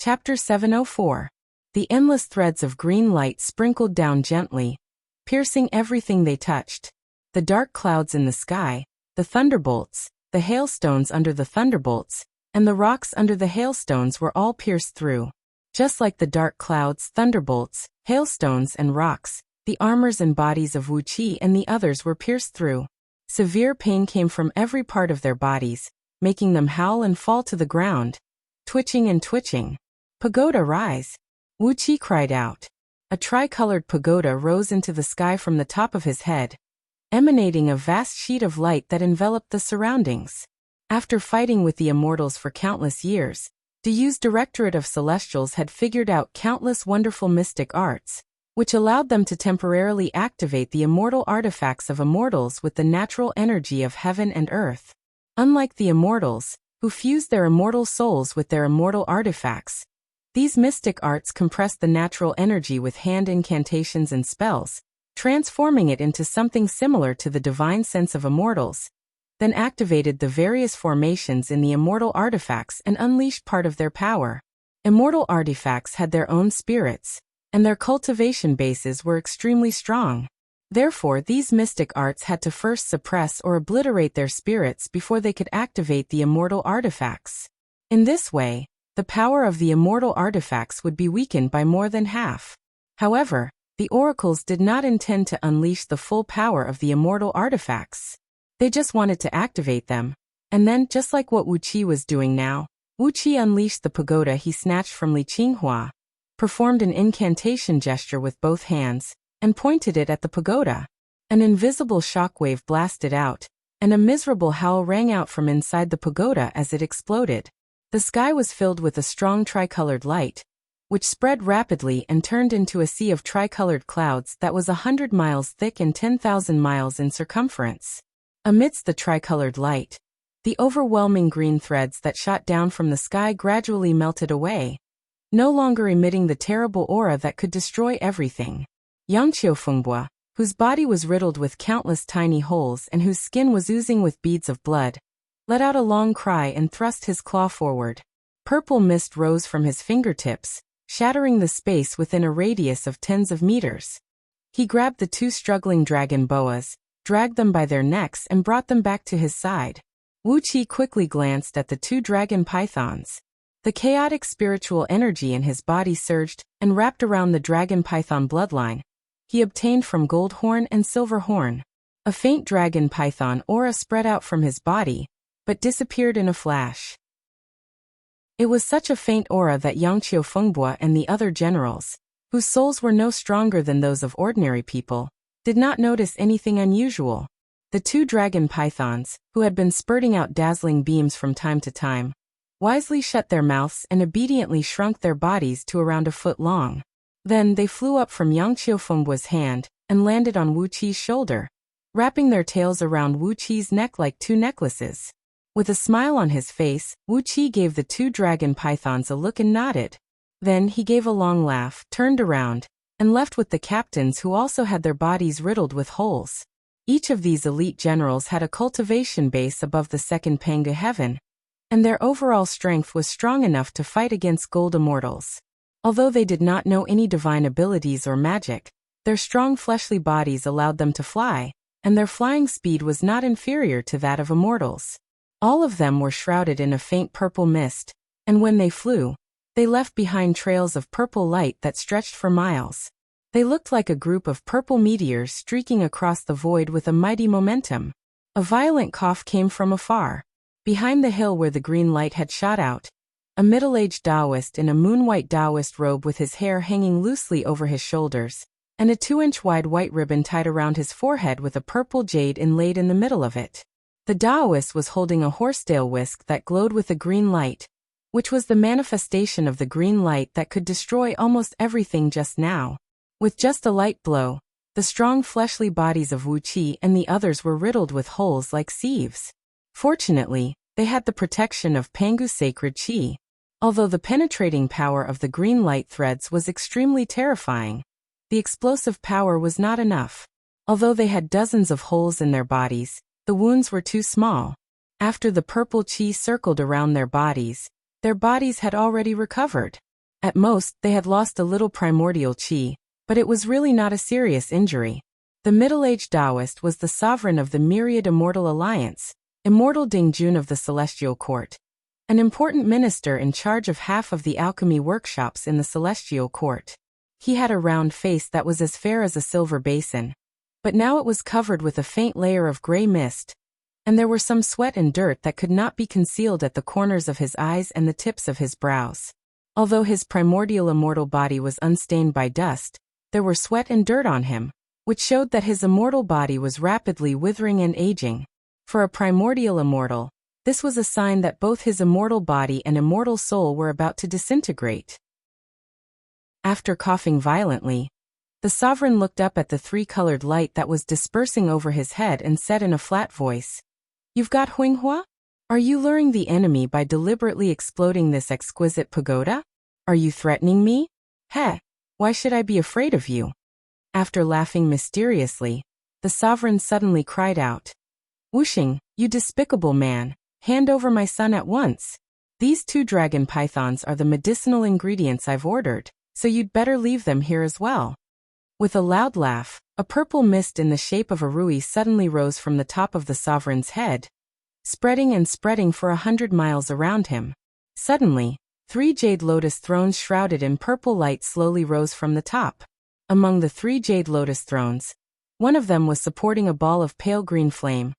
Chapter 704. The endless threads of green light sprinkled down gently, piercing everything they touched. The dark clouds in the sky, the thunderbolts, the hailstones under the thunderbolts, and the rocks under the hailstones were all pierced through. Just like the dark clouds, thunderbolts, hailstones and rocks, the armors and bodies of Wuxia and the others were pierced through. Severe pain came from every part of their bodies, making them howl and fall to the ground, twitching and twitching. Pagoda, rise! Wuxia cried out. A tricolored pagoda rose into the sky from the top of his head, emanating a vast sheet of light that enveloped the surroundings. After fighting with the immortals for countless years, Dayu's Directorate of Celestials had figured out countless wonderful mystic arts, which allowed them to temporarily activate the immortal artifacts of immortals with the natural energy of heaven and earth. Unlike the immortals, who fused their immortal souls with their immortal artifacts, these mystic arts compressed the natural energy with hand incantations and spells, transforming it into something similar to the divine sense of immortals, then activated the various formations in the immortal artifacts and unleashed part of their power. Immortal artifacts had their own spirits, and their cultivation bases were extremely strong. Therefore, these mystic arts had to first suppress or obliterate their spirits before they could activate the immortal artifacts. In this way, the power of the immortal artifacts would be weakened by more than half. However, the oracles did not intend to unleash the full power of the immortal artifacts. They just wanted to activate them. And then, just like what Wuxia was doing now, Wuxia unleashed the pagoda he snatched from Li Qinghua, performed an incantation gesture with both hands, and pointed it at the pagoda. An invisible shockwave blasted out, and a miserable howl rang out from inside the pagoda as it exploded. The sky was filled with a strong tricolored light, which spread rapidly and turned into a sea of tricolored clouds that was 100 miles thick and 10,000 miles in circumference. Amidst the tricolored light, the overwhelming green threads that shot down from the sky gradually melted away, no longer emitting the terrible aura that could destroy everything. Yang Qiufengbua, whose body was riddled with countless tiny holes and whose skin was oozing with beads of blood, let out a long cry and thrust his claw forward. Purple mist rose from his fingertips, shattering the space within a radius of tens of meters. He grabbed the two struggling dragon boas, dragged them by their necks and brought them back to his side. Wuxia quickly glanced at the two dragon pythons. The chaotic spiritual energy in his body surged and wrapped around the dragon python bloodline he obtained from Goldhorn and Silverhorn. A faint dragon python aura spread out from his body, but disappeared in a flash. It was such a faint aura that Yang Qiufengbua and the other generals, whose souls were no stronger than those of ordinary people, did not notice anything unusual. The two dragon pythons, who had been spurting out dazzling beams from time to time, wisely shut their mouths and obediently shrunk their bodies to around a foot long. Then they flew up from Yang Qiufengbua's hand and landed on Wuqia's shoulder, wrapping their tails around Wuqia's neck like two necklaces. With a smile on his face, Wuxia gave the two dragon pythons a look and nodded. Then he gave a long laugh, turned around, and left with the captains who also had their bodies riddled with holes. Each of these elite generals had a cultivation base above the second Panga heaven, and their overall strength was strong enough to fight against gold immortals. Although they did not know any divine abilities or magic, their strong fleshly bodies allowed them to fly, and their flying speed was not inferior to that of immortals. All of them were shrouded in a faint purple mist, and when they flew, they left behind trails of purple light that stretched for miles. They looked like a group of purple meteors streaking across the void with a mighty momentum. A violent cough came from afar. Behind the hill where the green light had shot out, a middle-aged Taoist in a moon-white Taoist robe with his hair hanging loosely over his shoulders, and a 2-inch-wide white ribbon tied around his forehead with a purple jade inlaid in the middle of it. The Taoist was holding a horsetail whisk that glowed with a green light, which was the manifestation of the green light that could destroy almost everything just now. With just a light blow, the strong fleshly bodies of Wuxia and the others were riddled with holes like sieves. Fortunately, they had the protection of Pangu's sacred qi. Although the penetrating power of the green light threads was extremely terrifying, the explosive power was not enough. Although they had dozens of holes in their bodies, the wounds were too small. After the purple qi circled around their bodies had already recovered. At most, they had lost a little primordial qi, but it was really not a serious injury. The middle-aged Taoist was the sovereign of the Myriad Immortal Alliance, Immortal Dingjun of the Celestial Court, an important minister in charge of half of the alchemy workshops in the Celestial Court. He had a round face that was as fair as a silver basin, but now it was covered with a faint layer of gray mist, and there were some sweat and dirt that could not be concealed at the corners of his eyes and the tips of his brows. Although his primordial immortal body was unstained by dust, there were sweat and dirt on him, which showed that his immortal body was rapidly withering and aging. For a primordial immortal, this was a sign that both his immortal body and immortal soul were about to disintegrate. After coughing violently, the sovereign looked up at the three-colored light that was dispersing over his head and said in a flat voice, "You've got Huinghua? Are you luring the enemy by deliberately exploding this exquisite pagoda? Are you threatening me? Heh, why should I be afraid of you?" After laughing mysteriously, the sovereign suddenly cried out, "Wuxing, you despicable man, hand over my son at once. These 2 dragon pythons are the medicinal ingredients I've ordered, so you'd better leave them here as well." With a loud laugh, a purple mist in the shape of a rui suddenly rose from the top of the sovereign's head, spreading and spreading for 100 miles around him. Suddenly, 3 jade lotus thrones shrouded in purple light slowly rose from the top. Among the 3 jade lotus thrones, one of them was supporting a ball of pale green flame.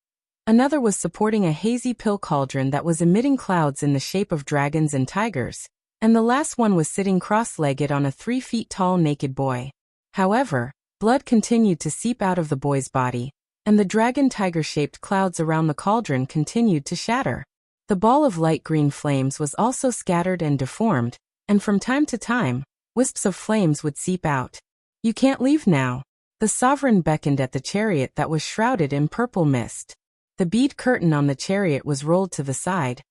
Another was supporting a hazy pill cauldron that was emitting clouds in the shape of dragons and tigers, and the last one was sitting cross-legged on a 3 feet tall naked boy. However, blood continued to seep out of the boy's body, and the dragon-tiger-shaped clouds around the cauldron continued to shatter. The ball of light green flames was also scattered and deformed, and from time to time, wisps of flames would seep out. "You can't leave now." The sovereign beckoned at the chariot that was shrouded in purple mist. The bead curtain on the chariot was rolled to the side,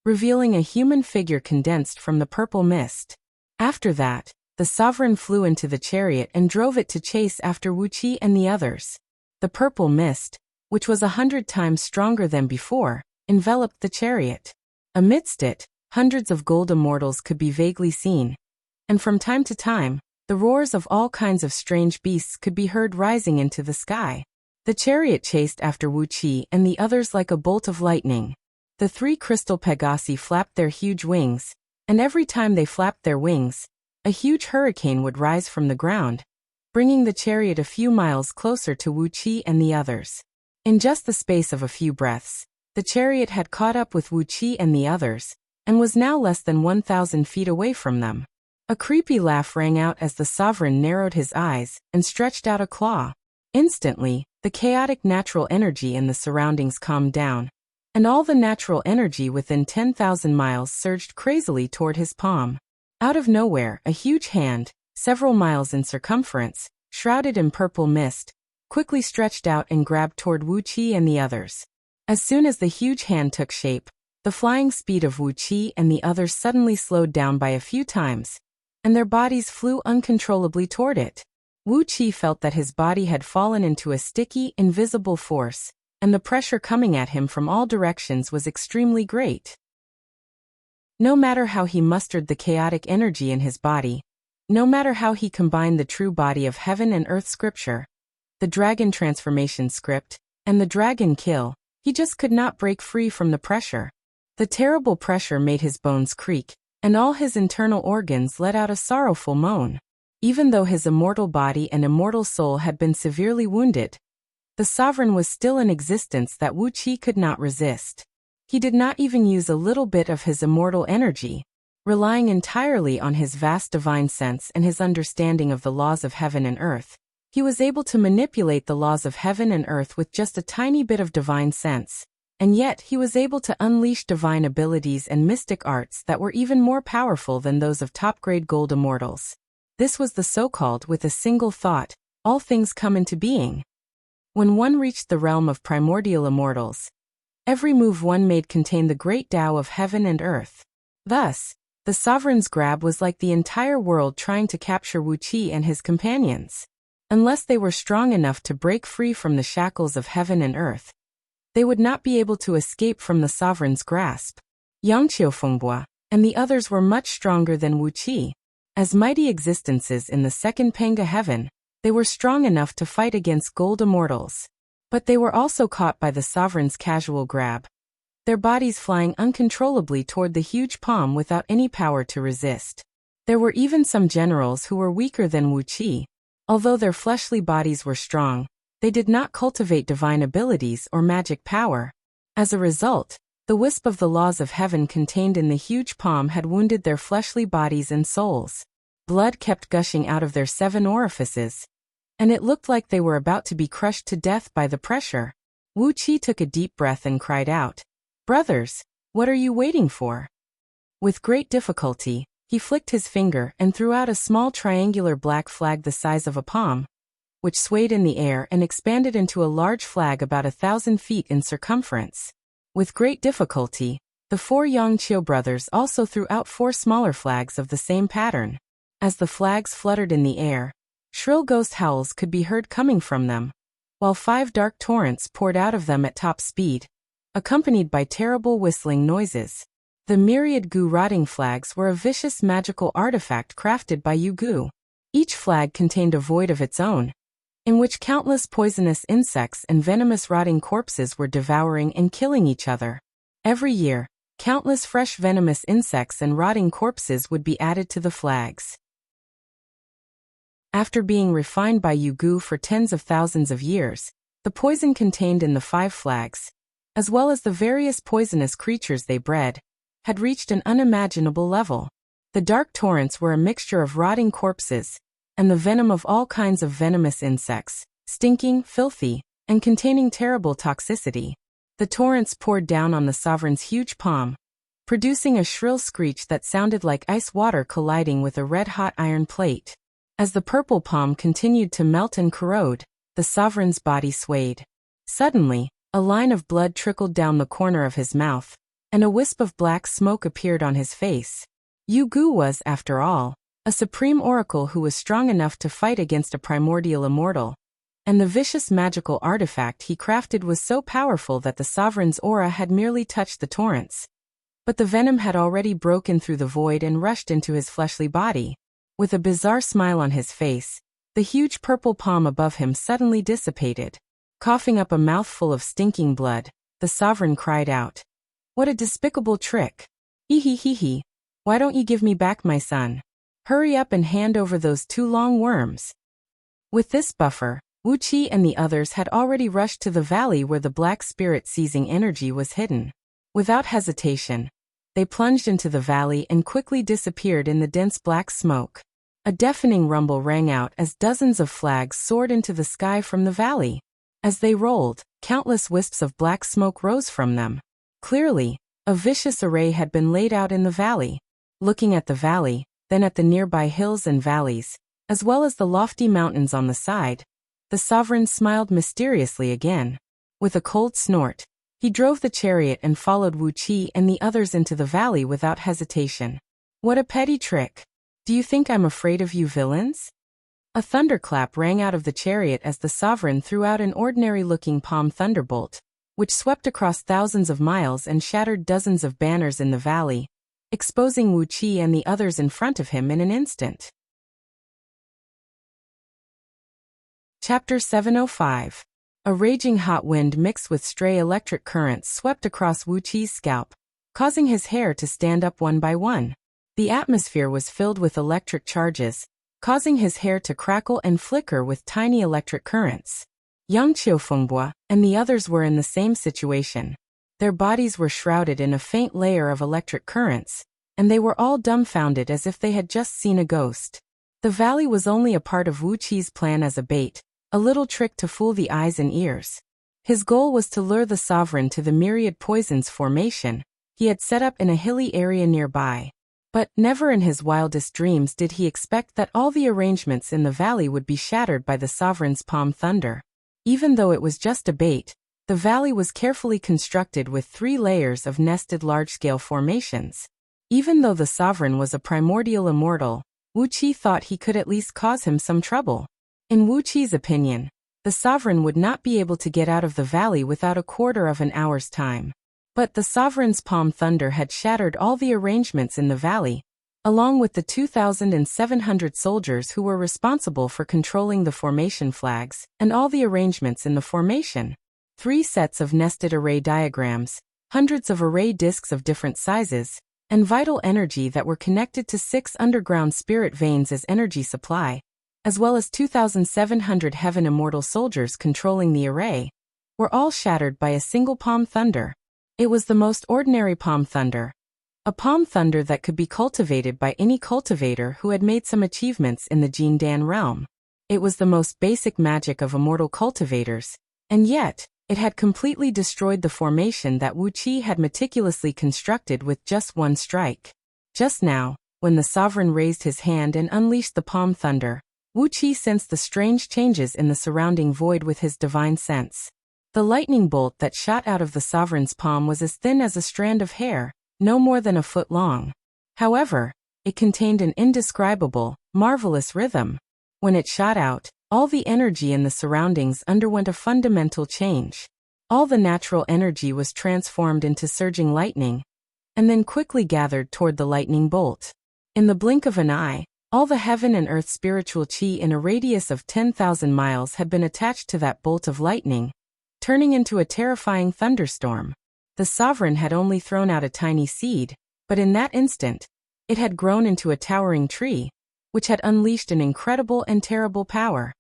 revealing a human figure condensed from the purple mist. After that, the sovereign flew into the chariot and drove it to chase after Wuxia and the others. The purple mist, which was 100 times stronger than before, enveloped the chariot. Amidst it, hundreds of gold immortals could be vaguely seen, and from time to time, the roars of all kinds of strange beasts could be heard rising into the sky. The chariot chased after Wuxia and the others like a bolt of lightning. The 3 crystal Pegasi flapped their huge wings, and every time they flapped their wings, a huge hurricane would rise from the ground, bringing the chariot a few miles closer to Wuxia and the others. In just the space of a few breaths, the chariot had caught up with Wuxia and the others, and was now less than 1,000 feet away from them. A creepy laugh rang out as the sovereign narrowed his eyes and stretched out a claw. Instantly, the chaotic natural energy in the surroundings calmed down, and all the natural energy within 10,000 miles surged crazily toward his palm. Out of nowhere, a huge hand, several miles in circumference, shrouded in purple mist, quickly stretched out and grabbed toward Wuxia and the others. As soon as the huge hand took shape, the flying speed of Wuxia and the others suddenly slowed down by a few times, and their bodies flew uncontrollably toward it. Wuxia felt that his body had fallen into a sticky, invisible force, and the pressure coming at him from all directions was extremely great. No matter how he mustered the chaotic energy in his body, no matter how he combined the true body of heaven and earth scripture, the dragon transformation script, and the dragon kill, he just could not break free from the pressure. The terrible pressure made his bones creak, and all his internal organs let out a sorrowful moan. Even though his immortal body and immortal soul had been severely wounded, the sovereign was still in existence that Wuxia could not resist. He did not even use a little bit of his immortal energy. Relying entirely on his vast divine sense and his understanding of the laws of heaven and earth, he was able to manipulate the laws of heaven and earth with just a tiny bit of divine sense, and yet he was able to unleash divine abilities and mystic arts that were even more powerful than those of top-grade gold immortals. This was the so-called with a single thought, all things come into being. When one reached the realm of primordial immortals, every move one made contained the great Tao of heaven and earth. Thus, the sovereign's grab was like the entire world trying to capture Wuxia and his companions. Unless they were strong enough to break free from the shackles of heaven and earth, they would not be able to escape from the sovereign's grasp. Yang Qiufengbua and the others were much stronger than Wuxia. As mighty existences in the second Panga heaven, they were strong enough to fight against gold immortals. But they were also caught by the sovereign's casual grab, their bodies flying uncontrollably toward the huge palm without any power to resist. There were even some generals who were weaker than Wuxia. Although their fleshly bodies were strong, they did not cultivate divine abilities or magic power. As a result, the wisp of the laws of heaven contained in the huge palm had wounded their fleshly bodies and souls. Blood kept gushing out of their 7 orifices, and it looked like they were about to be crushed to death by the pressure. Wuxia took a deep breath and cried out, "Brothers, what are you waiting for?" With great difficulty, he flicked his finger and threw out a small triangular black flag the size of a palm, which swayed in the air and expanded into a large flag about 1,000 feet in circumference. With great difficulty, the 4 Yangqiu brothers also threw out 4 smaller flags of the same pattern. As the flags fluttered in the air, shrill ghost howls could be heard coming from them, while 5 dark torrents poured out of them at top speed, accompanied by terrible whistling noises. The myriad Gu rotting flags were a vicious magical artifact crafted by Yu Gu. Each flag contained a void of its own, in which countless poisonous insects and venomous rotting corpses were devouring and killing each other. Every year, countless fresh venomous insects and rotting corpses would be added to the flags. After being refined by Yu Gu for tens of thousands of years, the poison contained in the 5 flags, as well as the various poisonous creatures they bred, had reached an unimaginable level. The dark torrents were a mixture of rotting corpses, and the venom of all kinds of venomous insects, stinking, filthy, and containing terrible toxicity. The torrents poured down on the sovereign's huge palm, producing a shrill screech that sounded like ice water colliding with a red-hot iron plate. As the purple palm continued to melt and corrode, the sovereign's body swayed. Suddenly, a line of blood trickled down the corner of his mouth, and a wisp of black smoke appeared on his face. Yu Gu was, after all, a supreme oracle who was strong enough to fight against a primordial immortal, and the vicious magical artifact he crafted was so powerful that the sovereign's aura had merely touched the torrents. But the venom had already broken through the void and rushed into his fleshly body. With a bizarre smile on his face, the huge purple palm above him suddenly dissipated. Coughing up a mouthful of stinking blood, the sovereign cried out, "What a despicable trick! Hee. Why don't you give me back my son? Hurry up and hand over those 2 long worms." With this buffer, Wuxia and the others had already rushed to the valley where the black spirit-seizing energy was hidden. Without hesitation, they plunged into the valley and quickly disappeared in the dense black smoke. A deafening rumble rang out as dozens of flags soared into the sky from the valley. As they rolled, countless wisps of black smoke rose from them. Clearly, a vicious array had been laid out in the valley. Looking at the valley, then at the nearby hills and valleys, as well as the lofty mountains on the side, the sovereign smiled mysteriously again. With a cold snort, he drove the chariot and followed Wuxia and the others into the valley without hesitation. "What a petty trick! Do you think I'm afraid of you villains?" A thunderclap rang out of the chariot as the sovereign threw out an ordinary-looking palm thunderbolt, which swept across thousands of miles and shattered dozens of banners in the valley, exposing Wuxia and the others in front of him in an instant. Chapter 705. A raging hot wind mixed with stray electric currents swept across Wuqia's scalp, causing his hair to stand up one by one. The atmosphere was filled with electric charges, causing his hair to crackle and flicker with tiny electric currents. Yang Qiufengbua and the others were in the same situation. Their bodies were shrouded in a faint layer of electric currents, and they were all dumbfounded as if they had just seen a ghost. The valley was only a part of Wuqia's plan as a bait, a little trick to fool the eyes and ears. His goal was to lure the sovereign to the myriad poisons formation he had set up in a hilly area nearby. But never in his wildest dreams did he expect that all the arrangements in the valley would be shattered by the sovereign's palm thunder. Even though it was just a bait, the valley was carefully constructed with 3 layers of nested large-scale formations. Even though the sovereign was a primordial immortal, Wuxia thought he could at least cause him some trouble. In Wuqia's opinion, the sovereign would not be able to get out of the valley without a quarter of an hour's time. But the sovereign's palm thunder had shattered all the arrangements in the valley, along with the 2,700 soldiers who were responsible for controlling the formation flags and all the arrangements in the formation. 3 sets of nested array diagrams, hundreds of array disks of different sizes, and vital energy that were connected to 6 underground spirit veins as energy supply, as well as 2,700 heaven immortal soldiers controlling the array, were all shattered by a single palm thunder. It was the most ordinary palm thunder. A palm thunder that could be cultivated by any cultivator who had made some achievements in the Jindan realm. It was the most basic magic of immortal cultivators, and yet, it had completely destroyed the formation that Wuxia had meticulously constructed with just one strike. Just now, when the sovereign raised his hand and unleashed the palm thunder, Wuxia sensed the strange changes in the surrounding void with his divine sense. The lightning bolt that shot out of the sovereign's palm was as thin as a strand of hair, no more than a foot long. However, it contained an indescribable, marvelous rhythm. When it shot out, all the energy in the surroundings underwent a fundamental change. All the natural energy was transformed into surging lightning, and then quickly gathered toward the lightning bolt. In the blink of an eye, all the heaven and earth spiritual chi in a radius of 10,000 miles had been attached to that bolt of lightning, turning into a terrifying thunderstorm. The sovereign had only thrown out a tiny seed, but in that instant, it had grown into a towering tree, which had unleashed an incredible and terrible power.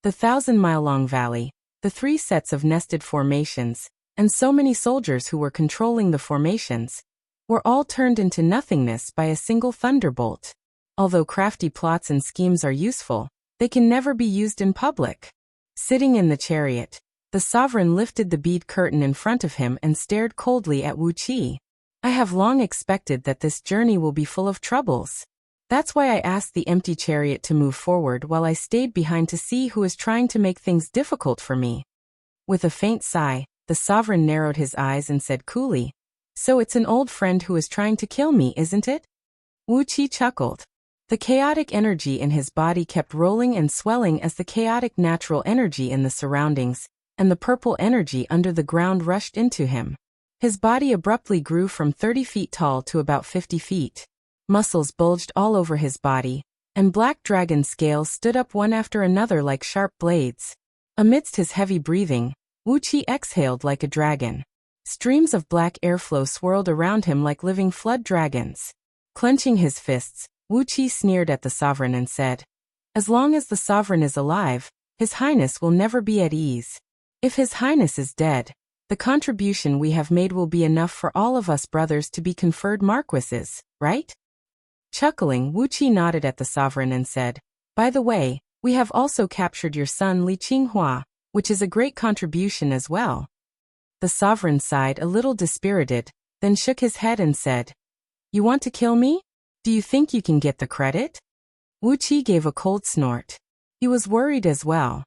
The 1,000-mile-long valley, the 3 sets of nested formations, and so many soldiers who were controlling the formations, were all turned into nothingness by a single thunderbolt. Although crafty plots and schemes are useful, they can never be used in public. Sitting in the chariot, the sovereign lifted the bead curtain in front of him and stared coldly at Wuxia. I have long expected that this journey will be full of troubles. That's why I asked the empty chariot to move forward while I stayed behind to see who is trying to make things difficult for me. With a faint sigh, the sovereign narrowed his eyes and said coolly, "So it's an old friend who is trying to kill me, isn't it?" Wuxia chuckled. The chaotic energy in his body kept rolling and swelling as the chaotic natural energy in the surroundings and the purple energy under the ground rushed into him. His body abruptly grew from 30 feet tall to about 50 feet. Muscles bulged all over his body, and black dragon scales stood up one after another like sharp blades. Amidst his heavy breathing, Wuxia exhaled like a dragon. Streams of black airflow swirled around him like living flood dragons. Clenching his fists, Wuxia sneered at the sovereign and said, "As long as the sovereign is alive, His Highness will never be at ease. If His Highness is dead, the contribution we have made will be enough for all of us brothers to be conferred marquises, right?" Chuckling, Wuxia nodded at the sovereign and said, "By the way, we have also captured your son Li Qinghua, which is a great contribution as well." The sovereign sighed a little dispirited, then shook his head and said, "You want to kill me? Do you think you can get the credit?" Wuxia gave a cold snort. He was worried as well.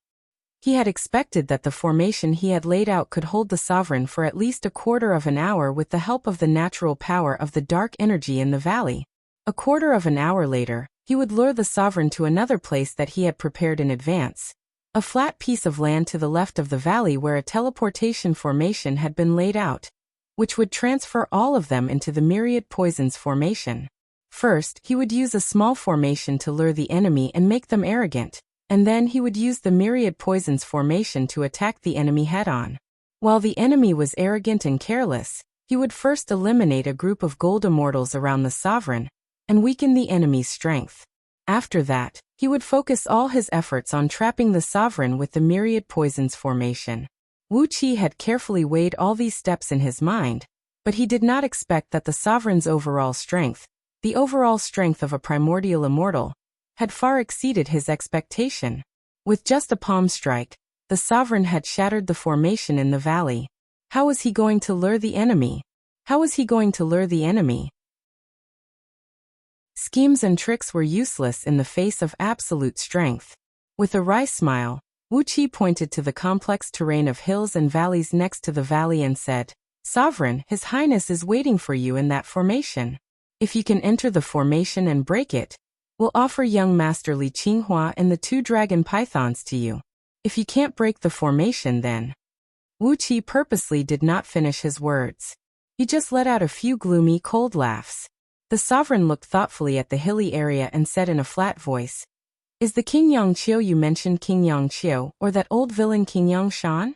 He had expected that the formation he had laid out could hold the sovereign for at least a quarter of an hour with the help of the natural power of the dark energy in the valley. A quarter of an hour later, he would lure the sovereign to another place that he had prepared in advance. A flat piece of land to the left of the valley where a teleportation formation had been laid out, which would transfer all of them into the myriad poisons formation. First, he would use a small formation to lure the enemy and make them arrogant, and then he would use the myriad poisons formation to attack the enemy head-on. While the enemy was arrogant and careless, he would first eliminate a group of gold immortals around the sovereign, and weaken the enemy's strength. After that, he would focus all his efforts on trapping the sovereign with the myriad poisons formation. Wuxia had carefully weighed all these steps in his mind, but he did not expect that the sovereign's overall strength, the overall strength of a primordial immortal, had far exceeded his expectation. With just a palm strike, the sovereign had shattered the formation in the valley. How was he going to lure the enemy? How was he going to lure the enemy? Schemes and tricks were useless in the face of absolute strength. With a wry smile, Wuxia pointed to the complex terrain of hills and valleys next to the valley and said, "Sovereign, His Highness is waiting for you in that formation. If you can enter the formation and break it, we'll offer young Master Li Qinghua and the 2 dragon pythons to you. If you can't break the formation then..." Wuxia purposely did not finish his words. He just let out a few gloomy, cold laughs. The sovereign looked thoughtfully at the hilly area and said in a flat voice, "Is the King Yangqiu you mentioned King Yangqiu, or that old villain King Yangshan?"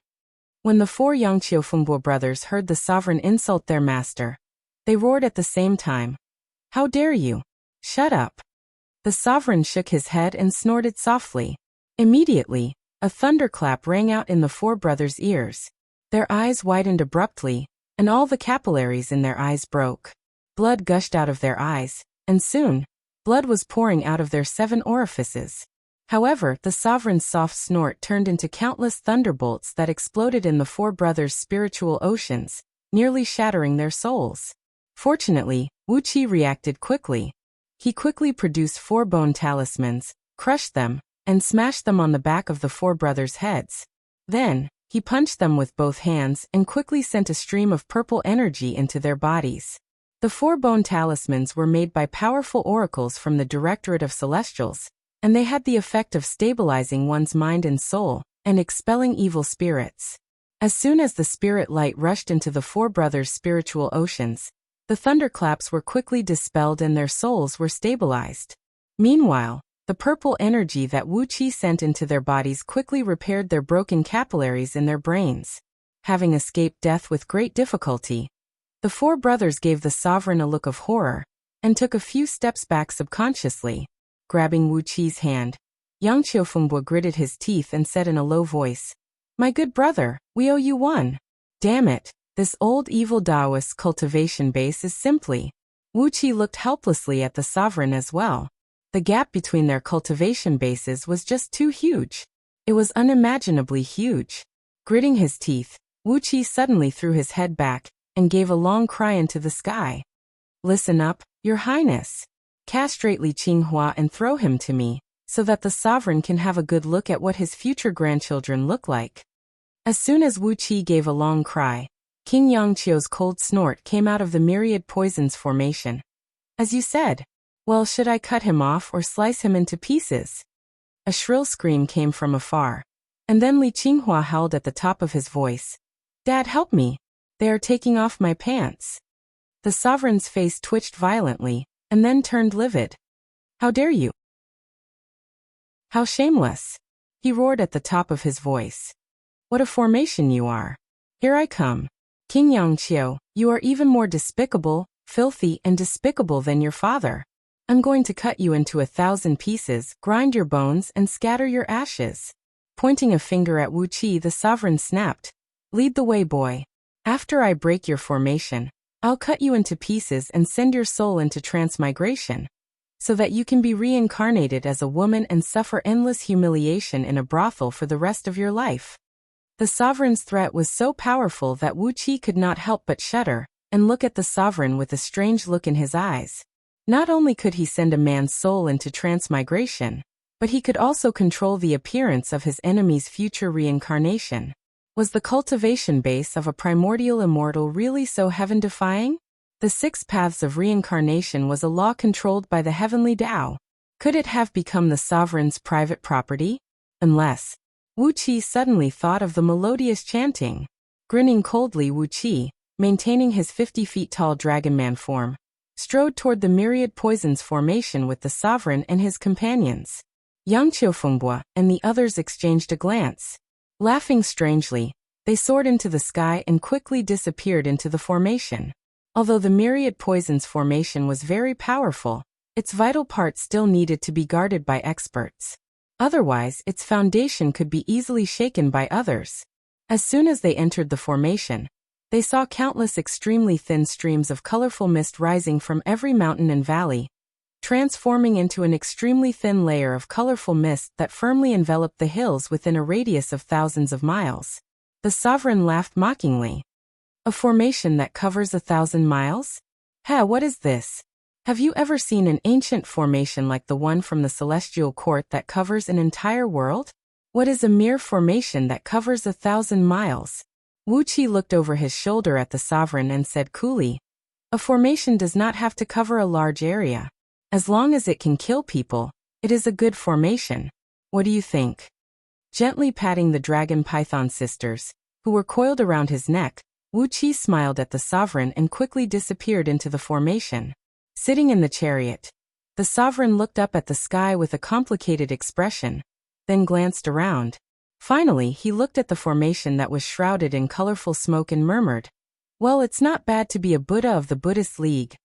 When the 4 Yangqiu Fengbo brothers heard the sovereign insult their master, they roared at the same time, "How dare you? Shut up!" The sovereign shook his head and snorted softly. Immediately, a thunderclap rang out in the 4 brothers' ears. Their eyes widened abruptly, and all the capillaries in their eyes broke. Blood gushed out of their eyes, and soon, blood was pouring out of their 7 orifices. However, the sovereign's soft snort turned into countless thunderbolts that exploded in the 4 brothers' spiritual oceans, nearly shattering their souls. Fortunately, Wuxia reacted quickly. He quickly produced 4 bone talismans, crushed them, and smashed them on the back of the 4 brothers' heads. Then, he punched them with both hands and quickly sent a stream of purple energy into their bodies. The 4 bone talismans were made by powerful oracles from the Directorate of Celestials, and they had the effect of stabilizing one's mind and soul, and expelling evil spirits. As soon as the spirit light rushed into the 4 brothers' spiritual oceans, the thunderclaps were quickly dispelled and their souls were stabilized. Meanwhile, the purple energy that Wuxia sent into their bodies quickly repaired their broken capillaries in their brains. Having escaped death with great difficulty, the 4 brothers gave the sovereign a look of horror, and took a few steps back subconsciously. Grabbing Wuqi's hand, Yangqiu Fengbo gritted his teeth and said in a low voice, "My good brother, we owe you one. Damn it, this old evil Taoist cultivation base is simply..." Wuxia looked helplessly at the sovereign as well. The gap between their cultivation bases was just too huge. It was unimaginably huge. Gritting his teeth, Wuxia suddenly threw his head back and gave a long cry into the sky. "Listen up, Your Highness. Castrate Li Qinghua and throw him to me, so that the sovereign can have a good look at what his future grandchildren look like." As soon as Wuxia gave a long cry, King Yangqiu's cold snort came out of the myriad poisons formation. "As you said. Well, should I cut him off or slice him into pieces?" A shrill scream came from afar, and then Li Qinghua howled at the top of his voice, "Dad, help me! They are taking off my pants." The sovereign's face twitched violently, and then turned livid. "How dare you? How shameless!" he roared at the top of his voice. "What a formation you are! Here I come. King Yangqiu, you are even more despicable, filthy, and despicable than your father. I'm going to cut you into 1,000 pieces, grind your bones, and scatter your ashes." Pointing a finger at Wuxia, the sovereign snapped, "Lead the way, boy. After I break your formation, I'll cut you into pieces and send your soul into transmigration, so that you can be reincarnated as a woman and suffer endless humiliation in a brothel for the rest of your life." The sovereign's threat was so powerful that Wuxia could not help but shudder and look at the sovereign with a strange look in his eyes. Not only could he send a man's soul into transmigration, but he could also control the appearance of his enemy's future reincarnation. Was the cultivation base of a primordial immortal really so heaven-defying? The 6 paths of reincarnation was a law controlled by the heavenly Tao. Could it have become the sovereign's private property? Unless... Wuxia suddenly thought of the melodious chanting. Grinning coldly, Wuxia, maintaining his 50 feet tall dragonman form, strode toward the myriad poisons formation with the sovereign and his companions. Yangqiu Fengbo and the others exchanged a glance. Laughing strangely, they soared into the sky and quickly disappeared into the formation. Although the myriad poisons formation was very powerful, its vital parts still needed to be guarded by experts. Otherwise, its foundation could be easily shaken by others. As soon as they entered the formation, they saw countless extremely thin streams of colorful mist rising from every mountain and valley, transforming into an extremely thin layer of colorful mist that firmly enveloped the hills within a radius of thousands of miles. The sovereign laughed mockingly. "A formation that covers 1,000 miles? What is this? Have you ever seen an ancient formation like the one from the celestial court that covers an entire world? What is a mere formation that covers 1,000 miles?" Wuxia looked over his shoulder at the sovereign and said coolly, "A formation does not have to cover a large area. As long as it can kill people, it is a good formation. What do you think?" Gently patting the dragon python sisters, who were coiled around his neck, Wuxia smiled at the sovereign and quickly disappeared into the formation. Sitting in the chariot, the sovereign looked up at the sky with a complicated expression, then glanced around. Finally, he looked at the formation that was shrouded in colorful smoke and murmured, "Well, it's not bad to be a Buddha of the Buddhist League.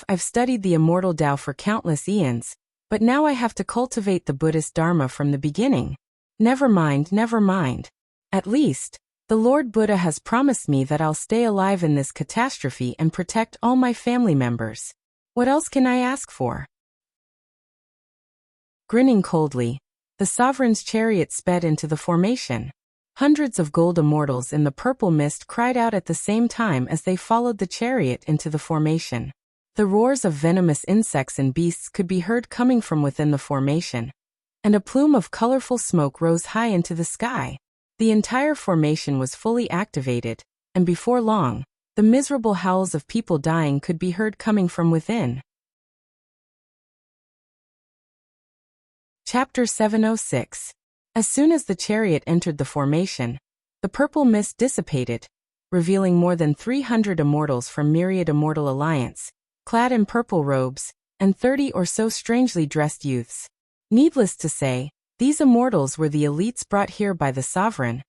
I've studied the immortal Tao for countless eons, but now I have to cultivate the Buddhist Dharma from the beginning. Never mind, never mind. At least, the Lord Buddha has promised me that I'll stay alive in this catastrophe and protect all my family members. What else can I ask for?" Grinning coldly, the sovereign's chariot sped into the formation. Hundreds of gold immortals in the purple mist cried out at the same time as they followed the chariot into the formation. The roars of venomous insects and beasts could be heard coming from within the formation, and a plume of colorful smoke rose high into the sky. The entire formation was fully activated, and before long, the miserable howls of people dying could be heard coming from within. Chapter 706. As soon as the chariot entered the formation, the purple mist dissipated, revealing more than 300 immortals from Myriad Immortal Alliance, clad in purple robes, and 30 or so strangely dressed youths. Needless to say, these immortals were the elites brought here by the sovereign,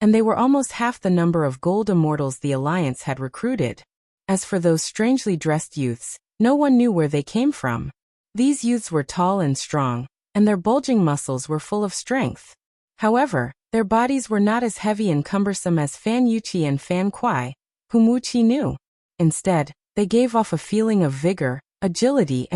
and they were almost half the number of gold immortals the Alliance had recruited. As for those strangely dressed youths, no one knew where they came from. These youths were tall and strong, and their bulging muscles were full of strength. However, their bodies were not as heavy and cumbersome as Fan Yuqi and Fan Kuai, whom Wuqi knew. Instead, they gave off a feeling of vigor, agility.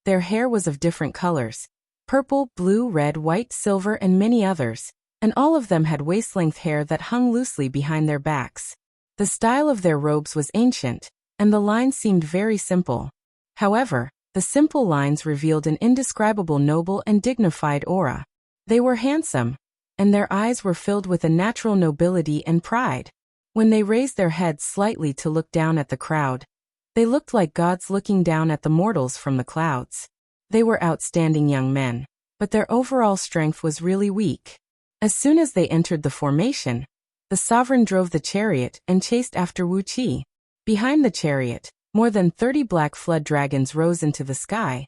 Their hair was of different colors: purple, blue, red, white, silver, and many others, and all of them had waist-length hair that hung loosely behind their backs. The style of their robes was ancient, and the lines seemed very simple. However, the simple lines revealed an indescribable noble and dignified aura. They were handsome, and their eyes were filled with a natural nobility and pride. When they raised their heads slightly to look down at the crowd, they looked like gods looking down at the mortals from the clouds. They were outstanding young men, but their overall strength was really weak. As soon as they entered the formation, the sovereign drove the chariot and chased after Wuqi. Behind the chariot, more than 30 black flood dragons rose into the sky,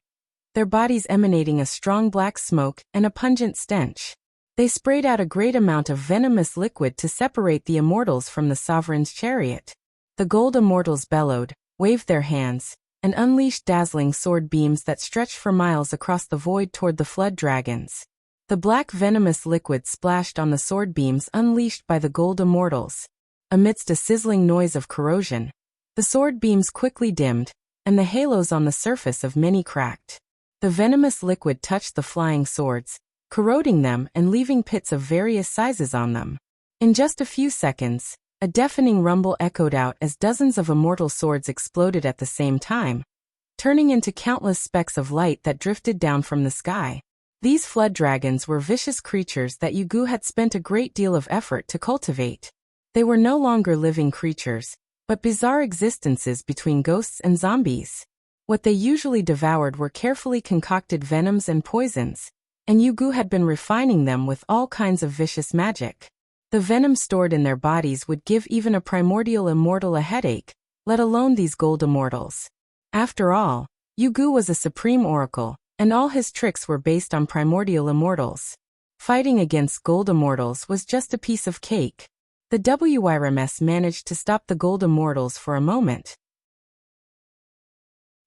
their bodies emanating a strong black smoke and a pungent stench. They sprayed out a great amount of venomous liquid to separate the immortals from the sovereign's chariot. The gold immortals bellowed, waved their hands, and unleashed dazzling sword beams that stretched for miles across the void toward the flood dragons. The black venomous liquid splashed on the sword beams unleashed by the gold immortals. Amidst a sizzling noise of corrosion, the sword beams quickly dimmed, and the halos on the surface of many cracked. The venomous liquid touched the flying swords, corroding them and leaving pits of various sizes on them. In just a few seconds, a deafening rumble echoed out as dozens of immortal swords exploded at the same time, turning into countless specks of light that drifted down from the sky. These flood dragons were vicious creatures that Yugu had spent a great deal of effort to cultivate. They were no longer living creatures, but bizarre existences between ghosts and zombies. What they usually devoured were carefully concocted venoms and poisons, and Yugu had been refining them with all kinds of vicious magic. The venom stored in their bodies would give even a primordial immortal a headache, let alone these gold immortals. After all, Yugu was a supreme oracle, and all his tricks were based on primordial immortals. Fighting against gold immortals was just a piece of cake. The WYRMS managed to stop the gold immortals for a moment.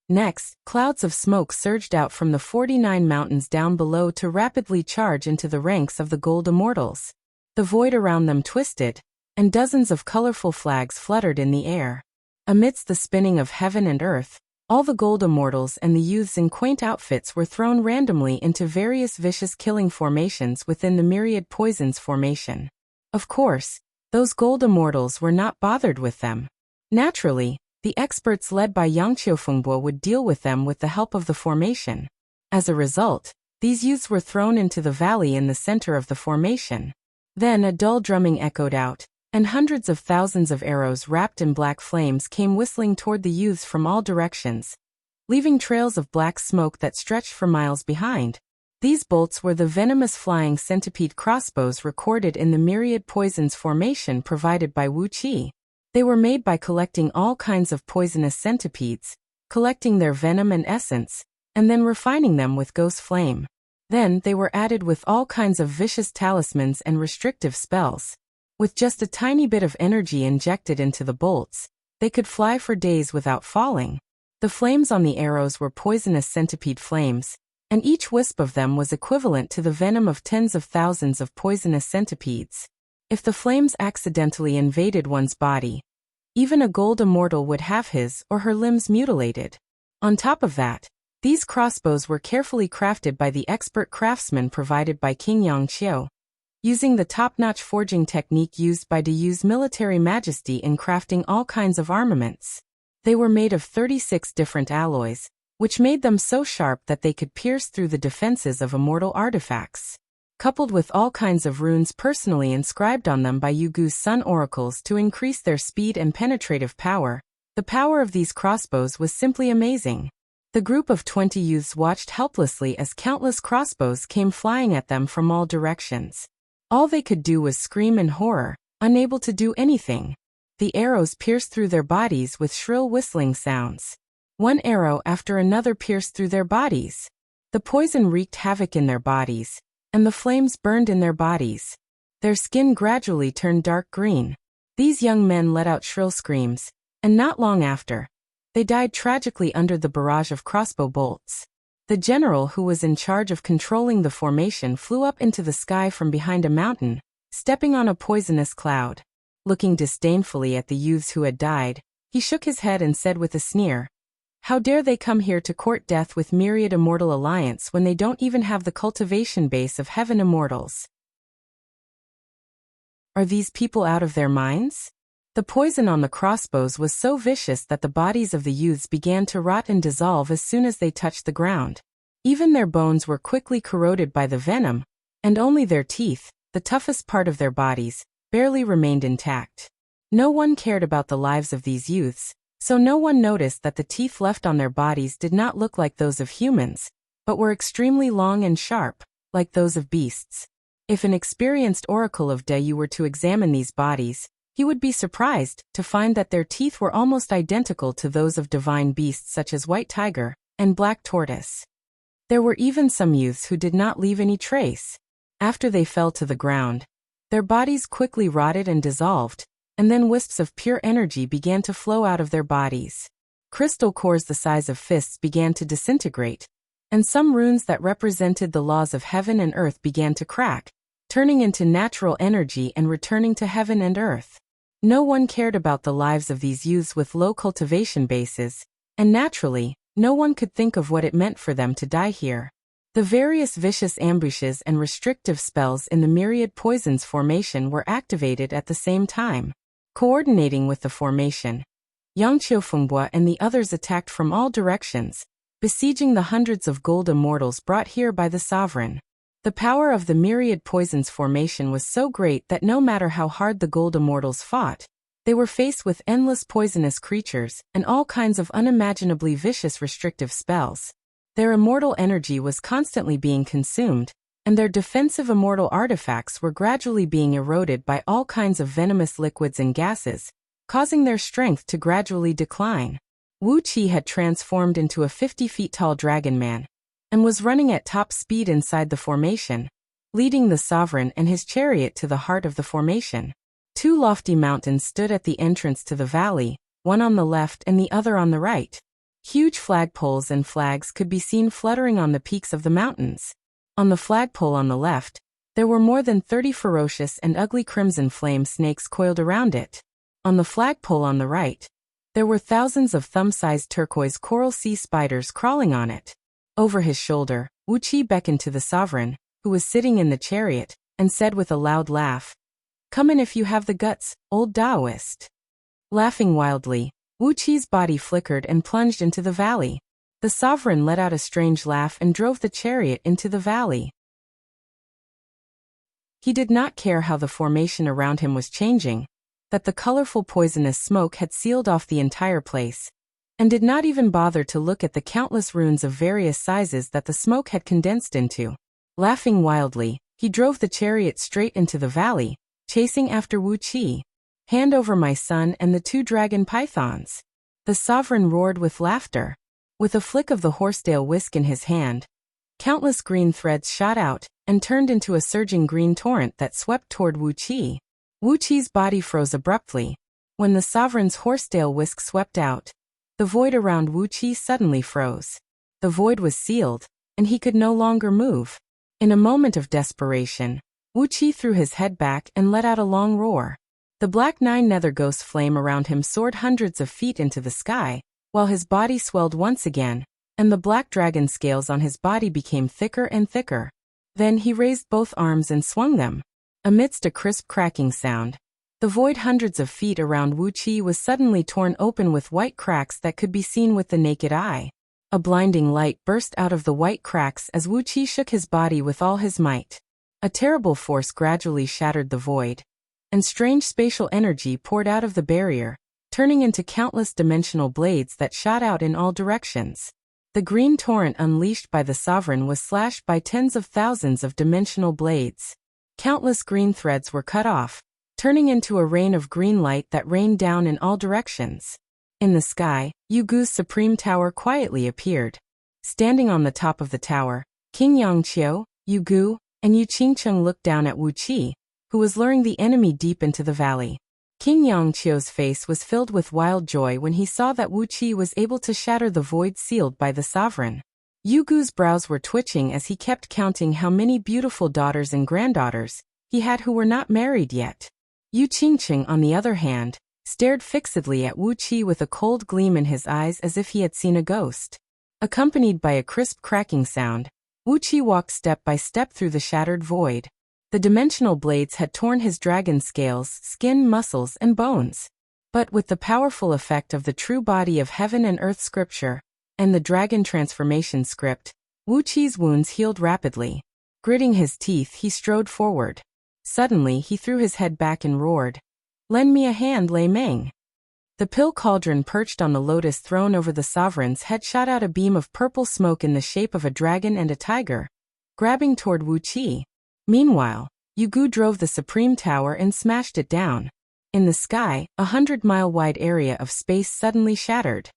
Next, clouds of smoke surged out from the 49 mountains down below to rapidly charge into the ranks of the gold immortals. The void around them twisted, and dozens of colorful flags fluttered in the air. Amidst the spinning of heaven and earth, all the gold immortals and the youths in quaint outfits were thrown randomly into various vicious killing formations within the Myriad Poisons formation. Of course, those gold immortals were not bothered with them. Naturally, the experts led by Yang Qiufengbo would deal with them with the help of the formation. As a result, these youths were thrown into the valley in the center of the formation. Then a dull drumming echoed out, and hundreds of thousands of arrows wrapped in black flames came whistling toward the youths from all directions, leaving trails of black smoke that stretched for miles behind. These bolts were the venomous flying centipede crossbows recorded in the Myriad Poisons formation provided by Wuqi. They were made by collecting all kinds of poisonous centipedes, collecting their venom and essence, and then refining them with ghost flame. Then they were added with all kinds of vicious talismans and restrictive spells. With just a tiny bit of energy injected into the bolts, they could fly for days without falling. The flames on the arrows were poisonous centipede flames, and each wisp of them was equivalent to the venom of tens of thousands of poisonous centipedes. If the flames accidentally invaded one's body, even a gold immortal would have his or her limbs mutilated. On top of that, these crossbows were carefully crafted by the expert craftsmen provided by King Yangqiu, using the top-notch forging technique used by Dayu's military majesty in crafting all kinds of armaments. They were made of 36 different alloys, which made them so sharp that they could pierce through the defenses of immortal artifacts. Coupled with all kinds of runes personally inscribed on them by Yugu's sun oracles to increase their speed and penetrative power, the power of these crossbows was simply amazing. The group of 20 youths watched helplessly as countless crossbows came flying at them from all directions. All they could do was scream in horror, unable to do anything. The arrows pierced through their bodies with shrill whistling sounds. One arrow after another pierced through their bodies. The poison wreaked havoc in their bodies, and the flames burned in their bodies. Their skin gradually turned dark green. These young men let out shrill screams, and not long after, they died tragically under the barrage of crossbow bolts. The general who was in charge of controlling the formation flew up into the sky from behind a mountain, stepping on a poisonous cloud. Looking disdainfully at the youths who had died, he shook his head and said with a sneer, "How dare they come here to court death with myriad immortal alliance when they don't even have the cultivation base of heaven immortals? Are these people out of their minds?" The poison on the crossbows was so vicious that the bodies of the youths began to rot and dissolve as soon as they touched the ground. Even their bones were quickly corroded by the venom, and only their teeth, the toughest part of their bodies, barely remained intact. No one cared about the lives of these youths, so no one noticed that the teeth left on their bodies did not look like those of humans, but were extremely long and sharp, like those of beasts. If an experienced oracle of Dayu were to examine these bodies, he would be surprised to find that their teeth were almost identical to those of divine beasts such as white tiger and black tortoise. There were even some youths who did not leave any trace. After they fell to the ground, their bodies quickly rotted and dissolved, and then wisps of pure energy began to flow out of their bodies. Crystal cores the size of fists began to disintegrate, and some runes that represented the laws of heaven and earth began to crack, turning into natural energy and returning to heaven and earth. No one cared about the lives of these youths with low cultivation bases, and naturally, no one could think of what it meant for them to die here. The various vicious ambushes and restrictive spells in the myriad poisons formation were activated at the same time. Coordinating with the formation, Yang Qiufengbua and the others attacked from all directions, besieging the hundreds of gold immortals brought here by the sovereign. The power of the myriad poisons formation was so great that no matter how hard the gold immortals fought, they were faced with endless poisonous creatures and all kinds of unimaginably vicious restrictive spells. Their immortal energy was constantly being consumed, and their defensive immortal artifacts were gradually being eroded by all kinds of venomous liquids and gases, causing their strength to gradually decline. Wuxia had transformed into a 50 feet tall dragon man, and was running at top speed inside the formation, leading the sovereign and his chariot to the heart of the formation. Two lofty mountains stood at the entrance to the valley, one on the left and the other on the right. Huge flagpoles and flags could be seen fluttering on the peaks of the mountains. On the flagpole on the left, there were more than 30 ferocious and ugly crimson flame snakes coiled around it. On the flagpole on the right, there were thousands of thumb-sized turquoise coral sea spiders crawling on it. Over his shoulder, Wuxia beckoned to the sovereign, who was sitting in the chariot, and said with a loud laugh, "Come in if you have the guts, old Taoist." Laughing wildly, Wuqia's body flickered and plunged into the valley. The sovereign let out a strange laugh and drove the chariot into the valley. He did not care how the formation around him was changing, that the colorful poisonous smoke had sealed off the entire place, and did not even bother to look at the countless runes of various sizes that the smoke had condensed into. Laughing wildly, he drove the chariot straight into the valley, chasing after Wuxia. "Hand over my son and the two dragon pythons." The sovereign roared with laughter. With a flick of the horsetail whisk in his hand, countless green threads shot out and turned into a surging green torrent that swept toward Wuxia. Wuqi's body froze abruptly. When the sovereign's horsetail whisk swept out, the void around Wuxia suddenly froze. The void was sealed, and he could no longer move. In a moment of desperation, Wuxia threw his head back and let out a long roar. The black nine-nether ghost flame around him soared hundreds of feet into the sky, while his body swelled once again, and the black dragon scales on his body became thicker and thicker. Then he raised both arms and swung them. Amidst a crisp cracking sound, the void hundreds of feet around Wuxia was suddenly torn open with white cracks that could be seen with the naked eye. A blinding light burst out of the white cracks as Wuxia shook his body with all his might. A terrible force gradually shattered the void, and strange spatial energy poured out of the barrier, turning into countless dimensional blades that shot out in all directions. The green torrent unleashed by the sovereign was slashed by tens of thousands of dimensional blades. Countless green threads were cut off, turning into a rain of green light that rained down in all directions. In the sky, Yugu's supreme tower quietly appeared. Standing on the top of the tower, King Yangqiu, Yugu, and Yu Qingcheng looked down at Wuqia, who was luring the enemy deep into the valley. King Yangqiu's face was filled with wild joy when he saw that Wuqia was able to shatter the void sealed by the sovereign. Yugu's brows were twitching as he kept counting how many beautiful daughters and granddaughters he had who were not married yet. Yu Qingcheng, on the other hand, stared fixedly at Wuqia with a cold gleam in his eyes as if he had seen a ghost. Accompanied by a crisp cracking sound, Wuqia walked step by step through the shattered void. The dimensional blades had torn his dragon scales, skin, muscles, and bones. But with the powerful effect of the true body of heaven and earth scripture, and the dragon transformation script, Wuqia's wounds healed rapidly. Gritting his teeth, he strode forward. Suddenly, he threw his head back and roared, "Lend me a hand, Lei Meng." The pill cauldron perched on the lotus throne over the sovereign's head shot out a beam of purple smoke in the shape of a dragon and a tiger, grabbing toward Wuqia. Meanwhile, Yugu drove the supreme tower and smashed it down. In the sky, a 100-mile-wide area of space suddenly shattered.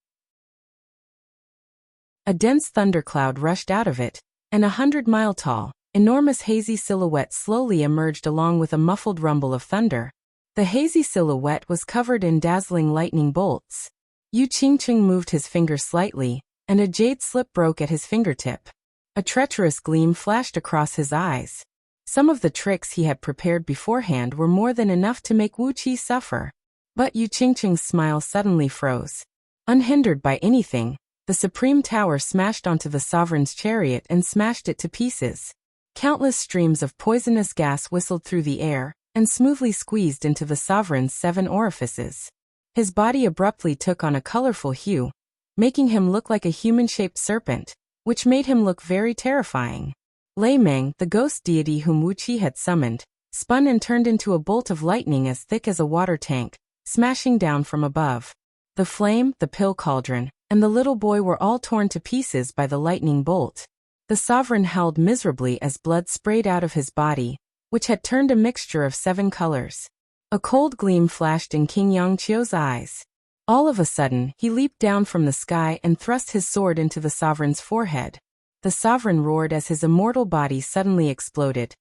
A dense thundercloud rushed out of it, and 100-mile-tall, enormous hazy silhouette slowly emerged along with a muffled rumble of thunder. The hazy silhouette was covered in dazzling lightning bolts. Yu Qingcheng moved his finger slightly, and a jade slip broke at his fingertip. A treacherous gleam flashed across his eyes. Some of the tricks he had prepared beforehand were more than enough to make Wuqia suffer. But Yu Qingcheng's smile suddenly froze. Unhindered by anything, the supreme tower smashed onto the sovereign's chariot and smashed it to pieces. Countless streams of poisonous gas whistled through the air and smoothly squeezed into the sovereign's 7 orifices. His body abruptly took on a colorful hue, making him look like a human-shaped serpent, which made him look very terrifying. Lei Meng, the ghost deity whom Wuqia had summoned, spun and turned into a bolt of lightning as thick as a water tank, smashing down from above. The flame, the pill cauldron, and the little boy were all torn to pieces by the lightning bolt. The sovereign howled miserably as blood sprayed out of his body, which had turned a mixture of 7 colors. A cold gleam flashed in King Yangqiu's eyes. All of a sudden, he leaped down from the sky and thrust his sword into the sovereign's forehead. The sovereign roared as his immortal body suddenly exploded,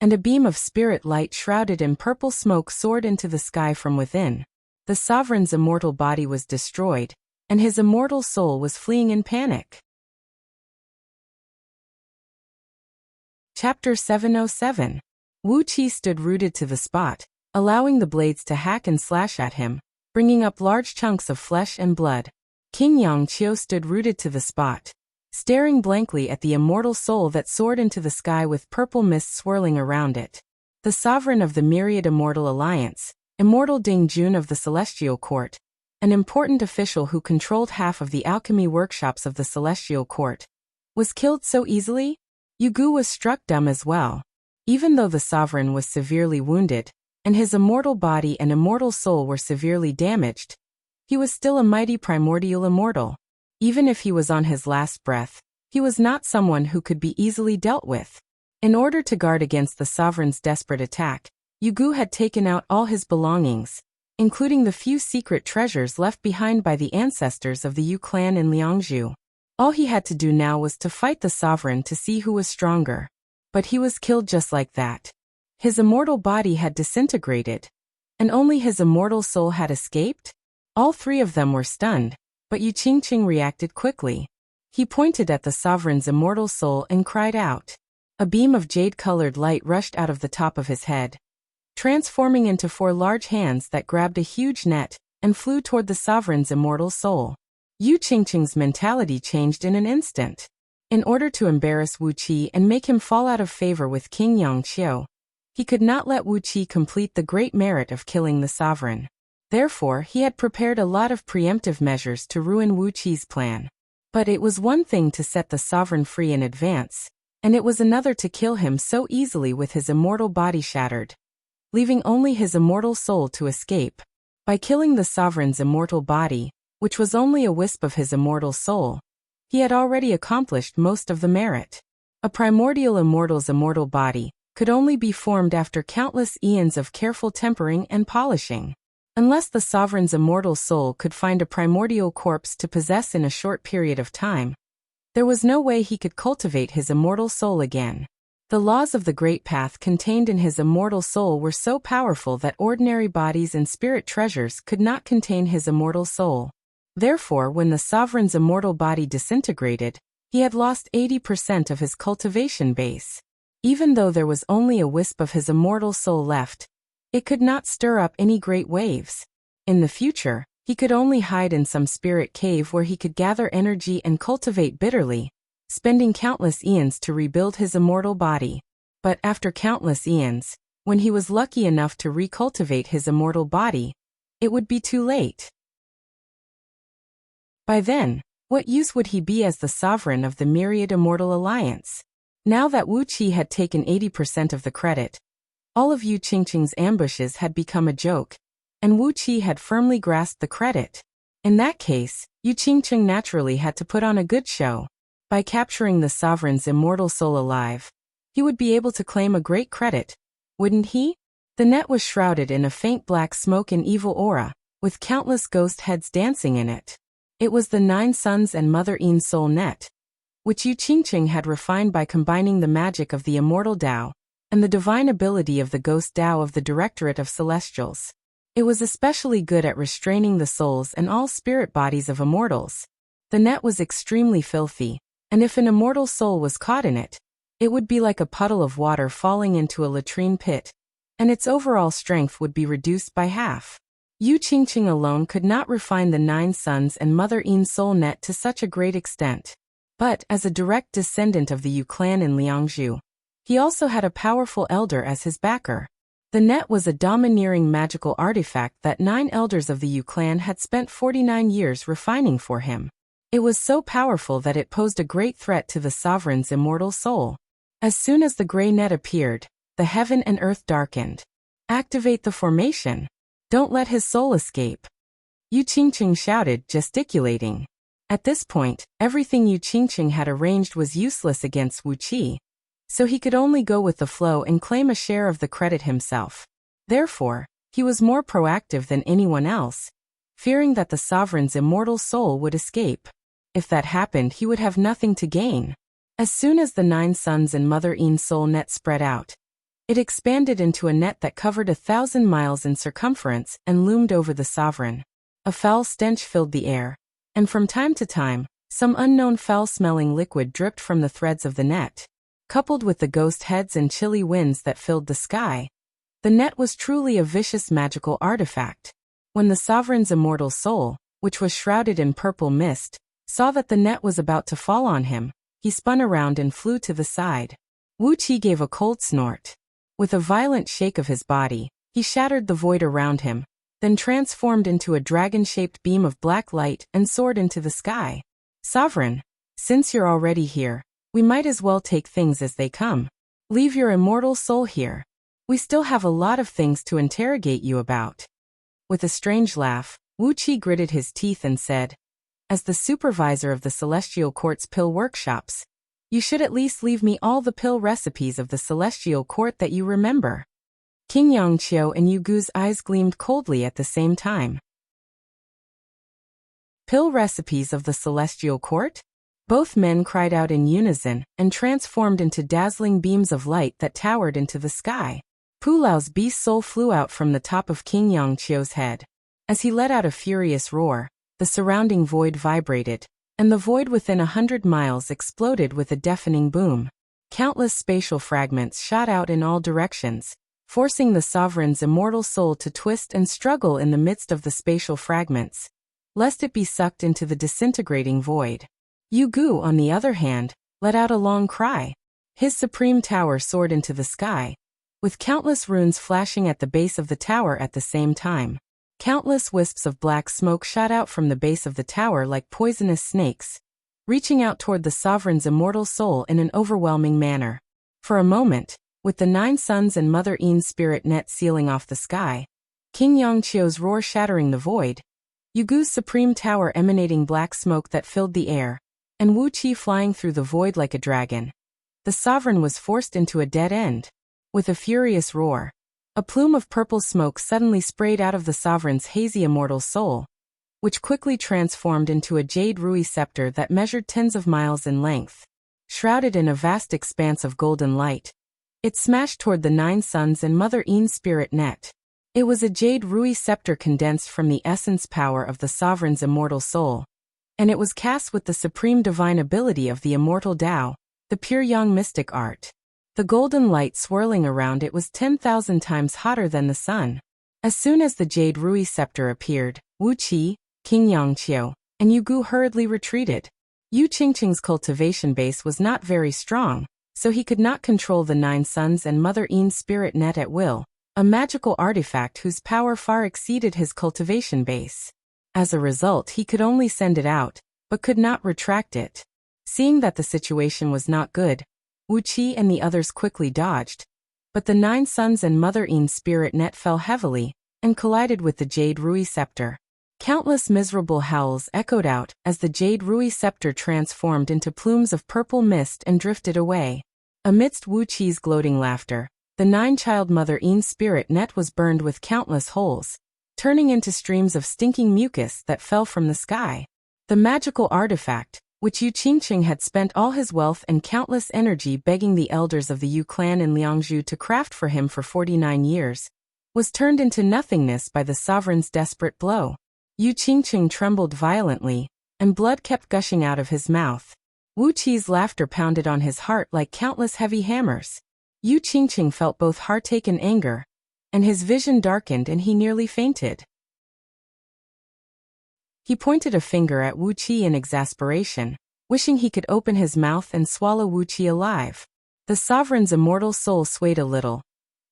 and a beam of spirit light shrouded in purple smoke soared into the sky from within. The sovereign's immortal body was destroyed, and his immortal soul was fleeing in panic. Chapter 707. Wuqia stood rooted to the spot, allowing the blades to hack and slash at him, bringing up large chunks of flesh and blood. King Yangqiu stood rooted to the spot, staring blankly at the immortal soul that soared into the sky with purple mist swirling around it. The sovereign of the Myriad Immortal Alliance, Immortal Ding Jun of the Celestial Court, an important official who controlled half of the alchemy workshops of the Celestial Court, was killed so easily? Yugu was struck dumb as well. Even though the sovereign was severely wounded, and his immortal body and immortal soul were severely damaged, he was still a mighty primordial immortal. Even if he was on his last breath, he was not someone who could be easily dealt with. In order to guard against the sovereign's desperate attack, Yugu had taken out all his belongings, including the few secret treasures left behind by the ancestors of the Yu clan in Liangzhu. All he had to do now was to fight the sovereign to see who was stronger. But he was killed just like that. His immortal body had disintegrated, and only his immortal soul had escaped? All three of them were stunned, but Yu Qingqing reacted quickly. He pointed at the sovereign's immortal soul and cried out. A beam of jade-colored light rushed out of the top of his head, transforming into 4 large hands that grabbed a huge net and flew toward the sovereign's immortal soul. Yu Qingqing's mentality changed in an instant. In order to embarrass Wu Qi and make him fall out of favor with King Yangqiu, he could not let Wu Qi complete the great merit of killing the sovereign. Therefore, he had prepared a lot of preemptive measures to ruin Wu Qi's plan. But it was one thing to set the sovereign free in advance, and it was another to kill him so easily with his immortal body shattered, leaving only his immortal soul to escape. By killing the sovereign's immortal body, which was only a wisp of his immortal soul, he had already accomplished most of the merit. A primordial immortal's immortal body could only be formed after countless eons of careful tempering and polishing. Unless the sovereign's immortal soul could find a primordial corpse to possess in a short period of time, there was no way he could cultivate his immortal soul again. The laws of the Great Path contained in his immortal soul were so powerful that ordinary bodies and spirit treasures could not contain his immortal soul. Therefore, when the sovereign's immortal body disintegrated, he had lost 80% of his cultivation base. Even though there was only a wisp of his immortal soul left, it could not stir up any great waves. In the future, he could only hide in some spirit cave where he could gather energy and cultivate bitterly, spending countless eons to rebuild his immortal body. But after countless eons, when he was lucky enough to recultivate his immortal body, it would be too late. By then, what use would he be as the sovereign of the myriad immortal alliance? Now that Wu Qi had taken 80% of the credit, all of Yu Qingqing's ambushes had become a joke, and Wu Qi had firmly grasped the credit. In that case, Yu Qingqing naturally had to put on a good show. By capturing the sovereign's immortal soul alive, he would be able to claim a great credit, wouldn't he? The net was shrouded in a faint black smoke and evil aura, with countless ghost heads dancing in it. It was the 9 Sons and Mother Yin soul net, which Yu Qingqing had refined by combining the magic of the immortal Tao and the divine ability of the ghost Tao of the Directorate of Celestials. It was especially good at restraining the souls and all spirit bodies of immortals. The net was extremely filthy, and if an immortal soul was caught in it, it would be like a puddle of water falling into a latrine pit, and its overall strength would be reduced by half. Yu Qingqing alone could not refine the 9 Sons and Mother Yin soul net to such a great extent. But, as a direct descendant of the Yu clan in Liangzhu, he also had a powerful elder as his backer. The net was a domineering magical artifact that 9 elders of the Yu clan had spent 49 years refining for him. It was so powerful that it posed a great threat to the sovereign's immortal soul. As soon as the gray net appeared, the heaven and earth darkened. Activate the formation. Don't let his soul escape. Yu Qingqing shouted, gesticulating. At this point, everything Yu Qingqing had arranged was useless against Wu Qi, so he could only go with the flow and claim a share of the credit himself. Therefore, he was more proactive than anyone else, fearing that the sovereign's immortal soul would escape. If that happened, he would have nothing to gain. As soon as the 9 Sons and Mother Yin soul net spread out, it expanded into a net that covered 1,000 miles in circumference and loomed over the sovereign. A foul stench filled the air, and from time to time, some unknown foul-smelling liquid dripped from the threads of the net. Coupled with the ghost heads and chilly winds that filled the sky, the net was truly a vicious magical artifact. When the sovereign's immortal soul, which was shrouded in purple mist, saw that the net was about to fall on him, he spun around and flew to the side. Wu Qi gave a cold snort. With a violent shake of his body, he shattered the void around him, then transformed into a dragon-shaped beam of black light and soared into the sky. Sovereign, since you're already here, we might as well take things as they come. Leave your immortal soul here. We still have a lot of things to interrogate you about. With a strange laugh, Wu Qi gritted his teeth and said, as the supervisor of the Celestial Court's pill workshops, you should at least leave me all the pill recipes of the Celestial Court that you remember. King Yongqiu and Yugu's eyes gleamed coldly at the same time. Pill recipes of the celestial court? Both men cried out in unison and transformed into dazzling beams of light that towered into the sky. Pu Lao's beast soul flew out from the top of King Yongqiu's head. As he let out a furious roar, the surrounding void vibrated, and the void within 100 miles exploded with a deafening boom. Countless spatial fragments shot out in all directions, forcing the sovereign's immortal soul to twist and struggle in the midst of the spatial fragments, lest it be sucked into the disintegrating void. Yugu, on the other hand, let out a long cry. His supreme tower soared into the sky, with countless runes flashing at the base of the tower at the same time. Countless wisps of black smoke shot out from the base of the tower like poisonous snakes, reaching out toward the sovereign's immortal soul in an overwhelming manner. For a moment, with the 9 suns and Mother Yin's spirit net sealing off the sky, King Yongqiu's roar shattering the void, Yugu's supreme tower emanating black smoke that filled the air, and Wuxia flying through the void like a dragon, the sovereign was forced into a dead end. With a furious roar, a plume of purple smoke suddenly sprayed out of the sovereign's hazy immortal soul, which quickly transformed into a jade rui scepter that measured tens of miles in length. Shrouded in a vast expanse of golden light, it smashed toward the 9 suns and Mother Yin's spirit net. It was a jade rui scepter condensed from the essence power of the sovereign's immortal soul, and it was cast with the supreme divine ability of the immortal Tao, the pure yang mystic art. The golden light swirling around it was 10,000 times hotter than the sun. As soon as the jade rui scepter appeared, Wuxia, King Yongqiu, and Yugu hurriedly retreated. Yu Qingqing's cultivation base was not very strong, so he could not control the 9 suns and Mother Yin's spirit net at will, a magical artifact whose power far exceeded his cultivation base. As a result, he could only send it out, but could not retract it. Seeing that the situation was not good, Wuxia and the others quickly dodged, but the 9 suns and Mother Yin's spirit net fell heavily and collided with the jade rui scepter. Countless miserable howls echoed out as the jade rui scepter transformed into plumes of purple mist and drifted away. Amidst Wuqia's gloating laughter, the 9-child Mother Yin's spirit net was burned with countless holes, turning into streams of stinking mucus that fell from the sky. The magical artifact, which Yu Qingqing had spent all his wealth and countless energy begging the elders of the Yu clan in Liangzhu to craft for him for 49 years, was turned into nothingness by the sovereign's desperate blow. Yu Qingqing trembled violently, and blood kept gushing out of his mouth. Wuqia's laughter pounded on his heart like countless heavy hammers. Yu Qingqing felt both heartache and anger, and his vision darkened and he nearly fainted. He pointed a finger at Wuxia in exasperation, wishing he could open his mouth and swallow Wuxia alive. The sovereign's immortal soul swayed a little,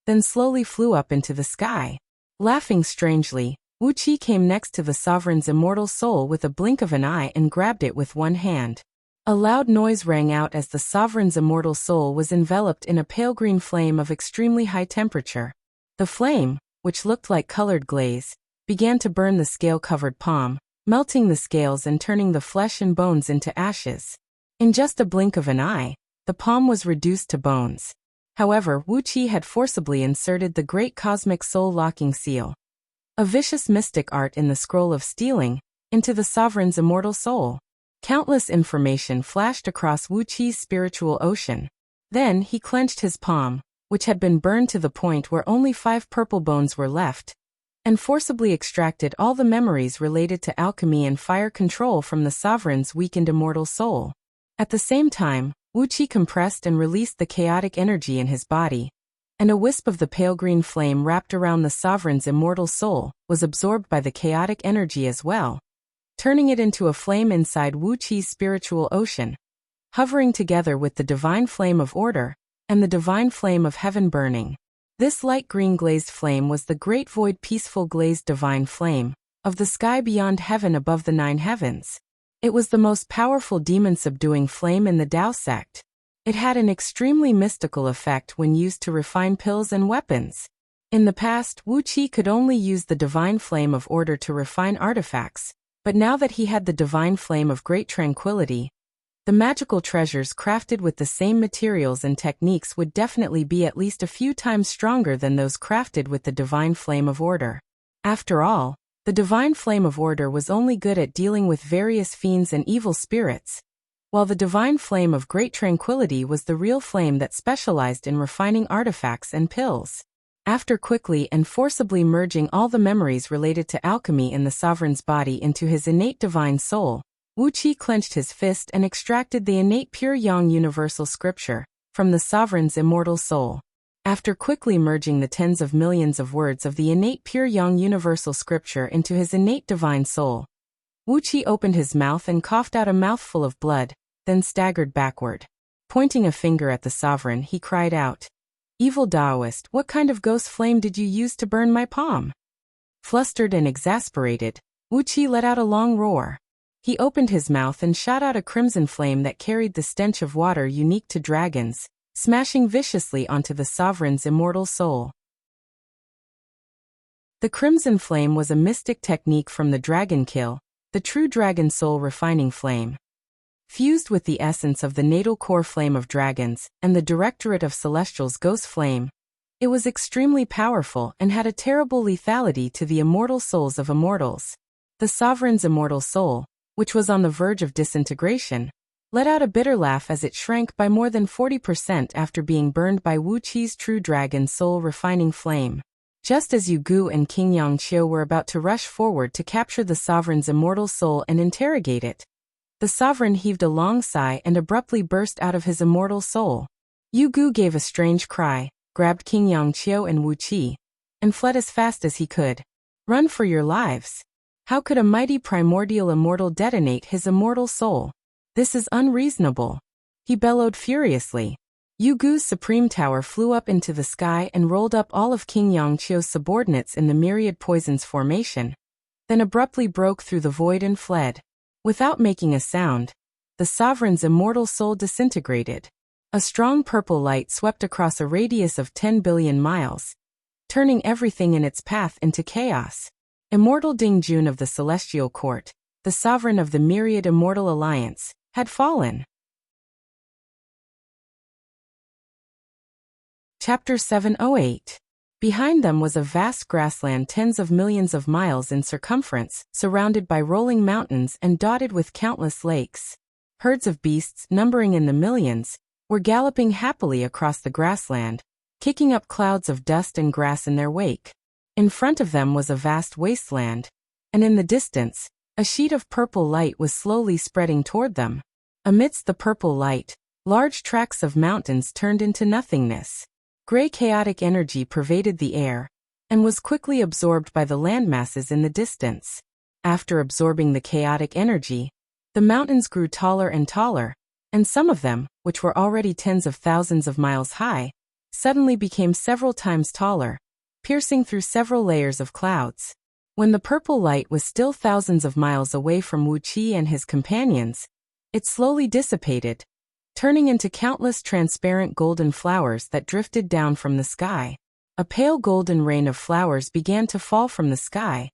then slowly flew up into the sky. Laughing strangely, Wuxia came next to the sovereign's immortal soul with a blink of an eye and grabbed it with one hand. A loud noise rang out as the sovereign's immortal soul was enveloped in a pale green flame of extremely high temperature. The flame, which looked like colored glaze, began to burn the scale-covered palm, melting the scales and turning the flesh and bones into ashes. In just a blink of an eye, the palm was reduced to bones. However, Wuxia had forcibly inserted the great cosmic soul locking seal, a vicious mystic art in the scroll of stealing, into the sovereign's immortal soul. Countless information flashed across Wuqia's spiritual ocean. Then he clenched his palm, which had been burned to the point where only 5 purple bones were left, and forcibly extracted all the memories related to alchemy and fire control from the sovereign's weakened immortal soul. At the same time, Wuxia compressed and released the chaotic energy in his body, and a wisp of the pale green flame wrapped around the sovereign's immortal soul was absorbed by the chaotic energy as well, turning it into a flame inside Wuqia's spiritual ocean, hovering together with the divine flame of order and the divine flame of heaven burning. This light green glazed flame was the great void peaceful glazed divine flame of the sky beyond heaven above the 9 heavens. It was the most powerful demon-subduing flame in the Tao sect. It had an extremely mystical effect when used to refine pills and weapons. In the past, Wuxia could only use the divine flame of order to refine artifacts, but now that he had the divine flame of great tranquility, The magical treasures crafted with the same materials and techniques would definitely be at least a few times stronger than those crafted with the divine flame of order. After all, the divine flame of order was only good at dealing with various fiends and evil spirits, while the divine flame of great tranquility was the real flame that specialized in refining artifacts and pills. After quickly and forcibly merging all the memories related to alchemy in the sovereign's body into his innate divine soul, Wuxia clenched his fist and extracted the innate pure yang universal scripture from the sovereign's immortal soul. After quickly merging the tens of millions of words of the innate pure yang universal scripture into his innate divine soul, Wuxia opened his mouth and coughed out a mouthful of blood, then staggered backward. Pointing a finger at the sovereign, he cried out, "Evil Taoist, what kind of ghost flame did you use to burn my palm?" Flustered and exasperated, Wuxia let out a long roar. He opened his mouth and shot out a crimson flame that carried the stench of water unique to dragons, smashing viciously onto the sovereign's immortal soul. The crimson flame was a mystic technique from the dragon kill, the true dragon soul refining flame. Fused with the essence of the natal core flame of dragons and the directorate of celestials ghost flame, it was extremely powerful and had a terrible lethality to the immortal souls of immortals. The sovereign's immortal soul, which was on the verge of disintegration, let out a bitter laugh as it shrank by more than 40% after being burned by Wuqi's true dragon soul refining flame. Just as Yu Gu and King Yangqiu were about to rush forward to capture the sovereign's immortal soul and interrogate it, the sovereign heaved a long sigh and abruptly burst out of his immortal soul. Yu Gu gave a strange cry, grabbed King Yangqiu and Wuqi, and fled as fast as he could. "Run for your lives! How could a mighty primordial immortal detonate his immortal soul? This is unreasonable!" he bellowed furiously. Yu Gu's supreme tower flew up into the sky and rolled up all of King Yangqiu's subordinates in the myriad poisons formation, then abruptly broke through the void and fled. Without making a sound, the sovereign's immortal soul disintegrated. A strong purple light swept across a radius of 10 billion miles, turning everything in its path into chaos. Immortal Ding Jun of the Celestial Court, the sovereign of the Myriad Immortal Alliance, had fallen. Chapter 708. Behind them was a vast grassland tens of millions of miles in circumference, surrounded by rolling mountains and dotted with countless lakes. Herds of beasts, numbering in the millions, were galloping happily across the grassland, kicking up clouds of dust and grass in their wake. In front of them was a vast wasteland, and in the distance, a sheet of purple light was slowly spreading toward them. Amidst the purple light, large tracts of mountains turned into nothingness. Gray chaotic energy pervaded the air, and was quickly absorbed by the landmasses in the distance. After absorbing the chaotic energy, the mountains grew taller and taller, and some of them, which were already tens of thousands of miles high, suddenly became several times taller, piercing through several layers of clouds. When the purple light was still thousands of miles away from Wuqi and his companions, it slowly dissipated, turning into countless transparent golden flowers that drifted down from the sky. A pale golden rain of flowers began to fall from the sky,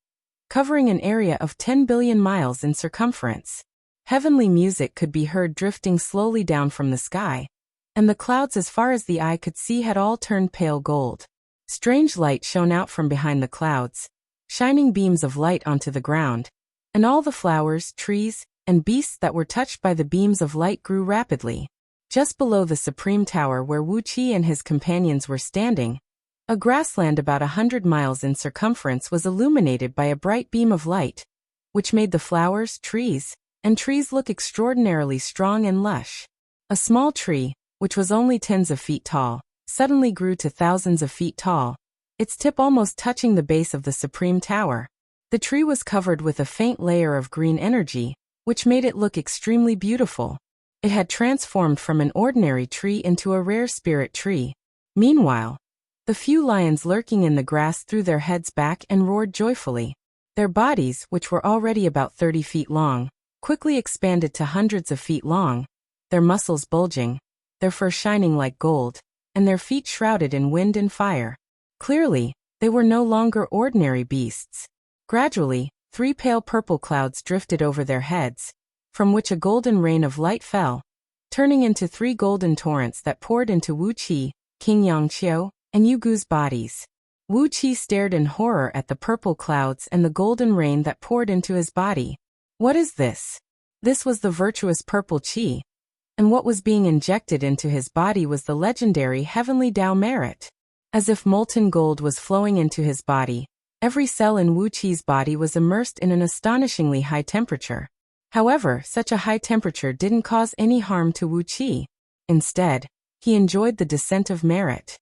covering an area of 10 billion miles in circumference. Heavenly music could be heard drifting slowly down from the sky, and the clouds as far as the eye could see had all turned pale gold. Strange light shone out from behind the clouds, shining beams of light onto the ground, and all the flowers, trees, and beasts that were touched by the beams of light grew rapidly. Just below the supreme tower where Wuqi and his companions were standing, a grassland about 100 miles in circumference was illuminated by a bright beam of light, which made the flowers, trees look extraordinarily strong and lush. A small tree, which was only tens of feet tall, suddenly grew to thousands of feet tall, its tip almost touching the base of the supreme tower. The tree was covered with a faint layer of green energy, which made it look extremely beautiful. It had transformed from an ordinary tree into a rare spirit tree. Meanwhile, the few lions lurking in the grass threw their heads back and roared joyfully. Their bodies, which were already about 30 feet long, quickly expanded to hundreds of feet long, their muscles bulging, their fur shining like gold, and their feet shrouded in wind and fire. Clearly, they were no longer ordinary beasts. Gradually, 3 pale purple clouds drifted over their heads, from which a golden rain of light fell, turning into 3 golden torrents that poured into Wuqi, King Yangqiu, and Yugu's bodies. Wuqi stared in horror at the purple clouds and the golden rain that poured into his body. What is this? This was the virtuous purple qi. And what was being injected into his body was the legendary heavenly Tao merit. As if molten gold was flowing into his body, every cell in Wuqi's body was immersed in an astonishingly high temperature. However, such a high temperature didn't cause any harm to Wuqi. Instead, he enjoyed the descent of merit.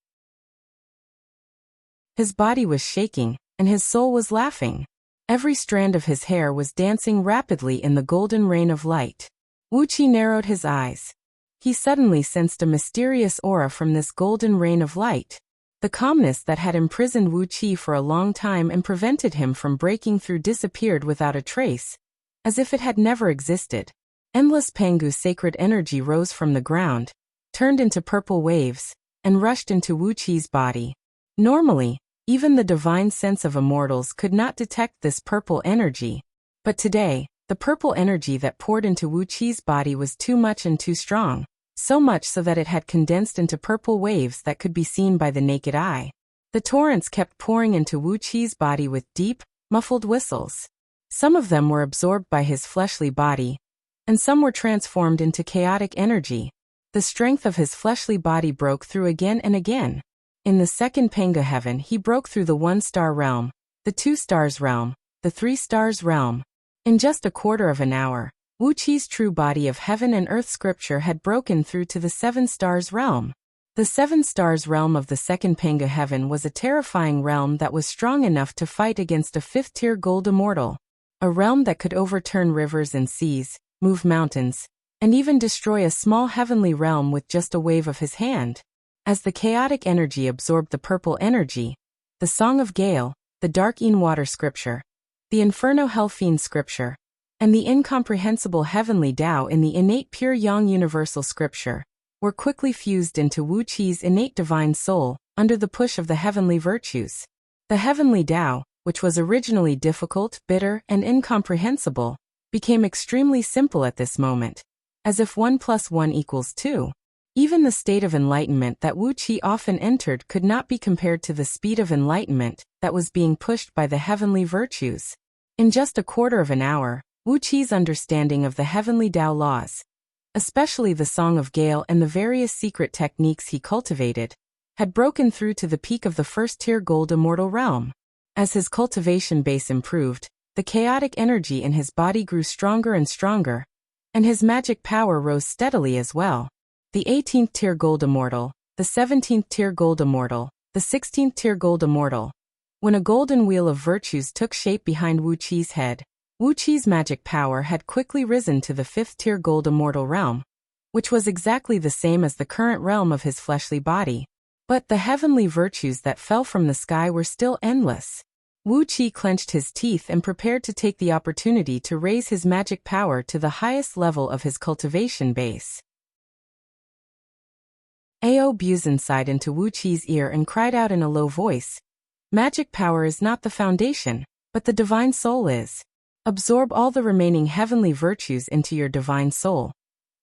His body was shaking, and his soul was laughing. Every strand of his hair was dancing rapidly in the golden rain of light. Wuqi narrowed his eyes. He suddenly sensed a mysterious aura from this golden rain of light. The calmness that had imprisoned Wuqi for a long time and prevented him from breaking through disappeared without a trace, as if it had never existed. Endless Pangu sacred energy rose from the ground, turned into purple waves, and rushed into Wuqi's body. Normally, even the divine sense of immortals could not detect this purple energy. But today, the purple energy that poured into Wuqi's body was too much and too strong, so much so that it had condensed into purple waves that could be seen by the naked eye. The torrents kept pouring into Wuqi's body with deep, muffled whistles. Some of them were absorbed by his fleshly body, and some were transformed into chaotic energy. The strength of his fleshly body broke through again and again. In the second Panga heaven he broke through the 1-star realm, the 2-stars realm, the 3-stars realm. In just a quarter of an hour, Wuqi's true body of heaven and earth scripture had broken through to the 7-stars realm. The 7-stars realm of the second Panga heaven was a terrifying realm that was strong enough to fight against a 5th-tier gold immortal. A realm that could overturn rivers and seas, move mountains, and even destroy a small heavenly realm with just a wave of his hand. As the chaotic energy absorbed the purple energy, the Song of Gale, the Dark Een Water scripture, the Inferno Hellfiend scripture, and the incomprehensible heavenly Tao in the innate pure Yang universal scripture, were quickly fused into Wuqi's innate divine soul, under the push of the heavenly virtues. The heavenly Tao, which was originally difficult, bitter, and incomprehensible, became extremely simple at this moment, as if 1 + 1 = 2. Even the state of enlightenment that Wuqi often entered could not be compared to the speed of enlightenment that was being pushed by the heavenly virtues. In just a quarter of an hour, Wuqi's understanding of the heavenly Tao laws, especially the Song of Gale and the various secret techniques he cultivated, had broken through to the peak of the 1st-tier gold immortal realm. As his cultivation base improved, the chaotic energy in his body grew stronger and stronger, and his magic power rose steadily as well. The 18th-tier gold immortal, the 17th-tier gold immortal, the 16th-tier gold immortal. When a golden wheel of virtues took shape behind Wuqi's head, Wuqi's magic power had quickly risen to the 5th-tier gold immortal realm, which was exactly the same as the current realm of his fleshly body. But the heavenly virtues that fell from the sky were still endless. Wuqi clenched his teeth and prepared to take the opportunity to raise his magic power to the highest level of his cultivation base. Ao Buzan sighed into Wuqi's ear and cried out in a low voice, "Magic power is not the foundation, but the divine soul is. Absorb all the remaining heavenly virtues into your divine soul,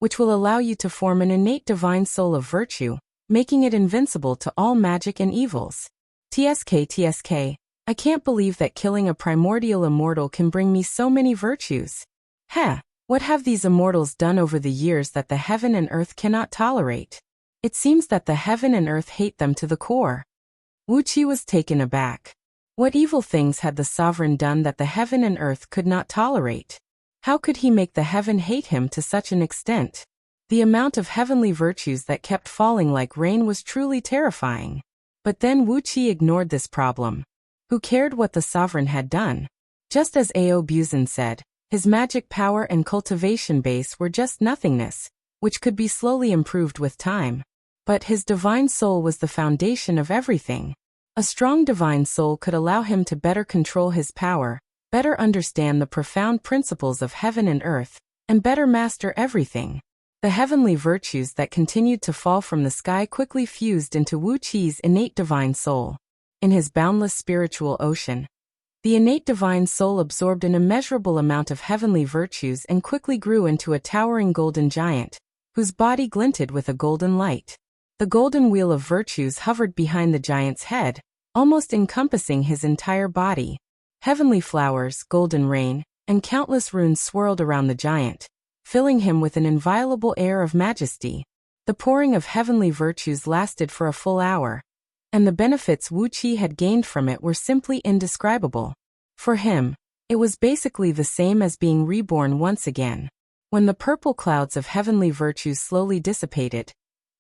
which will allow you to form an innate divine soul of virtue, making it invincible to all magic and evils." TSK, I can't believe that killing a primordial immortal can bring me so many virtues. What have these immortals done over the years that the heaven and earth cannot tolerate? It seems that the heaven and earth hate them to the core. Wuqi was taken aback. What evil things had the sovereign done that the heaven and earth could not tolerate? How could he make the heaven hate him to such an extent? The amount of heavenly virtues that kept falling like rain was truly terrifying. But then Wuqi ignored this problem. Who cared what the sovereign had done? Just as Ao Buzan said, his magic power and cultivation base were just nothingness, which could be slowly improved with time. But his divine soul was the foundation of everything. A strong divine soul could allow him to better control his power, better understand the profound principles of heaven and earth, and better master everything. The heavenly virtues that continued to fall from the sky quickly fused into Wuqi's innate divine soul. In his boundless spiritual ocean, the innate divine soul absorbed an immeasurable amount of heavenly virtues and quickly grew into a towering golden giant, whose body glinted with a golden light. The golden wheel of virtues hovered behind the giant's head, almost encompassing his entire body. Heavenly flowers, golden rain, and countless runes swirled around the giant, filling him with an inviolable air of majesty. The pouring of heavenly virtues lasted for a full hour, and the benefits Wuxia had gained from it were simply indescribable. For him, it was basically the same as being reborn once again. When the purple clouds of heavenly virtues slowly dissipated,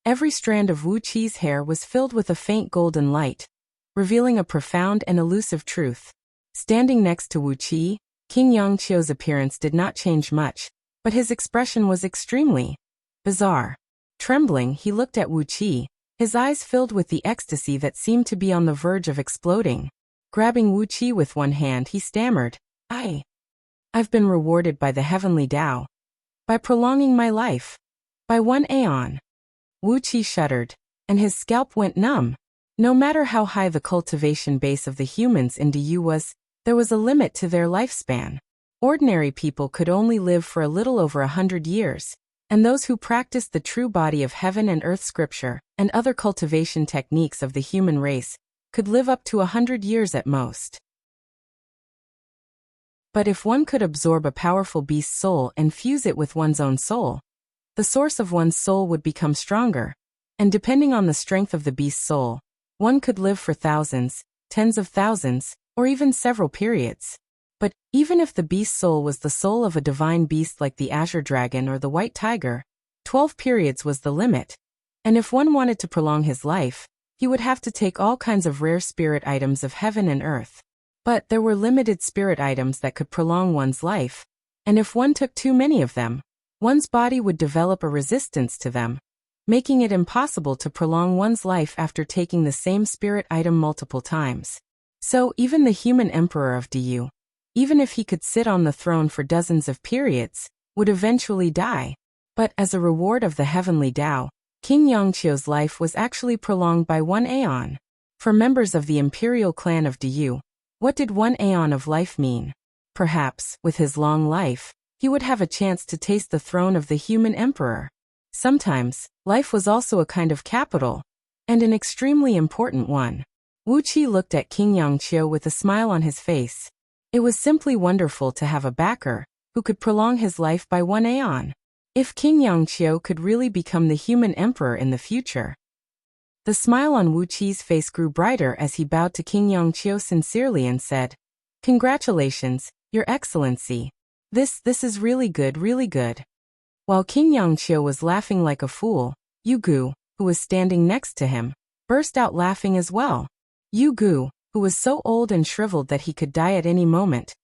every strand of Wuxia's hair was filled with a faint golden light, revealing a profound and elusive truth. Standing next to Wuxia, King Yangqiu's appearance did not change much, but his expression was extremely bizarre. Trembling, he looked at Wuxia, his eyes filled with the ecstasy that seemed to be on the verge of exploding. Grabbing Wuxia with one hand, he stammered, I've been rewarded by the heavenly Tao. By prolonging my life. By 1 aeon. Wuxia shuddered, and his scalp went numb. No matter how high the cultivation base of the humans in DU was, there was a limit to their lifespan. Ordinary people could only live for a little over 100 years, and those who practiced the true body of heaven and earth scripture, and other cultivation techniques of the human race, could live up to 100 years at most. But if one could absorb a powerful beast's soul and fuse it with one's own soul, the source of one's soul would become stronger, and depending on the strength of the beast's soul, one could live for thousands, tens of thousands, or even several periods. But even if the beast's soul was the soul of a divine beast like the azure dragon or the white tiger, 12 periods was the limit. And if one wanted to prolong his life, he would have to take all kinds of rare spirit items of heaven and earth. But there were limited spirit items that could prolong one's life, and if one took too many of them, one's body would develop a resistance to them, making it impossible to prolong one's life after taking the same spirit item multiple times. So even the human emperor of DU, even if he could sit on the throne for dozens of periods, would eventually die. But as a reward of the heavenly Tao, King Yangqiu's life was actually prolonged by 1 aeon. For members of the imperial clan of DU, what did 1 aeon of life mean? Perhaps, with his long life, he would have a chance to taste the throne of the human emperor. Sometimes, life was also a kind of capital, and an extremely important one. Wuxia looked at King Yangqiu with a smile on his face. It was simply wonderful to have a backer who could prolong his life by 1 aeon. If King Yangqiu could really become the human emperor in the future. The smile on Wuqia's face grew brighter as he bowed to King Yangqiu sincerely and said, "Congratulations, Your Excellency. This is really good, really good." While King Yangqiu was laughing like a fool, Yu Gu, who was standing next to him, burst out laughing as well. Yu Gu, who was so old and shriveled that he could die at any moment,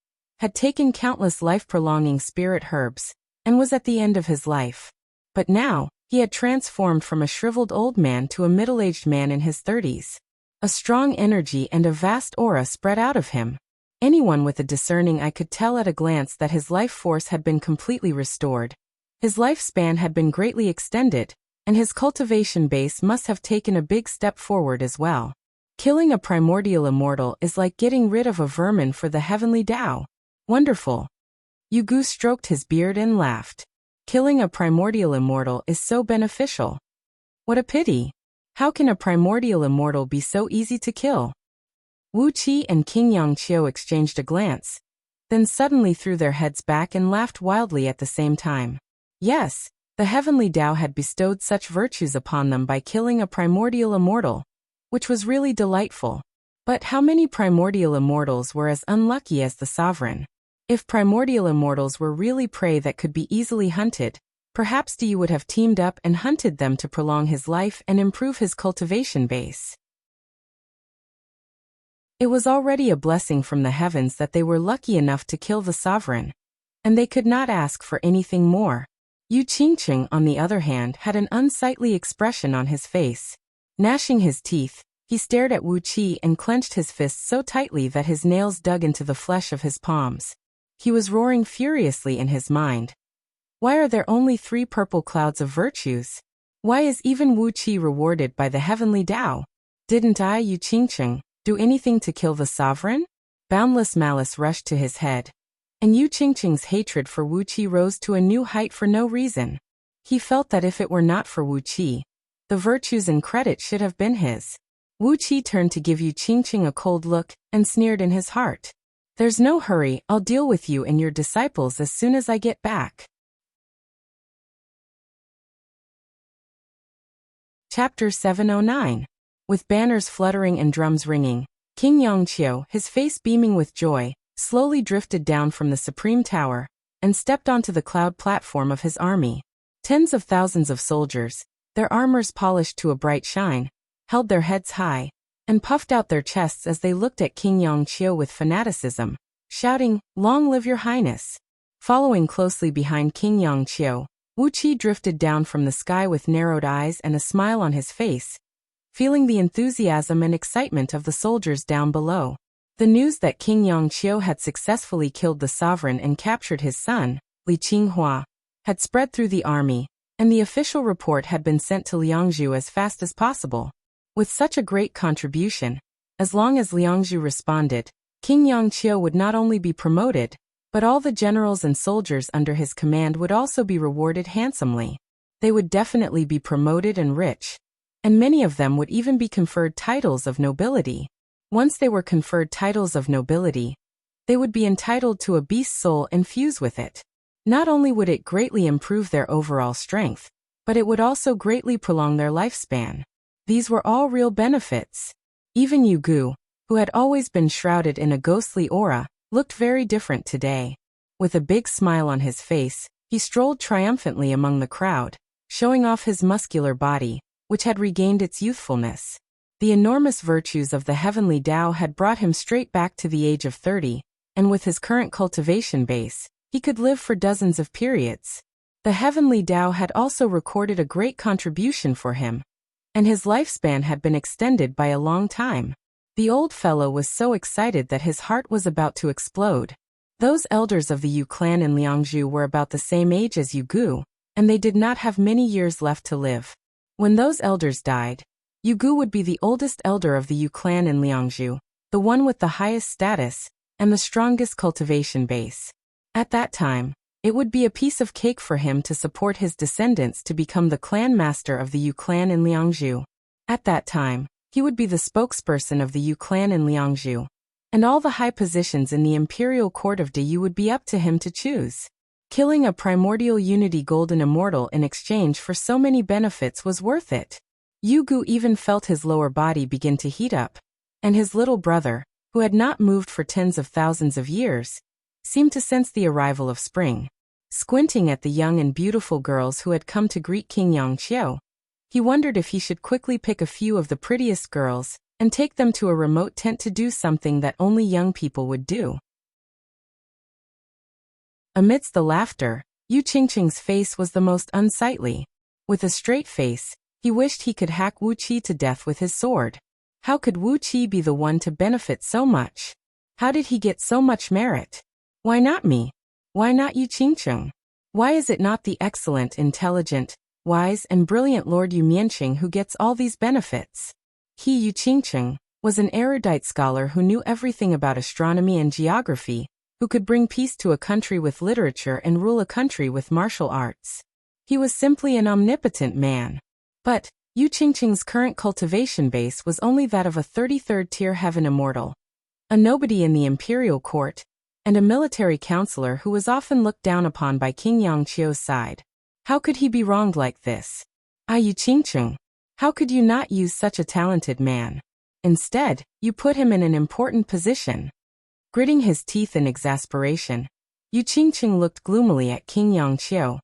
had taken countless life-prolonging spirit herbs, and was at the end of his life. But now, he had transformed from a shriveled old man to a middle-aged man in his 30s. A strong energy and a vast aura spread out of him. Anyone with a discerning eye could tell at a glance that his life force had been completely restored. His lifespan had been greatly extended, and his cultivation base must have taken a big step forward as well. Killing a primordial immortal is like getting rid of a vermin for the heavenly Tao. Wonderful. Yu Gu stroked his beard and laughed. Killing a primordial immortal is so beneficial. What a pity. How can a primordial immortal be so easy to kill? Wuqia and King Yangqiu exchanged a glance, then suddenly threw their heads back and laughed wildly at the same time. Yes, the heavenly Tao had bestowed such virtues upon them by killing a primordial immortal, which was really delightful. But how many primordial immortals were as unlucky as the sovereign? If primordial immortals were really prey that could be easily hunted, perhaps DU would have teamed up and hunted them to prolong his life and improve his cultivation base. It was already a blessing from the heavens that they were lucky enough to kill the sovereign, and they could not ask for anything more. Yu Qingqing, on the other hand, had an unsightly expression on his face. Gnashing his teeth, he stared at Wuqia and clenched his fists so tightly that his nails dug into the flesh of his palms. He was roaring furiously in his mind. Why are there only 3 purple clouds of virtues? Why is even Wuqia rewarded by the heavenly Tao? Didn't I, Yu Qingqing, do anything to kill the sovereign? Boundless malice rushed to his head, and Yu Qingqing's hatred for Wuqia rose to a new height for no reason. He felt that if it were not for Wuxia, the virtues and credit should have been his. Wuxia turned to give Yu Qingqing a cold look and sneered in his heart. There's no hurry, I'll deal with you and your disciples as soon as I get back. Chapter 709. With banners fluttering and drums ringing, King Yongqiu, his face beaming with joy, slowly drifted down from the supreme tower and stepped onto the cloud platform of his army. Tens of thousands of soldiers, their armors polished to a bright shine, held their heads high and puffed out their chests as they looked at King Yongqiu with fanaticism, shouting, "Long live your highness." Following closely behind King Yongqiu, Wuxia drifted down from the sky with narrowed eyes and a smile on his face, feeling the enthusiasm and excitement of the soldiers down below. The news that King Yongqiu had successfully killed the sovereign and captured his son, Li Qinghua, had spread through the army, and the official report had been sent to Liangzhu as fast as possible. With such a great contribution, as long as Liangzhu responded, King Yongqiu would not only be promoted, but all the generals and soldiers under his command would also be rewarded handsomely. They would definitely be promoted and rich, and many of them would even be conferred titles of nobility. Once they were conferred titles of nobility, they would be entitled to a beast soul and fuse with it. Not only would it greatly improve their overall strength, but it would also greatly prolong their lifespan. These were all real benefits. Even Yu Gu, who had always been shrouded in a ghostly aura, looked very different today. With a big smile on his face, he strolled triumphantly among the crowd, showing off his muscular body, which had regained its youthfulness. The enormous virtues of the heavenly Tao had brought him straight back to the age of 30, and with his current cultivation base, he could live for dozens of periods. The heavenly Tao had also recorded a great contribution for him, and his lifespan had been extended by a long time. The old fellow was so excited that his heart was about to explode. Those elders of the Yu clan in Liangzhu were about the same age as Yu Gu, and they did not have many years left to live. When those elders died, Yu Gu would be the oldest elder of the Yu clan in Liangzhu, the one with the highest status and the strongest cultivation base. At that time, it would be a piece of cake for him to support his descendants to become the clan master of the Yu clan in Liangzhu. At that time, he would be the spokesperson of the Yu clan in Liangzhu, and all the high positions in the imperial court of Deyu would be up to him to choose. Killing a primordial unity golden immortal in exchange for so many benefits was worth it. Yu Gu even felt his lower body begin to heat up, and his little brother, who had not moved for tens of thousands of years, seemed to sense the arrival of spring. Squinting at the young and beautiful girls who had come to greet King Yongqiu, he wondered if he should quickly pick a few of the prettiest girls and take them to a remote tent to do something that only young people would do. Amidst the laughter, Yu Qingqing's face was the most unsightly. With a straight face, he wished he could hack Wuqia to death with his sword. How could Wuqia be the one to benefit so much? How did he get so much merit? Why not me? Why not Yu Qingqing? Why is it not the excellent, intelligent, wise and brilliant Lord Yu Mianqing who gets all these benefits? He, Yu Qingqing, was an erudite scholar who knew everything about astronomy and geography, who could bring peace to a country with literature and rule a country with martial arts. He was simply an omnipotent man. But Yu Qingqing's current cultivation base was only that of a 33rd tier heaven immortal, a nobody in the imperial court, and a military counselor who was often looked down upon by King Yongqiu's side. How could he be wronged like this? Yu Qingqing, how could you not use such a talented man? Instead, you put him in an important position. Gritting his teeth in exasperation, Yu Qingqing looked gloomily at King Yongqiu,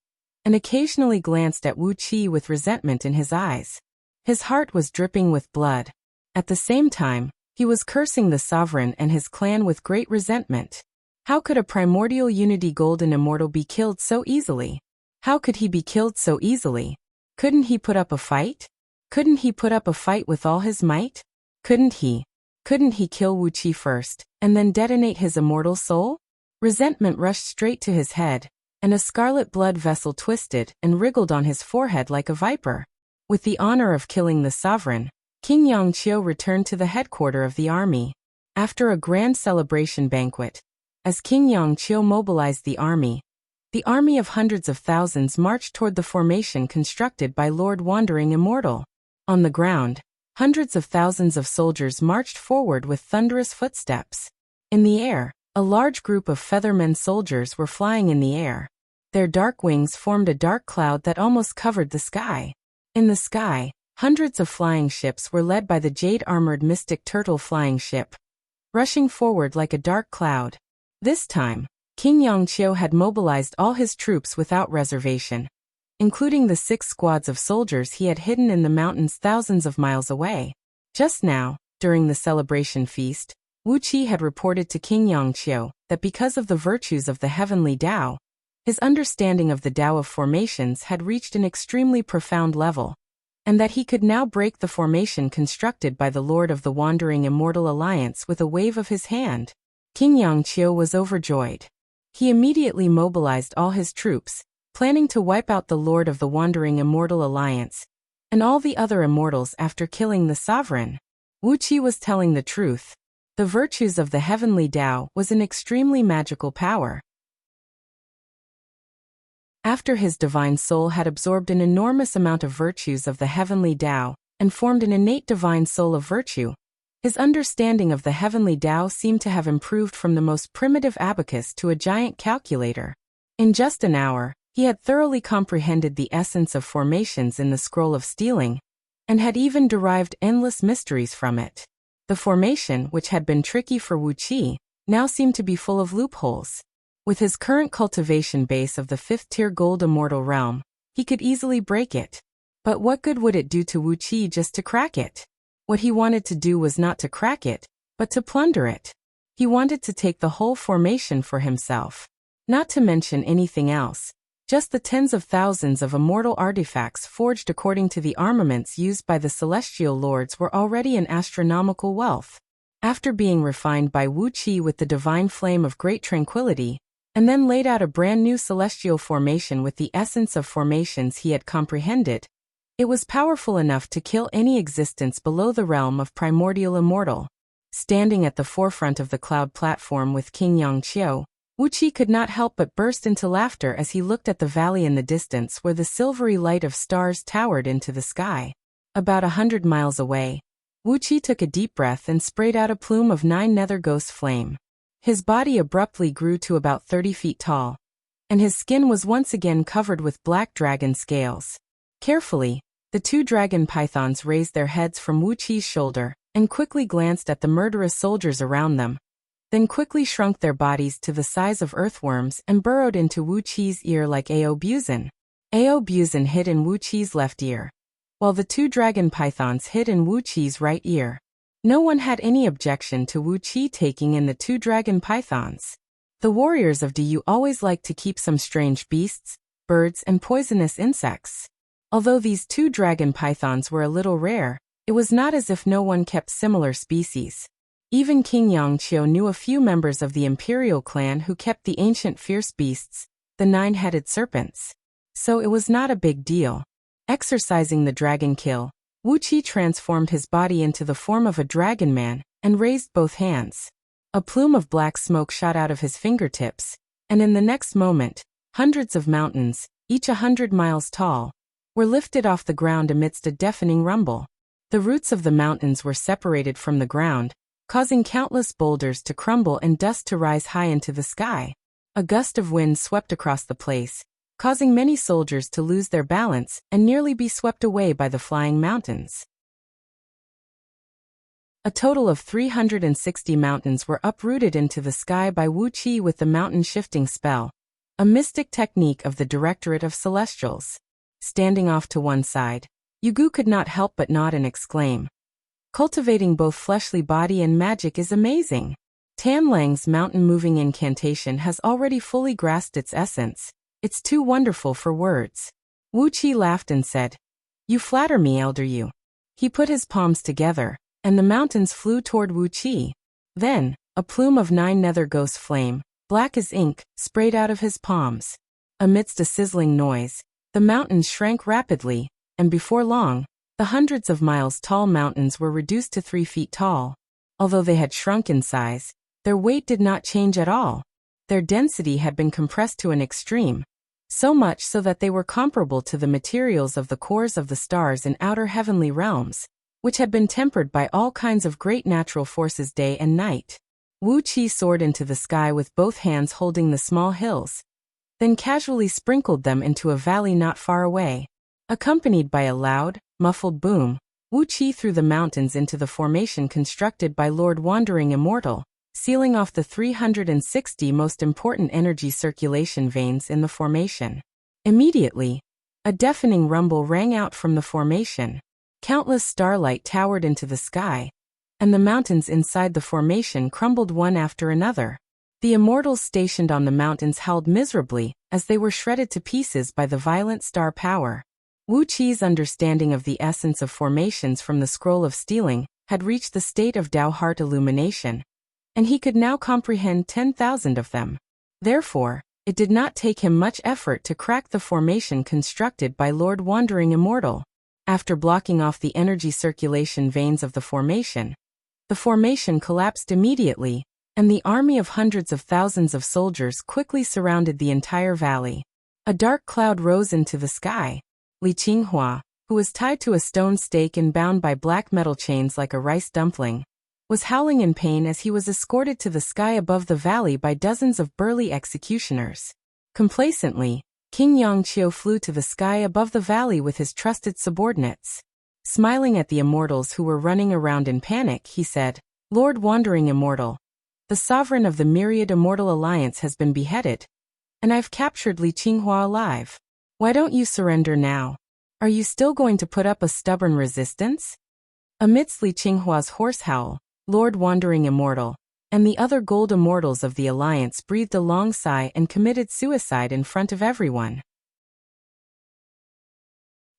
and occasionally glanced at Wuqia with resentment in his eyes. His heart was dripping with blood. At the same time, he was cursing the sovereign and his clan with great resentment. How could a primordial unity golden immortal be killed so easily? How could he be killed so easily? Couldn't he put up a fight? Couldn't he put up a fight with all his might? Couldn't he kill Wuqia first, and then detonate his immortal soul? Resentment rushed straight to his head, and a scarlet blood vessel twisted and wriggled on his forehead like a viper. With the honor of killing the sovereign, King Yongqiu returned to the headquarters of the army. After a grand celebration banquet, as King Yongqiu mobilized the army, The army of hundreds of thousands marched toward the formation constructed by Lord Wandering Immortal. On the ground, hundreds of thousands of soldiers marched forward with thunderous footsteps. In the air, a large group of feathermen soldiers were flying in the air. Their dark wings formed a dark cloud that almost covered the sky. In the sky, hundreds of flying ships were led by the jade-armored Mystic Turtle flying ship, rushing forward like a dark cloud. This time, King Yongqiu had mobilized all his troops without reservation, including the 6 squads of soldiers he had hidden in the mountains thousands of miles away. Just now, during the celebration feast, Wuxia had reported to King Yongqiu that because of the virtues of the heavenly Tao, his understanding of the Tao of formations had reached an extremely profound level, and that he could now break the formation constructed by the Lord of the Wandering Immortal Alliance with a wave of his hand. King Yongqiu was overjoyed. He immediately mobilized all his troops, planning to wipe out the Lord of the Wandering Immortal Alliance and all the other immortals after killing the sovereign. Wuxia was telling the truth. The virtues of the heavenly Tao was an extremely magical power. After his divine soul had absorbed an enormous amount of virtues of the heavenly Tao and formed an innate divine soul of virtue, his understanding of the heavenly Tao seemed to have improved from the most primitive abacus to a giant calculator. In just an hour, he had thoroughly comprehended the essence of formations in the scroll of stealing, and had even derived endless mysteries from it. The formation, which had been tricky for Wuxia, now seemed to be full of loopholes. With his current cultivation base of the 5th-tier gold immortal realm, he could easily break it. But what good would it do to Wuxia just to crack it? What he wanted to do was not to crack it, but to plunder it. He wanted to take the whole formation for himself. Not to mention anything else. Just the tens of thousands of immortal artifacts forged according to the armaments used by the celestial lords were already an astronomical wealth. After being refined by Wuxia with the divine flame of great tranquility, and then laid out a brand new celestial formation with the essence of formations he had comprehended, it was powerful enough to kill any existence below the realm of primordial immortal. Standing at the forefront of the cloud platform with King Yongqiu, Wuxia could not help but burst into laughter as he looked at the valley in the distance where the silvery light of stars towered into the sky. About 100 miles away, Wuxia took a deep breath and sprayed out a plume of 9 nether ghost flame. His body abruptly grew to about 30 feet tall, and his skin was once again covered with black dragon scales. Carefully, the 2 dragon pythons raised their heads from Wuqia's shoulder and quickly glanced at the murderous soldiers around them, then quickly shrunk their bodies to the size of earthworms and burrowed into Wuqia's ear like Aobuzin. Aobuzin hid in Wuqia's left ear, while the 2 dragon pythons hid in Wuqia's right ear. No one had any objection to Wuxia taking in the 2 dragon pythons. The warriors of Du always liked to keep some strange beasts, birds and poisonous insects. Although these 2 dragon pythons were a little rare, it was not as if no one kept similar species. Even King Yongqiu knew a few members of the imperial clan who kept the ancient fierce beasts, the 9-headed serpents. So it was not a big deal. Exercising the dragon kill, Wuxia transformed his body into the form of a dragon man and raised both hands. A plume of black smoke shot out of his fingertips, and in the next moment, hundreds of mountains, each 100 miles tall, were lifted off the ground amidst a deafening rumble. The roots of the mountains were separated from the ground, causing countless boulders to crumble and dust to rise high into the sky. A gust of wind swept across the place, causing many soldiers to lose their balance and nearly be swept away by the flying mountains. A total of 360 mountains were uprooted into the sky by Wuxia with the mountain shifting spell, a mystic technique of the Directorate of Celestials. Standing off to one side, Yugu could not help but nod and exclaim, "Cultivating both fleshly body and magic is amazing." Tan Lang's mountain-moving incantation has already fully grasped its essence. It's too wonderful for words. Wuxia laughed and said, "You flatter me, Elder Yu." He put his palms together, and the mountains flew toward Wuxia. Then, a plume of 9 nether ghost flame, black as ink, sprayed out of his palms. Amidst a sizzling noise, the mountains shrank rapidly, and before long, the hundreds of miles tall mountains were reduced to 3 feet tall. Although they had shrunk in size, their weight did not change at all. Their density had been compressed to an extreme, so much so that they were comparable to the materials of the cores of the stars in outer heavenly realms, which had been tempered by all kinds of great natural forces day and night. Wuxia soared into the sky with both hands holding the small hills, then casually sprinkled them into a valley not far away. Accompanied by a loud, muffled boom, Wuxia threw the mountains into the formation constructed by Lord Wandering Immortal, sealing off the 360 most important energy circulation veins in the formation. Immediately, a deafening rumble rang out from the formation. Countless starlight towered into the sky, and the mountains inside the formation crumbled one after another. The immortals stationed on the mountains howled miserably as they were shredded to pieces by the violent star power. Wuxia's understanding of the essence of formations from the scroll of stealing had reached the state of Tao heart illumination, and he could now comprehend 10,000 of them. Therefore, it did not take him much effort to crack the formation constructed by Lord Wandering Immortal. After blocking off the energy circulation veins of the formation collapsed immediately, and the army of hundreds of thousands of soldiers quickly surrounded the entire valley. A dark cloud rose into the sky. Li Qinghua, who was tied to a stone stake and bound by black metal chains like a rice dumpling, was howling in pain as he was escorted to the sky above the valley by dozens of burly executioners. Complacently, King Yangqiu flew to the sky above the valley with his trusted subordinates. Smiling at the immortals who were running around in panic, he said, "Lord Wandering Immortal, the sovereign of the Myriad Immortal Alliance has been beheaded, and I've captured Li Qinghua alive. Why don't you surrender now? Are you still going to put up a stubborn resistance?" Amidst Li Qinghua's hoarse howl, Lord Wandering Immortal and the other gold immortals of the Alliance breathed a long sigh and committed suicide in front of everyone.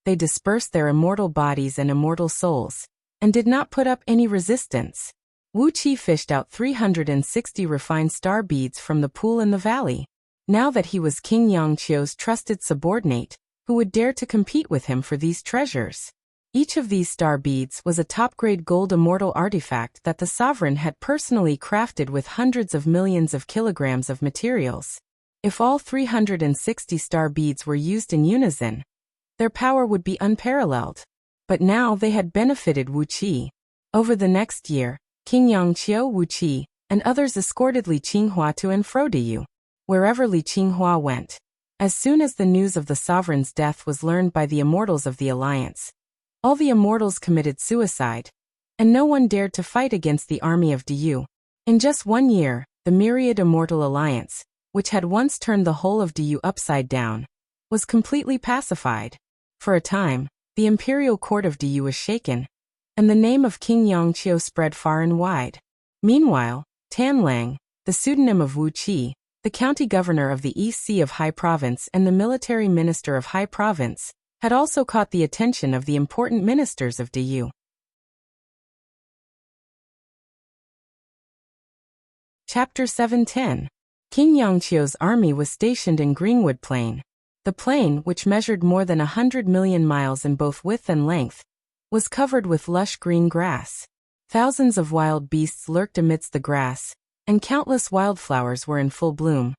They dispersed their immortal bodies and immortal souls, and did not put up any resistance. Wuxia fished out 360 refined star beads from the pool in the valley. Now that he was King Yangqiu's trusted subordinate, who would dare to compete with him for these treasures? Each of these star beads was a top-grade gold immortal artifact that the sovereign had personally crafted with hundreds of millions of kilograms of materials. If all 360 star beads were used in unison, their power would be unparalleled. But now they had benefited Wuxia. Over the next year, King Yangqiu, Wuxia, and others escorted Li Qinghua to and fro Diyu, wherever Li Qinghua went. As soon as the news of the sovereign's death was learned by the immortals of the Alliance, all the immortals committed suicide, and no one dared to fight against the army of Diyu. In just 1 year, the Myriad Immortal Alliance, which had once turned the whole of Diyu upside down, was completely pacified. For a time, the imperial court of Diyu was shaken, and the name of King Yangqiu spread far and wide. Meanwhile, Tanlang, the pseudonym of Wuxia, the county governor of the East Sea of Hai Province and the military minister of Hai Province, had also caught the attention of the important ministers of Diyu. Chapter 710. King Yangqiu's army was stationed in Greenwood Plain. The plain, which measured more than 100 million miles in both width and length, was covered with lush green grass. Thousands of wild beasts lurked amidst the grass, and countless wildflowers were in full bloom,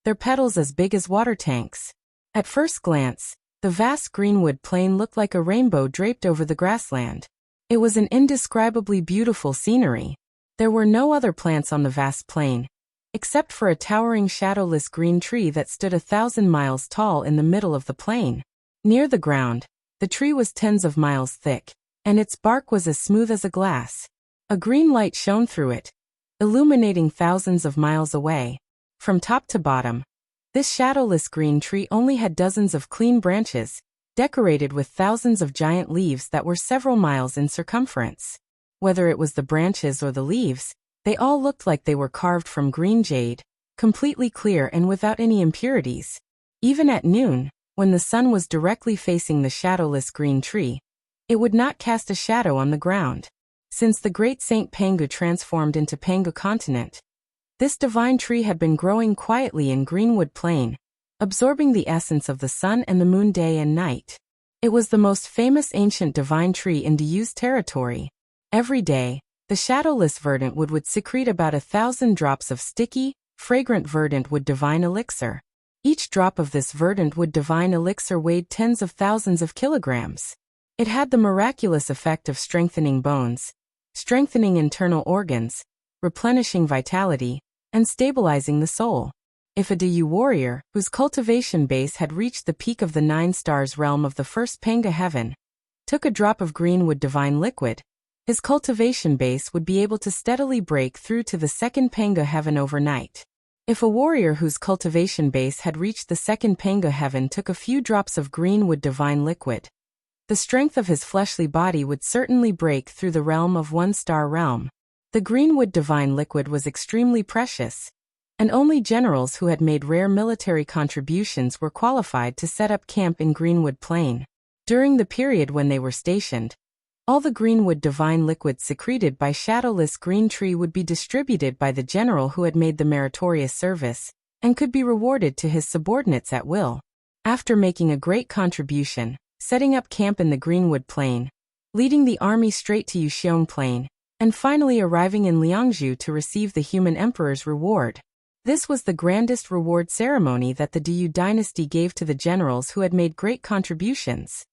their petals as big as water tanks. At first glance, the vast Greenwood Plain looked like a rainbow draped over the grassland. It was an indescribably beautiful scenery. There were no other plants on the vast plain, except for a towering shadowless green tree that stood 1,000 miles tall in the middle of the plain. Near the ground, the tree was tens of miles thick, and its bark was as smooth as a glass. A green light shone through it, illuminating thousands of miles away. From top to bottom, this shadowless green tree only had dozens of clean branches, decorated with thousands of giant leaves that were several miles in circumference. Whether it was the branches or the leaves, they all looked like they were carved from green jade, completely clear and without any impurities. Even at noon, when the sun was directly facing the shadowless green tree, it would not cast a shadow on the ground. Since the great Saint Pangu transformed into Pangu continent, this divine tree had been growing quietly in Greenwood Plain, absorbing the essence of the sun and the moon day and night. It was the most famous ancient divine tree in Diyu's territory. Every day, the shadowless verdant wood would secrete about 1,000 drops of sticky, fragrant verdant wood divine elixir. Each drop of this verdant wood divine elixir weighed tens of thousands of kilograms. It had the miraculous effect of strengthening bones, strengthening internal organs, replenishing vitality, and stabilizing the soul. If a Diyu warrior, whose cultivation base had reached the peak of the 9 stars realm of the first Panga heaven, took a drop of greenwood divine liquid, his cultivation base would be able to steadily break through to the second Panga heaven overnight. If a warrior whose cultivation base had reached the second Panga heaven took a few drops of greenwood divine liquid, the strength of his fleshly body would certainly break through the realm of 1-star realm. The greenwood divine liquid was extremely precious, and only generals who had made rare military contributions were qualified to set up camp in Greenwood Plain. During the period when they were stationed, all the greenwood divine liquid secreted by Shadowless Green Tree would be distributed by the general who had made the meritorious service, and could be rewarded to his subordinates at will. After making a great contribution, setting up camp in the Greenwood Plain, leading the army straight to Yuxiong Plain, and finally arriving in Liangzhu to receive the human emperor's reward. This was the grandest reward ceremony that the Diyu dynasty gave to the generals who had made great contributions.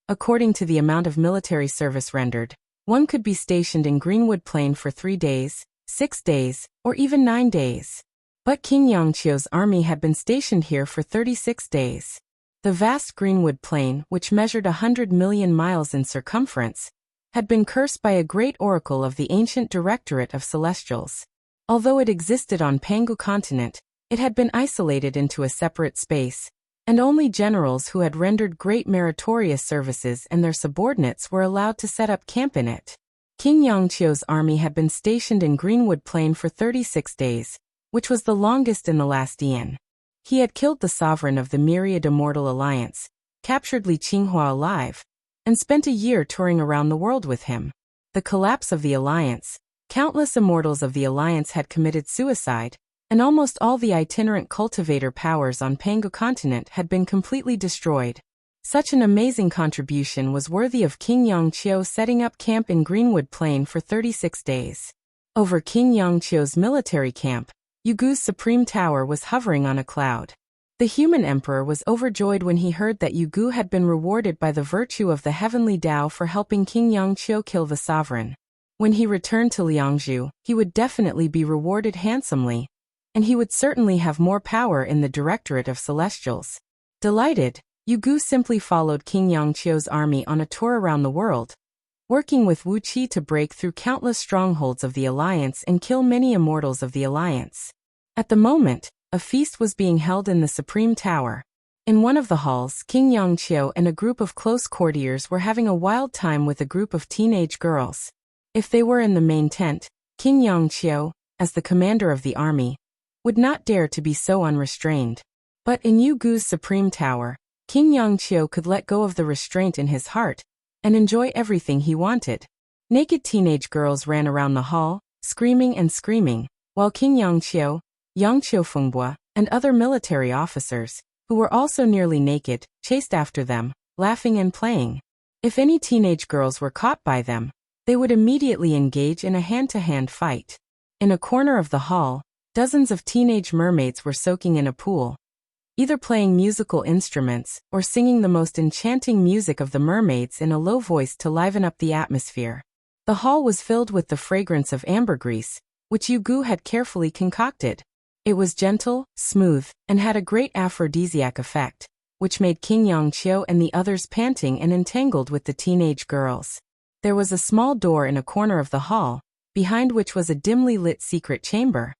According to the amount of military service rendered, one could be stationed in Greenwood Plain for 3 days, 6 days, or even 9 days. But King Yangqiu's army had been stationed here for 36 days. The vast Greenwood Plain, which measured 100 million miles in circumference, had been cursed by a great oracle of the ancient Directorate of Celestials. Although it existed on Pangu continent, it had been isolated into a separate space, and only generals who had rendered great meritorious services and their subordinates were allowed to set up camp in it. King Yangqiu's army had been stationed in Greenwood Plain for 36 days, which was the longest in the last eon. He had killed the sovereign of the Myriad Immortal Alliance, captured Li Qinghua alive, and spent a year touring around the world with him. The collapse of the alliance, countless immortals of the alliance had committed suicide, and almost all the itinerant cultivator powers on Pangu continent had been completely destroyed. Such an amazing contribution was worthy of King Yangqiu setting up camp in Greenwood Plain for 36 days. Over King Yangqiu's military camp, Yugu's supreme tower was hovering on a cloud. The human emperor was overjoyed when he heard that Yugu had been rewarded by the virtue of the heavenly Tao for helping King Yangqiu kill the sovereign. When he returned to Liangzhu, he would definitely be rewarded handsomely, and he would certainly have more power in the Directorate of Celestials. Delighted, Yugu simply followed King Yangqiu's army on a tour around the world, working with Wuxia to break through countless strongholds of the Alliance and kill many immortals of the Alliance. At the moment, a feast was being held in the Supreme Tower. In one of the halls, King Yangqiu and a group of close courtiers were having a wild time with a group of teenage girls. If they were in the main tent, King Yangqiu, as the commander of the army, would not dare to be so unrestrained. But in Yugu's Supreme Tower, King Yangqiu could let go of the restraint in his heart and enjoy everything he wanted. Naked teenage girls ran around the hall, screaming and screaming, while King Yangqiu, Yangqiu Fengbua, and other military officers, who were also nearly naked, chased after them, laughing and playing. If any teenage girls were caught by them, they would immediately engage in a hand-to-hand fight. In a corner of the hall, dozens of teenage mermaids were soaking in a pool, either playing musical instruments or singing the most enchanting music of the mermaids in a low voice to liven up the atmosphere. The hall was filled with the fragrance of ambergris, which Yugu had carefully concocted. It was gentle, smooth, and had a great aphrodisiac effect, which made King Yangqiu and the others panting and entangled with the teenage girls. There was a small door in a corner of the hall, behind which was a dimly lit secret chamber.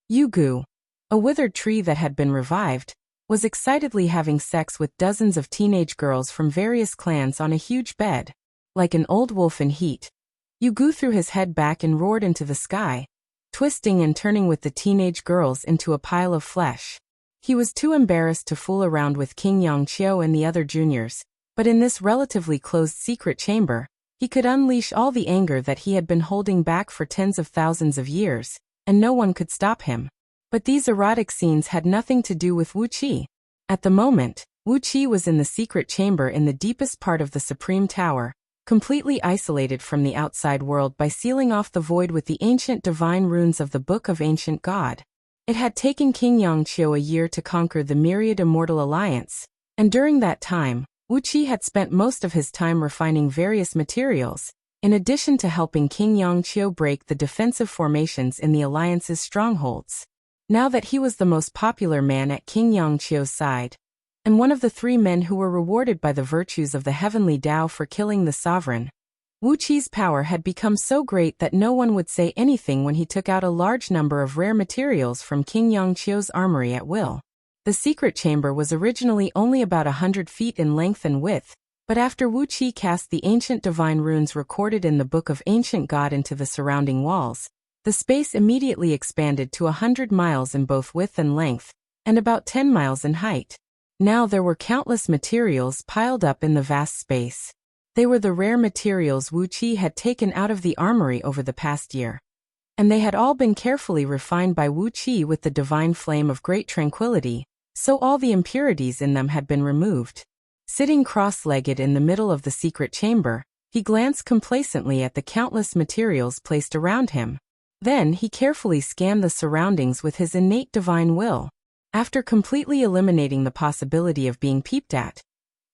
Yugu, a withered tree that had been revived, was excitedly having sex with dozens of teenage girls from various clans on a huge bed. Like an old wolf in heat, Yugu threw his head back and roared into the sky, twisting and turning with the teenage girls into a pile of flesh. He was too embarrassed to fool around with King Yangqiu and the other juniors, but in this relatively closed secret chamber, he could unleash all the anger that he had been holding back for tens of thousands of years, and no one could stop him. But these erotic scenes had nothing to do with Wuxia. At the moment, Wuxia was in the secret chamber in the deepest part of the Supreme Tower, completely isolated from the outside world by sealing off the void with the ancient divine runes of the Book of Ancient God. It had taken King Yangqiu a year to conquer the myriad immortal alliance, and during that time, Wuxia had spent most of his time refining various materials, in addition to helping King Yangqiu break the defensive formations in the alliance's strongholds. Now that he was the most popular man at King Yangqiu's side, and one of the 3 men who were rewarded by the virtues of the heavenly Tao for killing the sovereign, Wuqia's power had become so great that no one would say anything when he took out a large number of rare materials from King Yangqiu's armory at will. The secret chamber was originally only about 100 feet in length and width, but after Wuxia cast the ancient divine runes recorded in the Book of Ancient God into the surrounding walls, the space immediately expanded to 100 miles in both width and length, and about 10 miles in height. Now there were countless materials piled up in the vast space. They were the rare materials Wuxia had taken out of the armory over the past year, and they had all been carefully refined by Wuxia with the divine flame of great tranquility, so all the impurities in them had been removed. Sitting cross-legged in the middle of the secret chamber, he glanced complacently at the countless materials placed around him. Then he carefully scanned the surroundings with his innate divine will. After completely eliminating the possibility of being peeped at,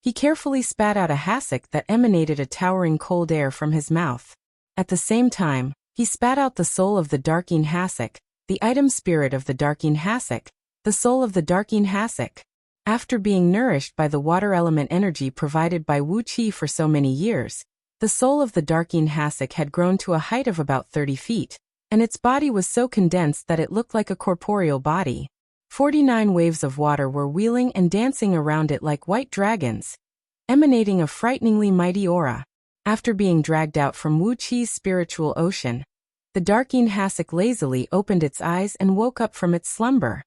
he carefully spat out a hassock that emanated a towering cold air from his mouth. At the same time, he spat out the soul of the Darkeen hassock, the item spirit of the Darkeen hassock, the soul of the Darkeen hassock. After being nourished by the water element energy provided by Wuxia for so many years, the soul of the Darkeen hassock had grown to a height of about 30 feet, and its body was so condensed that it looked like a corporeal body. 49 waves of water were wheeling and dancing around it like white dragons, emanating a frighteningly mighty aura. After being dragged out from Wuqia's spiritual ocean, the Darkeen hassock lazily opened its eyes and woke up from its slumber.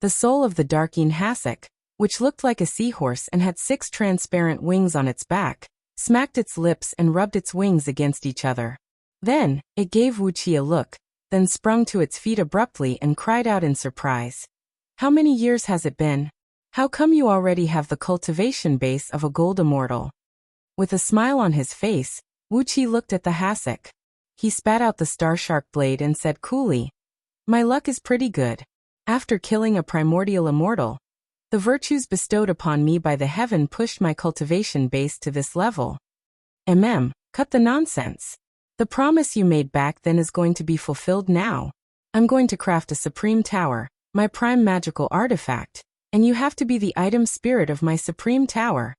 The soul of the Darkeen hassock, which looked like a seahorse and had 6 transparent wings on its back, smacked its lips and rubbed its wings against each other. Then, it gave Wuxia a look, then sprung to its feet abruptly and cried out in surprise. "How many years has it been? How come you already have the cultivation base of a gold immortal?" With a smile on his face, Wuxia looked at the hassock. He spat out the star shark blade and said coolly, "My luck is pretty good. After killing a primordial immortal, the virtues bestowed upon me by the heaven pushed my cultivation base to this level. Cut the nonsense. The promise you made back then is going to be fulfilled now. I'm going to craft a supreme tower, my prime magical artifact, and you have to be the item spirit of my supreme tower."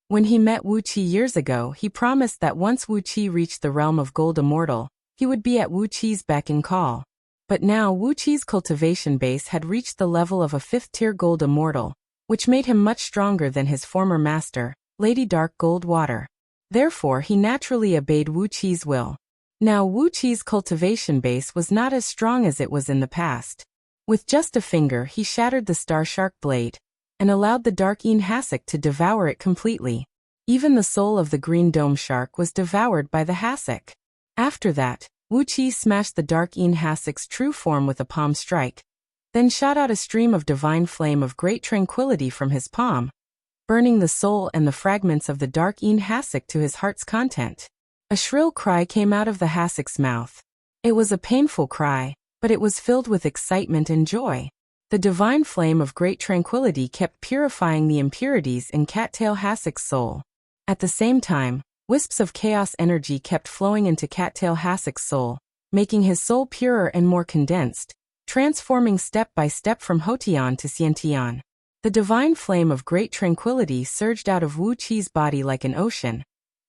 When he met Wuxia years ago, he promised that once Wuxia reached the realm of gold immortal, he would be at Wuqia's beck and call. But now Wuqia's cultivation base had reached the level of a 5th-tier gold immortal, which made him much stronger than his former master, Lady Dark Goldwater. Therefore he naturally obeyed Wuqia's will. Now Wuqia's cultivation base was not as strong as it was in the past. With just a finger he shattered the star shark blade, and allowed the Darkeen hassock to devour it completely. Even the soul of the green dome shark was devoured by the hassock. After that, Wuxia smashed the Darkeen hassock's true form with a palm strike, then shot out a stream of divine flame of great tranquility from his palm, burning the soul and the fragments of the Darkeen hassock to his heart's content. A shrill cry came out of the hassock's mouth. It was a painful cry, but it was filled with excitement and joy. The divine flame of great tranquility kept purifying the impurities in Cattail hassock's soul. At the same time, wisps of chaos energy kept flowing into Cattail hassock's soul, making his soul purer and more condensed, transforming step by step from Hotian to Xiantian. The divine flame of great tranquility surged out of Wuqia's body like an ocean,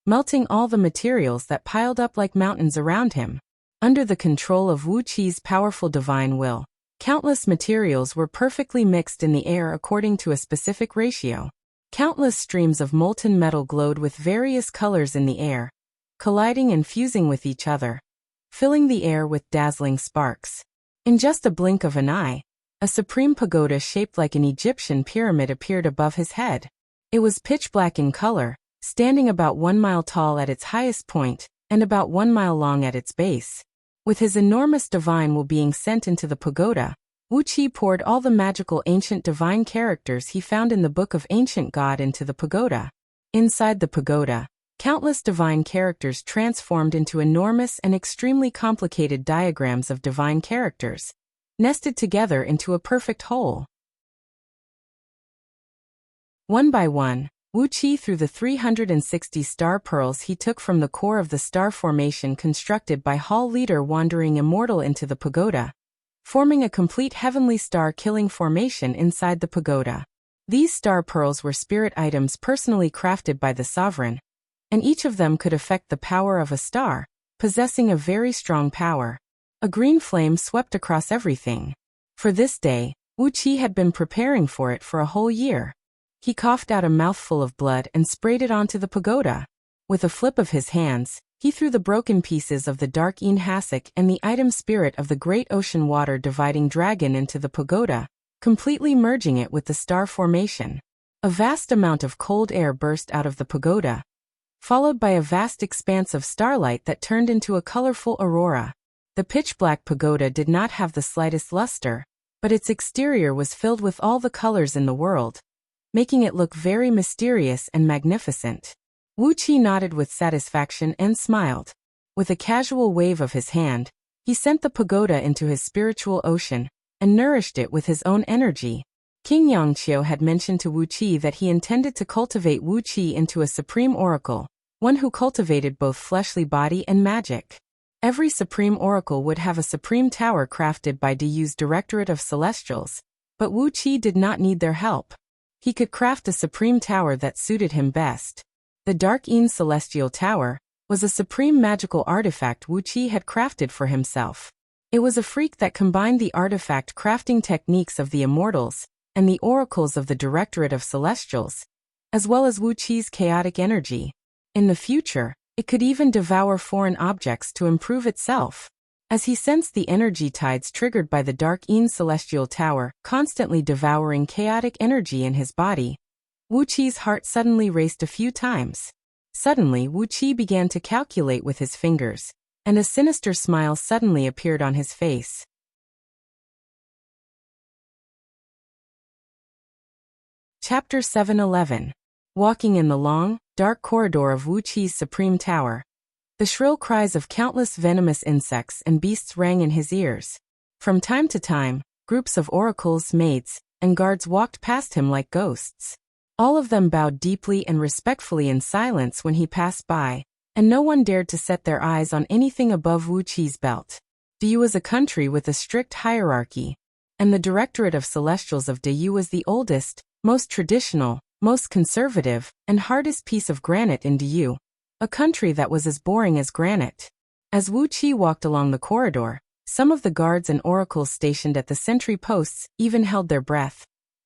melting all the materials that piled up like mountains around him. Under the control of Wuqia's powerful divine will, countless materials were perfectly mixed in the air according to a specific ratio. Countless streams of molten metal glowed with various colors in the air, colliding and fusing with each other, filling the air with dazzling sparks. In just a blink of an eye, a supreme pagoda shaped like an Egyptian pyramid appeared above his head. It was pitch black in color, standing about 1 mile tall at its highest point, and about 1 mile long at its base. With his enormous divine will being sent into the pagoda, Wuxia poured all the magical ancient divine characters he found in the Book of Ancient God into the pagoda. Inside the pagoda, countless divine characters transformed into enormous and extremely complicated diagrams of divine characters, nested together into a perfect whole. One by one, Wuxia threw the 360 star pearls he took from the core of the star formation constructed by Hall leader Wandering Immortal into the pagoda, forming a complete heavenly star-killing formation inside the pagoda. These star pearls were spirit items personally crafted by the sovereign, and each of them could affect the power of a star, possessing a very strong power. A green flame swept across everything. For this day, Wuxia had been preparing for it for a whole year. He coughed out a mouthful of blood and sprayed it onto the pagoda. With a flip of his hands, he threw the broken pieces of the dark hassock and the item spirit of the great ocean water dividing dragon into the pagoda, completely merging it with the star formation. A vast amount of cold air burst out of the pagoda, followed by a vast expanse of starlight that turned into a colorful aurora. The pitch-black pagoda did not have the slightest luster, but its exterior was filled with all the colors in the world, making it look very mysterious and magnificent. Wuxia nodded with satisfaction and smiled. With a casual wave of his hand, he sent the pagoda into his spiritual ocean and nourished it with his own energy. King Yangqiu had mentioned to Wuxia that he intended to cultivate Wuxia into a supreme oracle, one who cultivated both fleshly body and magic. Every supreme oracle would have a supreme tower crafted by Diyu's Directorate of Celestials, but Wuxia did not need their help. He could craft a supreme tower that suited him best. The Dark Celestial Tower was a supreme magical artifact Wuxia had crafted for himself. It was a freak that combined the artifact crafting techniques of the Immortals and the oracles of the Directorate of Celestials, as well as Wuxia's chaotic energy. In the future, it could even devour foreign objects to improve itself. As he sensed the energy tides triggered by the Dark Celestial Tower constantly devouring chaotic energy in his body, Wuxia's heart suddenly raced a few times. Suddenly Wuxia began to calculate with his fingers, and a sinister smile suddenly appeared on his face. Chapter 711. Walking in the long, dark corridor of Wuxia's supreme tower, the shrill cries of countless venomous insects and beasts rang in his ears. From time to time, groups of oracles, maids, and guards walked past him like ghosts. All of them bowed deeply and respectfully in silence when he passed by, and no one dared to set their eyes on anything above Wuxia's belt. Diyu was a country with a strict hierarchy, and the Directorate of Celestials of Diyu was the oldest, most traditional, most conservative, and hardest piece of granite in Diyu, a country that was as boring as granite. As Wuxia walked along the corridor, some of the guards and oracles stationed at the sentry posts even held their breath,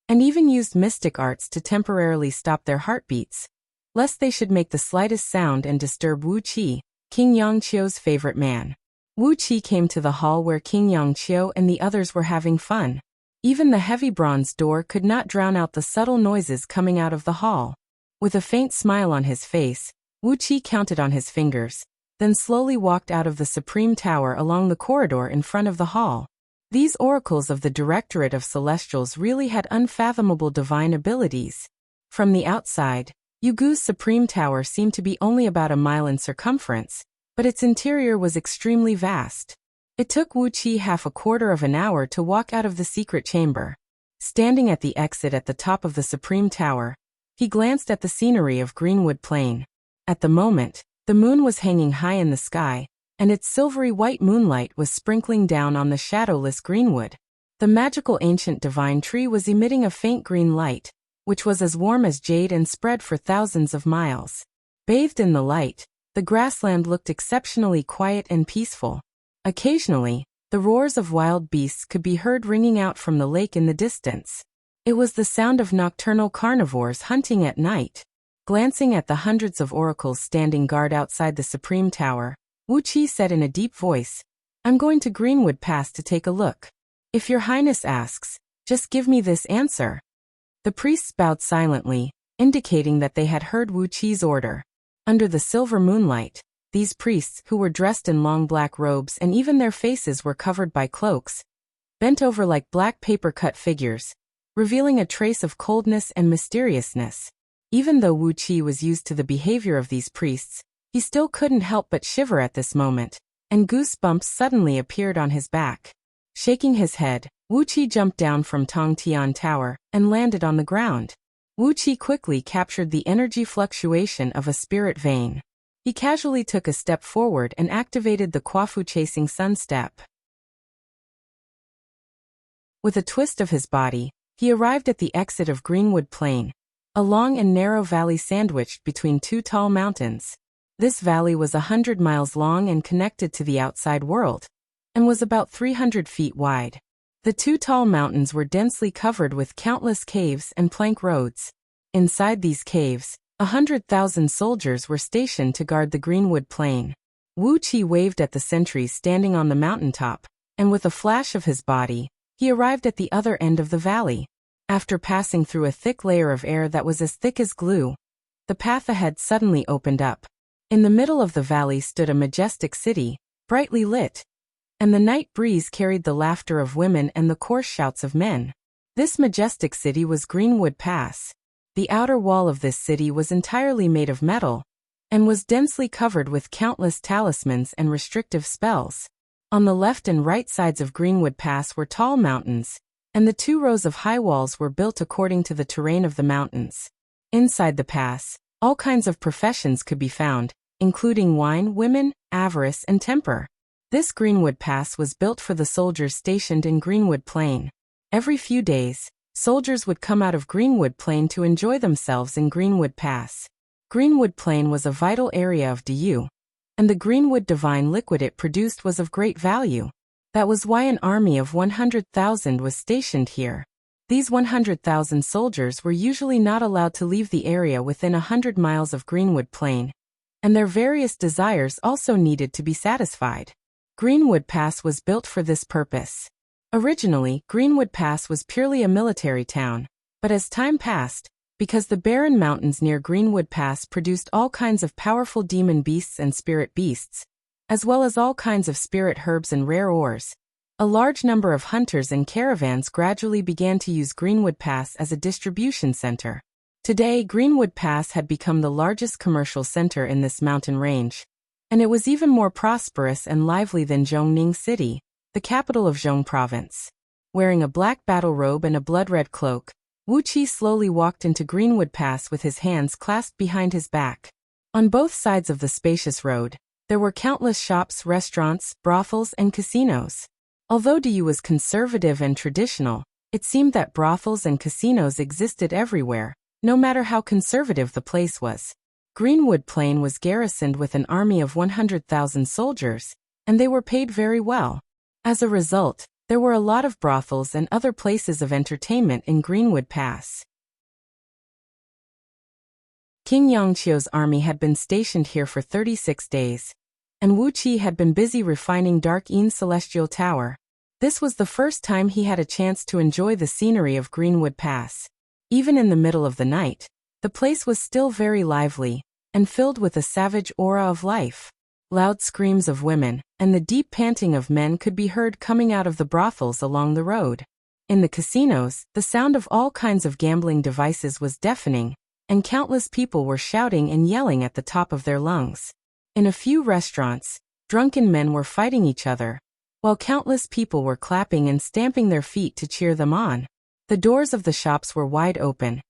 and even used mystic arts to temporarily stop their heartbeats, lest they should make the slightest sound and disturb Wuxia, King Yangqiu's favorite man. Wuxia came to the hall where King Yangqiu and the others were having fun. Even the heavy bronze door could not drown out the subtle noises coming out of the hall. With a faint smile on his face, Wuxia counted on his fingers, then slowly walked out of the supreme tower along the corridor in front of the hall. These oracles of the Directorate of Celestials really had unfathomable divine abilities. From the outside, Yugu's supreme tower seemed to be only about a mile in circumference, but its interior was extremely vast. It took Wuxia half a quarter of an hour to walk out of the secret chamber. Standing at the exit at the top of the supreme tower, he glanced at the scenery of Greenwood Plain. At the moment, the moon was hanging high in the sky, and its silvery white moonlight was sprinkling down on the shadowless greenwood. The magical ancient divine tree was emitting a faint green light, which was as warm as jade and spread for thousands of miles. Bathed in the light, the grassland looked exceptionally quiet and peaceful. Occasionally, the roars of wild beasts could be heard ringing out from the lake in the distance. It was the sound of nocturnal carnivores hunting at night. Glancing at the hundreds of oracles standing guard outside the supreme tower, Wuxia said in a deep voice, "I'm going to Greenwood Pass to take a look. If your highness asks, just give me this answer." The priests bowed silently, indicating that they had heard Wuxia's order. Under the silver moonlight, these priests, who were dressed in long black robes and even their faces were covered by cloaks, bent over like black paper-cut figures, revealing a trace of coldness and mysteriousness. Even though Wuxia was used to the behavior of these priests, he still couldn't help but shiver at this moment, and goosebumps suddenly appeared on his back. Shaking his head, Wuxia jumped down from Tongtian Tower and landed on the ground. Wuxia quickly captured the energy fluctuation of a spirit vein. He casually took a step forward and activated the Quafu Chasing Sun Step. With a twist of his body, he arrived at the exit of Greenwood Plain, a long and narrow valley sandwiched between two tall mountains. This valley was 100 miles long and connected to the outside world, and was about 300 feet wide. The two tall mountains were densely covered with countless caves and plank roads. Inside these caves, 100,000 soldiers were stationed to guard the Greenwood Plain. Wuxia waved at the sentries standing on the mountaintop, and with a flash of his body, he arrived at the other end of the valley. After passing through a thick layer of air that was as thick as glue, the path ahead suddenly opened up. In the middle of the valley stood a majestic city, brightly lit, and the night breeze carried the laughter of women and the coarse shouts of men. This majestic city was Greenwood Pass. The outer wall of this city was entirely made of metal, and was densely covered with countless talismans and restrictive spells. On the left and right sides of Greenwood Pass were tall mountains, and the 2 rows of high walls were built according to the terrain of the mountains. Inside the pass, all kinds of professions could be found, including wine, women, avarice, and temper. This Greenwood Pass was built for the soldiers stationed in Greenwood Plain. Every few days, soldiers would come out of Greenwood Plain to enjoy themselves in Greenwood Pass. Greenwood Plain was a vital area of Du, and the Greenwood divine liquid it produced was of great value. That was why an army of 100,000 was stationed here. These 100,000 soldiers were usually not allowed to leave the area within 100 miles of Greenwood Plain, and their various desires also needed to be satisfied. Greenwood Pass was built for this purpose. Originally, Greenwood Pass was purely a military town, but as time passed, because the barren mountains near Greenwood Pass produced all kinds of powerful demon beasts and spirit beasts, as well as all kinds of spirit herbs and rare ores, a large number of hunters and caravans gradually began to use Greenwood Pass as a distribution center. Today, Greenwood Pass had become the largest commercial center in this mountain range, and it was even more prosperous and lively than Zhongning City, the capital of Zhong Province. Wearing a black battle robe and a blood-red cloak, Wuxia slowly walked into Greenwood Pass with his hands clasped behind his back. On both sides of the spacious road, there were countless shops, restaurants, brothels, and casinos. Although Du was conservative and traditional, it seemed that brothels and casinos existed everywhere, no matter how conservative the place was. Greenwood Plain was garrisoned with an army of 100,000 soldiers, and they were paid very well. As a result, there were a lot of brothels and other places of entertainment in Greenwood Pass. King Yangqiu's army had been stationed here for 36 days, and Wuxia had been busy refining Dark Yi's celestial tower. This was the first time he had a chance to enjoy the scenery of Greenwood Pass. Even in the middle of the night, the place was still very lively, and filled with a savage aura of life. Loud screams of women, and the deep panting of men could be heard coming out of the brothels along the road. In the casinos, the sound of all kinds of gambling devices was deafening, and countless people were shouting and yelling at the top of their lungs. In a few restaurants, drunken men were fighting each other, while countless people were clapping and stamping their feet to cheer them on. The doors of the shops were wide open,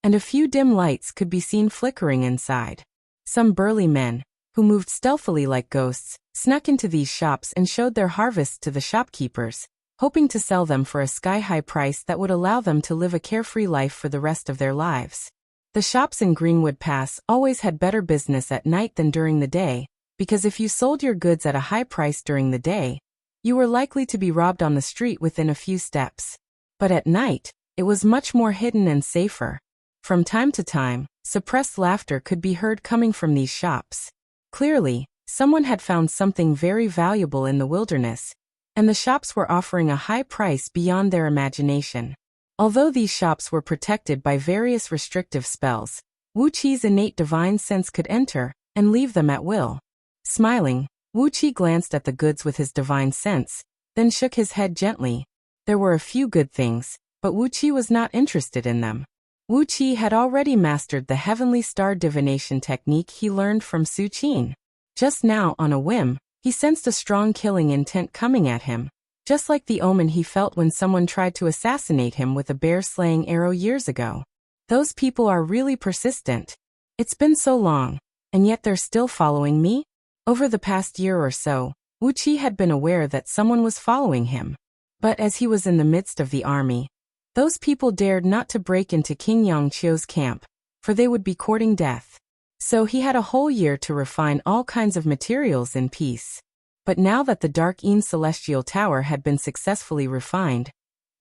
and a few dim lights could be seen flickering inside. Some burly men, who moved stealthily like ghosts, snuck into these shops and showed their harvests to the shopkeepers, hoping to sell them for a sky-high price that would allow them to live a carefree life for the rest of their lives. The shops in Greenwood Pass always had better business at night than during the day, because if you sold your goods at a high price during the day, you were likely to be robbed on the street within a few steps. But at night, it was much more hidden and safer. From time to time, suppressed laughter could be heard coming from these shops. Clearly, someone had found something very valuable in the wilderness, and the shops were offering a high price beyond their imagination. Although these shops were protected by various restrictive spells, Wuqia's innate divine sense could enter and leave them at will. Smiling, Wuxia glanced at the goods with his divine sense, then shook his head gently. There were a few good things, but Wuxia was not interested in them. Wuxia had already mastered the heavenly star divination technique he learned from Su Qin. Just now, on a whim, he sensed a strong killing intent coming at him, just like the omen he felt when someone tried to assassinate him with a bear-slaying arrow years ago. Those people are really persistent. It's been so long, and yet they're still following me? Over the past year or so, Wuxia had been aware that someone was following him. But as he was in the midst of the army, those people dared not to break into King Yongqiu's camp, for they would be courting death. So he had a whole year to refine all kinds of materials in peace. But now that the Dark Een Celestial Tower had been successfully refined,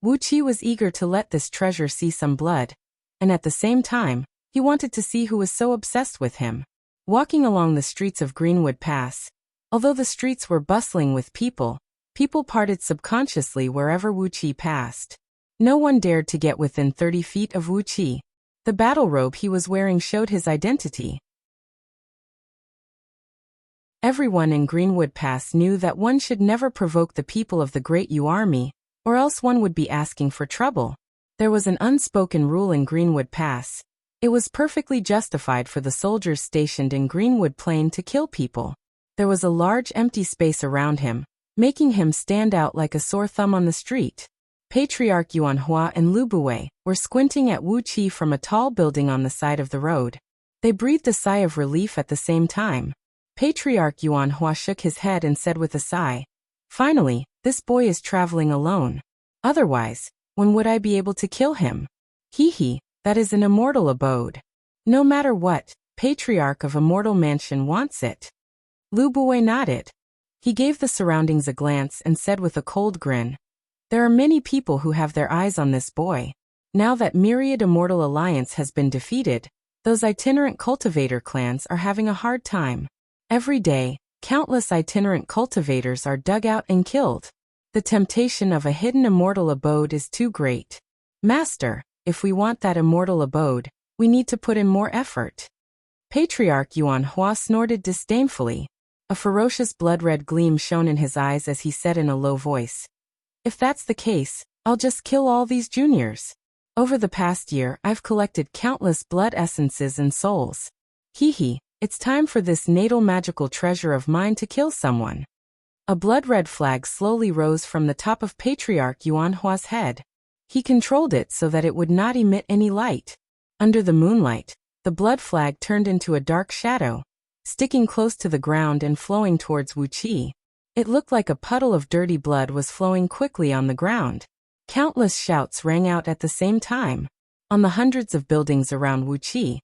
Wuxia was eager to let this treasure see some blood, and at the same time, he wanted to see who was so obsessed with him. Walking along the streets of Greenwood Pass, although the streets were bustling with people, people parted subconsciously wherever Wuxia passed. No one dared to get within 30 feet of Wuxia. The battle robe he was wearing showed his identity. Everyone in Greenwood Pass knew that one should never provoke the people of the Great Yu Army, or else one would be asking for trouble. There was an unspoken rule in Greenwood Pass. It was perfectly justified for the soldiers stationed in Greenwood Plain to kill people. There was a large empty space around him, making him stand out like a sore thumb on the street. Patriarch Yuanhua and Lu Buwei were squinting at Wuxia from a tall building on the side of the road. They breathed a sigh of relief at the same time. Patriarch Yuanhua shook his head and said with a sigh, "Finally, this boy is traveling alone. Otherwise, when would I be able to kill him? Hee, that is an immortal abode. No matter what, Patriarch of Immortal Mansion wants it." Lu Buwei nodded. He gave the surroundings a glance and said with a cold grin, "There are many people who have their eyes on this boy. Now that Myriad Immortal Alliance has been defeated, those itinerant cultivator clans are having a hard time. Every day, countless itinerant cultivators are dug out and killed. The temptation of a hidden immortal abode is too great. Master, if we want that immortal abode, we need to put in more effort." Patriarch Yuanhua snorted disdainfully. A ferocious blood-red gleam shone in his eyes as he said in a low voice, "If that's the case, I'll just kill all these juniors. Over the past year, I've collected countless blood essences and souls. Hee, it's time for this natal magical treasure of mine to kill someone." A blood-red flag slowly rose from the top of Patriarch Yuanhua's head. He controlled it so that it would not emit any light. Under the moonlight, the blood flag turned into a dark shadow, sticking close to the ground and flowing towards Wuxia. It looked like a puddle of dirty blood was flowing quickly on the ground. Countless shouts rang out at the same time. On the hundreds of buildings around Wuxia,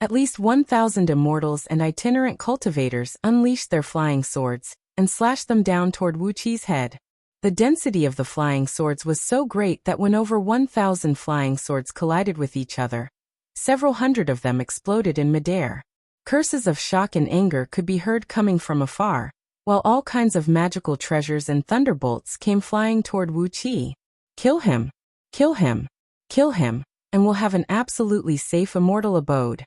at least 1,000 immortals and itinerant cultivators unleashed their flying swords and slashed them down toward Wuqia's head. The density of the flying swords was so great that when over 1,000 flying swords collided with each other, several hundred of them exploded in midair. Curses of shock and anger could be heard coming from afar, while all kinds of magical treasures and thunderbolts came flying toward Wuxia. "Kill him! Kill him! Kill him, and we'll have an absolutely safe immortal abode."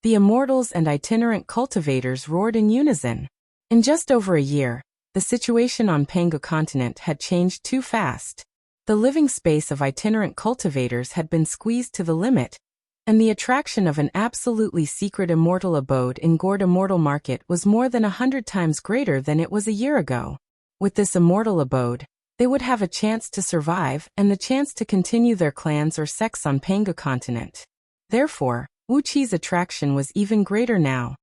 The immortals and itinerant cultivators roared in unison. In just over a year, the situation on Panga continent had changed too fast. The living space of itinerant cultivators had been squeezed to the limit, and the attraction of an absolutely secret immortal abode in Gord Immortal Market was more than 100 times greater than it was a year ago. With this immortal abode, they would have a chance to survive and the chance to continue their clans or sects on Panga continent. Therefore, Wuqia's attraction was even greater now.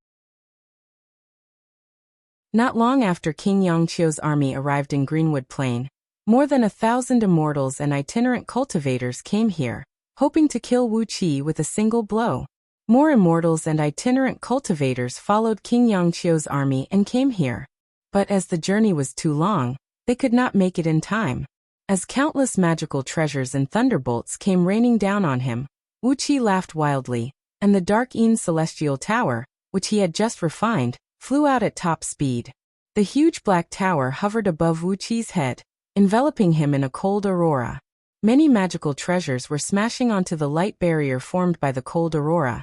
Not long after King Yongqiu's army arrived in Greenwood Plain, more than 1,000 immortals and itinerant cultivators came here, hoping to kill Wuxia with a single blow. More immortals and itinerant cultivators followed King Yongqiu's army and came here. But as the journey was too long, they could not make it in time. As countless magical treasures and thunderbolts came raining down on him, Wuxia laughed wildly, and the Dark Een Celestial Tower, which he had just refined, flew out at top speed. The huge black tower hovered above Wuqia's head, enveloping him in a cold aurora. Many magical treasures were smashing onto the light barrier formed by the cold aurora,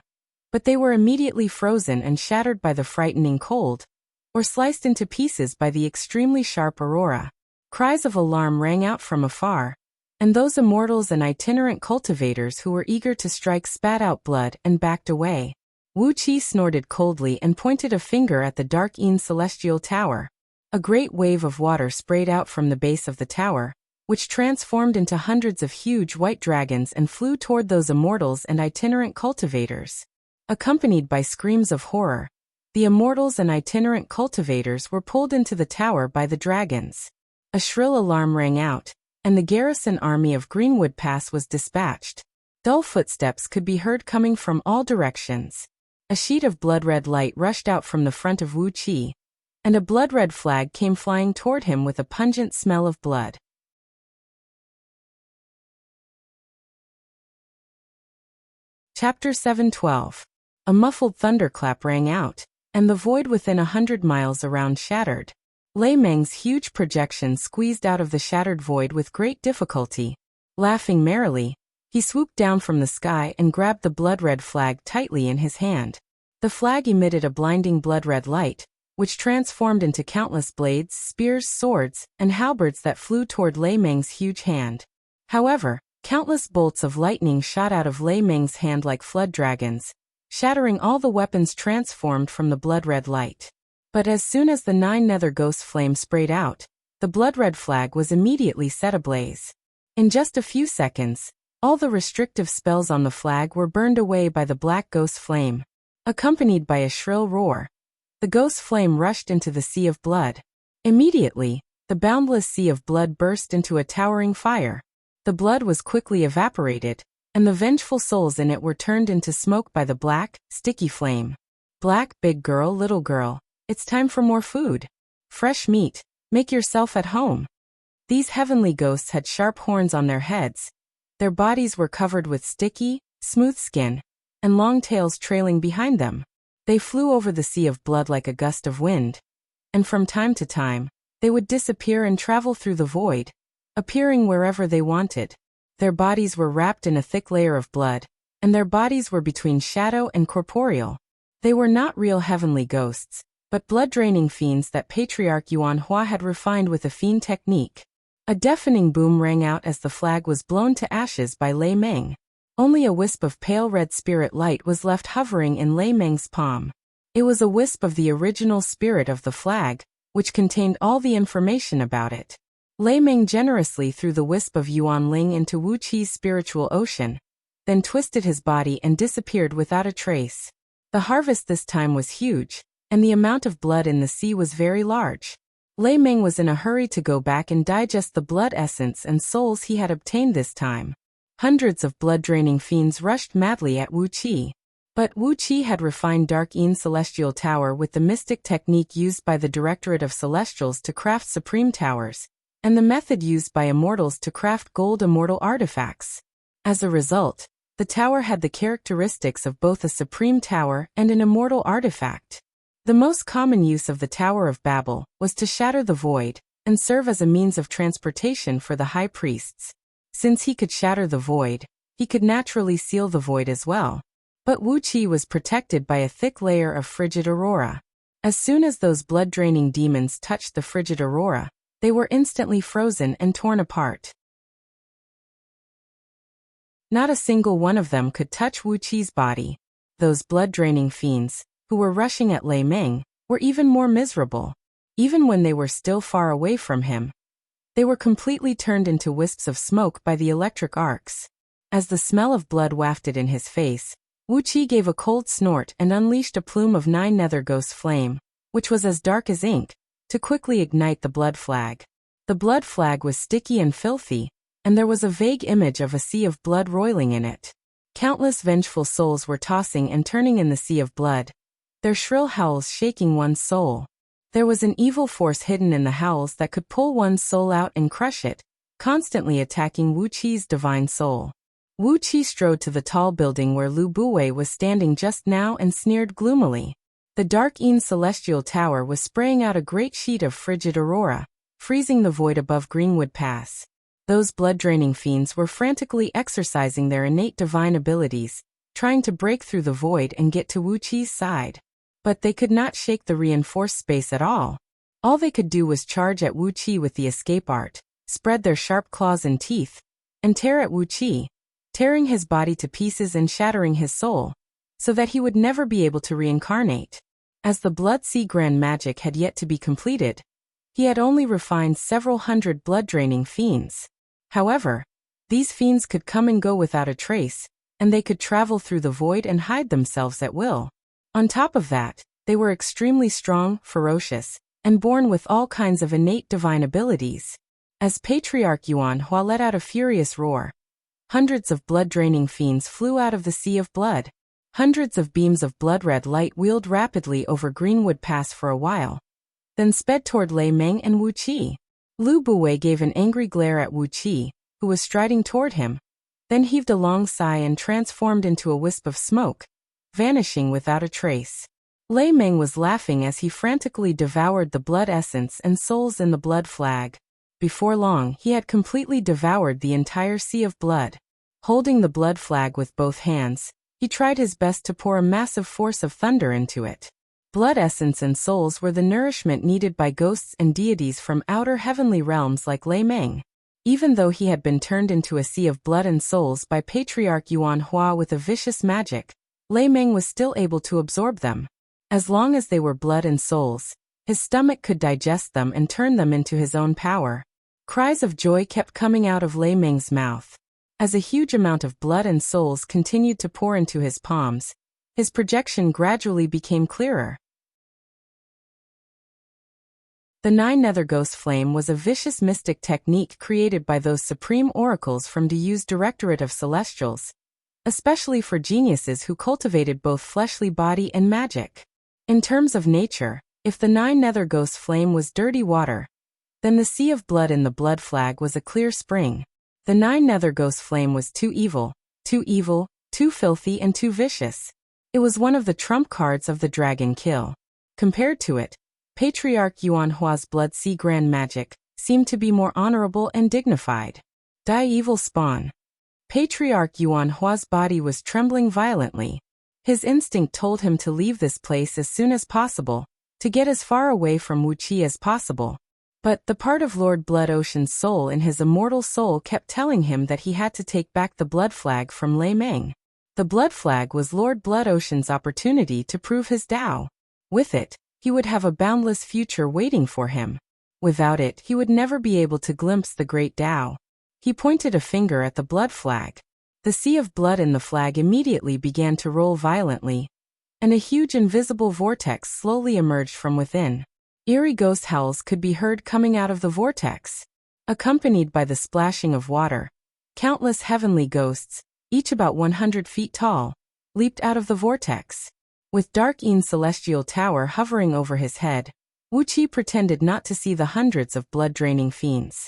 but they were immediately frozen and shattered by the frightening cold, or sliced into pieces by the extremely sharp aurora. Cries of alarm rang out from afar, and those immortals and itinerant cultivators who were eager to strike spat out blood and backed away. Wuxia snorted coldly and pointed a finger at the dark celestial tower. A great wave of water sprayed out from the base of the tower, which transformed into hundreds of huge white dragons and flew toward those immortals and itinerant cultivators. Accompanied by screams of horror, the immortals and itinerant cultivators were pulled into the tower by the dragons. A shrill alarm rang out, and the garrison army of Greenwood Pass was dispatched. Dull footsteps could be heard coming from all directions. A sheet of blood-red light rushed out from the front of Wuxia, and a blood-red flag came flying toward him with a pungent smell of blood. Chapter 7:12. A muffled thunderclap rang out, and the void within 100 miles around shattered. Lei Meng's huge projection squeezed out of the shattered void with great difficulty. Laughing merrily, he swooped down from the sky and grabbed the blood-red flag tightly in his hand. The flag emitted a blinding blood-red light, which transformed into countless blades, spears, swords, and halberds that flew toward Lei Meng's huge hand. However, countless bolts of lightning shot out of Lei Meng's hand like flood dragons, shattering all the weapons transformed from the blood-red light. But as soon as the 9 nether ghost flame sprayed out, the blood-red flag was immediately set ablaze. In just a few seconds, all the restrictive spells on the flag were burned away by the black ghost flame. Accompanied by a shrill roar, the ghost flame rushed into the sea of blood. Immediately, the boundless sea of blood burst into a towering fire. The blood was quickly evaporated, and the vengeful souls in it were turned into smoke by the black, sticky flame. Black, big girl, little girl, it's time for more food. Fresh meat, make yourself at home. These heavenly ghosts had sharp horns on their heads. Their bodies were covered with sticky, smooth skin, and long tails trailing behind them. They flew over the sea of blood like a gust of wind, and from time to time, they would disappear and travel through the void, appearing wherever they wanted. Their bodies were wrapped in a thick layer of blood, and their bodies were between shadow and corporeal. They were not real heavenly ghosts, but blood-draining fiends that Patriarch Yuan Hua had refined with a fiend technique. A deafening boom rang out as the flag was blown to ashes by Lei Meng. Only a wisp of pale red spirit light was left hovering in Lei Meng's palm. It was a wisp of the original spirit of the flag, which contained all the information about it. Lei Meng generously threw the wisp of Yuan Ling into Wuqi's spiritual ocean, then twisted his body and disappeared without a trace. The harvest this time was huge, and the amount of blood in the sea was very large. Lei Meng was in a hurry to go back and digest the blood essence and souls he had obtained this time. Hundreds of blood-draining fiends rushed madly at Wuxia. But Wuxia had refined Dark Celestial Tower with the mystic technique used by the Directorate of Celestials to craft supreme towers, and the method used by immortals to craft gold immortal artifacts. As a result, the tower had the characteristics of both a supreme tower and an immortal artifact. The most common use of the Tower of Babel was to shatter the void and serve as a means of transportation for the high priests. Since he could shatter the void, he could naturally seal the void as well. But Wuxia was protected by a thick layer of frigid aurora. As soon as those blood-draining demons touched the frigid aurora, they were instantly frozen and torn apart. Not a single one of them could touch Wuqi's body. Those blood-draining fiends, who were rushing at Lei Meng, were even more miserable. Even when they were still far away from him, they were completely turned into wisps of smoke by the electric arcs. As the smell of blood wafted in his face, Wuxia gave a cold snort and unleashed a plume of 9 nether ghost flame, which was as dark as ink, to quickly ignite the blood flag. The blood flag was sticky and filthy, and there was a vague image of a sea of blood roiling in it. Countless vengeful souls were tossing and turning in the sea of blood, their shrill howls shaking one's soul. There was an evil force hidden in the howls that could pull one's soul out and crush it, constantly attacking Wuqi's divine soul. Wuqi strode to the tall building where Lu Buwei was standing just now and sneered gloomily. The dark celestial tower was spraying out a great sheet of frigid aurora, freezing the void above Greenwood Pass. Those blood-draining fiends were frantically exercising their innate divine abilities, trying to break through the void and get to Wuqi's side. But they could not shake the reinforced space at all. All they could do was charge at Wuqi with the escape art, spread their sharp claws and teeth, and tear at Wuxia, tearing his body to pieces and shattering his soul, so that he would never be able to reincarnate. As the Blood Sea Grand Magic had yet to be completed, he had only refined several hundred blood-draining fiends. However, these fiends could come and go without a trace, and they could travel through the void and hide themselves at will. On top of that, they were extremely strong, ferocious, and born with all kinds of innate divine abilities. As Patriarch Yuan Hua let out a furious roar, hundreds of blood-draining fiends flew out of the sea of blood. Hundreds of beams of blood-red light wheeled rapidly over Greenwood Pass for a while, then sped toward Lei Meng and Wuxia. Lu Buwei gave an angry glare at Wuxia, who was striding toward him, then heaved a long sigh and transformed into a wisp of smoke, vanishing without a trace. Lei Meng was laughing as he frantically devoured the blood essence and souls in the blood flag. Before long, he had completely devoured the entire sea of blood. Holding the blood flag with both hands, he tried his best to pour a massive force of thunder into it. Blood essence and souls were the nourishment needed by ghosts and deities from outer heavenly realms like Lei Meng. Even though he had been turned into a sea of blood and souls by Patriarch Yuan Hua with a vicious magic, Lei Meng was still able to absorb them. As long as they were blood and souls, his stomach could digest them and turn them into his own power. Cries of joy kept coming out of Lei Meng's mouth. As a huge amount of blood and souls continued to pour into his palms, his projection gradually became clearer. The Nine Nether Ghost Flame was a vicious mystic technique created by those supreme oracles from Dayu's Directorate of Celestials, especially for geniuses who cultivated both fleshly body and magic. In terms of nature, if the Nine Nether Ghost Flame was dirty water, then the sea of blood in the blood flag was a clear spring. The Nine Nether Ghost Flame was too evil, too filthy and too vicious. It was one of the trump cards of the Dragon Kill. Compared to it, Patriarch Yuan Hua's Blood Sea Grand Magic seemed to be more honorable and dignified. Die evil spawn. Patriarch Yuan Hua's body was trembling violently. His instinct told him to leave this place as soon as possible, to get as far away from Wuxia as possible. But the part of Lord Blood Ocean's soul in his immortal soul kept telling him that he had to take back the blood flag from Lei Meng. The blood flag was Lord Blood Ocean's opportunity to prove his Tao. With it, he would have a boundless future waiting for him. Without it, he would never be able to glimpse the great Tao. He pointed a finger at the blood flag. The sea of blood in the flag immediately began to roll violently, and a huge invisible vortex slowly emerged from within. Eerie ghost howls could be heard coming out of the vortex. Accompanied by the splashing of water, countless heavenly ghosts, each about 100 feet tall, leaped out of the vortex. With Dark Een Celestial Tower hovering over his head, Wuxia pretended not to see the hundreds of blood-draining fiends.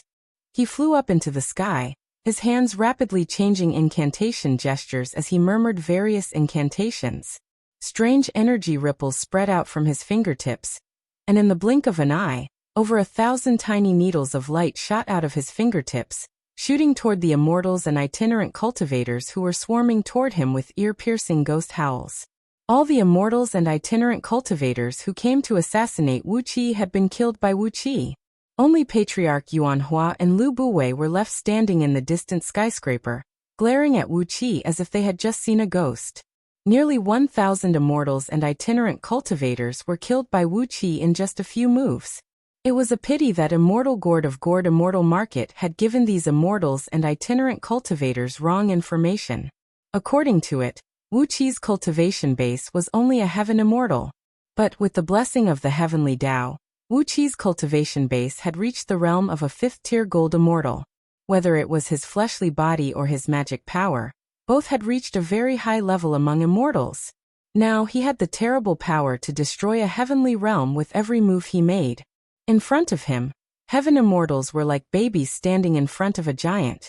He flew up into the sky, his hands rapidly changing incantation gestures as he murmured various incantations. Strange energy ripples spread out from his fingertips, and in the blink of an eye, over 1,000 tiny needles of light shot out of his fingertips, shooting toward the immortals and itinerant cultivators who were swarming toward him with ear-piercing ghost howls. All the immortals and itinerant cultivators who came to assassinate Wuxia had been killed by Wuxia. Only Patriarch Yuan Hua and Lu Buwei were left standing in the distant skyscraper, glaring at Wuxia as if they had just seen a ghost. Nearly 1,000 immortals and itinerant cultivators were killed by Wuxia in just a few moves. It was a pity that Immortal Gourd of Gourd Immortal Market had given these immortals and itinerant cultivators wrong information. According to it, Wuxia's cultivation base was only a heaven immortal. But with the blessing of the heavenly Tao, Wuxia's cultivation base had reached the realm of a 5th-tier gold immortal. Whether it was his fleshly body or his magic power, both had reached a very high level among immortals. Now he had the terrible power to destroy a heavenly realm with every move he made. In front of him, heaven immortals were like babies standing in front of a giant.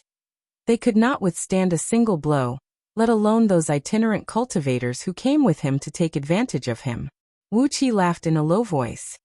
They could not withstand a single blow, let alone those itinerant cultivators who came with him to take advantage of him. Wuxia laughed in a low voice.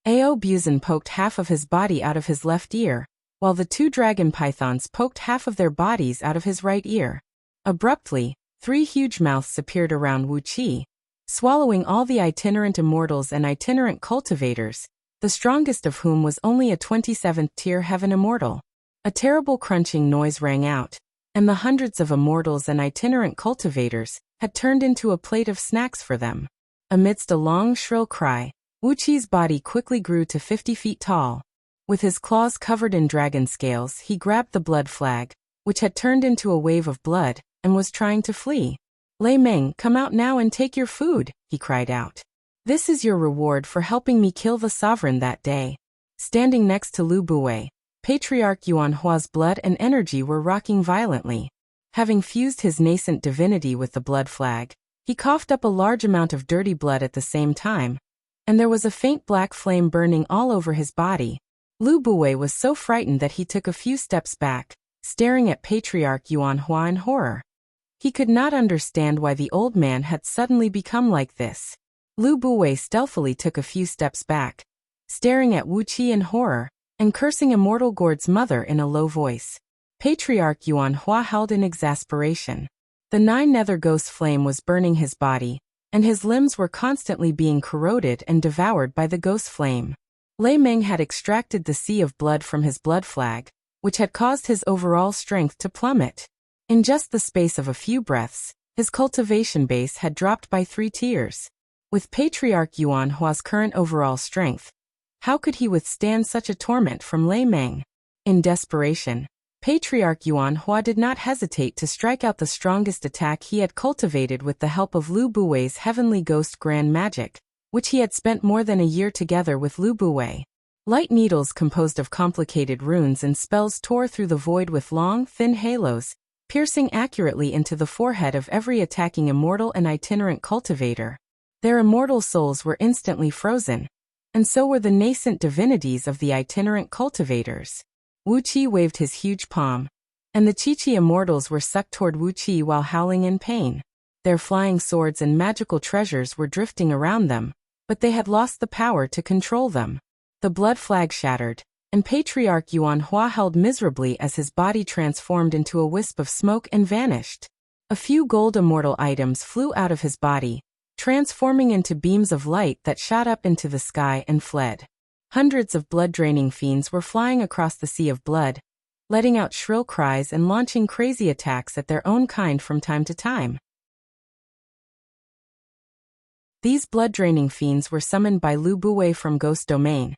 Ao Buzan poked half of his body out of his left ear, while the 2 dragon pythons poked half of their bodies out of his right ear. Abruptly, 3 huge mouths appeared around Wuxia, swallowing all the itinerant immortals and itinerant cultivators, the strongest of whom was only a 27th tier heaven immortal. A terrible crunching noise rang out, and the hundreds of immortals and itinerant cultivators had turned into a plate of snacks for them. Amidst a long, shrill cry, Wuxi's body quickly grew to 50 feet tall. With his claws covered in dragon scales, he grabbed the blood flag, which had turned into a wave of blood, and was trying to flee. "Lei Meng, come out now and take your food," he cried out. "This is your reward for helping me kill the sovereign that day." Standing next to Lu Buwei, Patriarch Yuan Hua's blood and energy were rocking violently. Having fused his nascent divinity with the blood flag, he coughed up a large amount of dirty blood at the same time, and there was a faint black flame burning all over his body. Lu Buwei was so frightened that he took a few steps back, staring at Patriarch Yuan Hua in horror. He could not understand why the old man had suddenly become like this. Lu Buwei stealthily took a few steps back, staring at Wuxia in horror, and cursing Immortal Gord's mother in a low voice. Patriarch Yuan Hua howled in exasperation. The nine-nether ghost flame was burning his body, and his limbs were constantly being corroded and devoured by the ghost flame. Lei Meng had extracted the sea of blood from his blood flag, which had caused his overall strength to plummet. In just the space of a few breaths, his cultivation base had dropped by 3 tiers. With Patriarch Yuan Hua's current overall strength, how could he withstand such a torment from Lei Meng? In desperation, Patriarch Yuan Hua did not hesitate to strike out the strongest attack he had cultivated with the help of Lu Buwei's heavenly ghost grand magic, which he had spent more than a year together with Lu Buwei. Light needles composed of complicated runes and spells tore through the void with long, thin halos, piercing accurately into the forehead of every attacking immortal and itinerant cultivator. Their immortal souls were instantly frozen, and so were the nascent divinities of the itinerant cultivators. Wuxi waved his huge palm, and the Qiqi immortals were sucked toward Wuxi while howling in pain. Their flying swords and magical treasures were drifting around them, but they had lost the power to control them. The blood flag shattered, and Patriarch Yuan Hua howled miserably as his body transformed into a wisp of smoke and vanished. A few gold immortal items flew out of his body, transforming into beams of light that shot up into the sky and fled. Hundreds of blood-draining fiends were flying across the sea of blood, letting out shrill cries and launching crazy attacks at their own kind from time to time. These blood-draining fiends were summoned by Lu Buwei from Ghost Domain,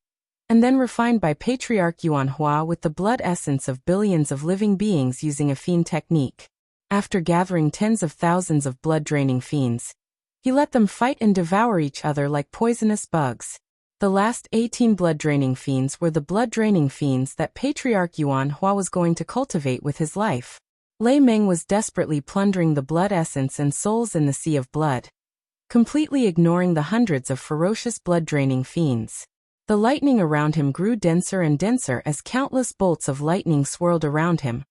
and then refined by Patriarch Yuan Hua with the blood essence of billions of living beings using a fiend technique. After gathering tens of thousands of blood-draining fiends, he let them fight and devour each other like poisonous bugs. The last 18 blood-draining fiends were the blood-draining fiends that Patriarch Yuan Hua was going to cultivate with his life. Lei Meng was desperately plundering the blood essence and souls in the sea of blood, completely ignoring the hundreds of ferocious blood-draining fiends. The lightning around him grew denser and denser as countless bolts of lightning swirled around him,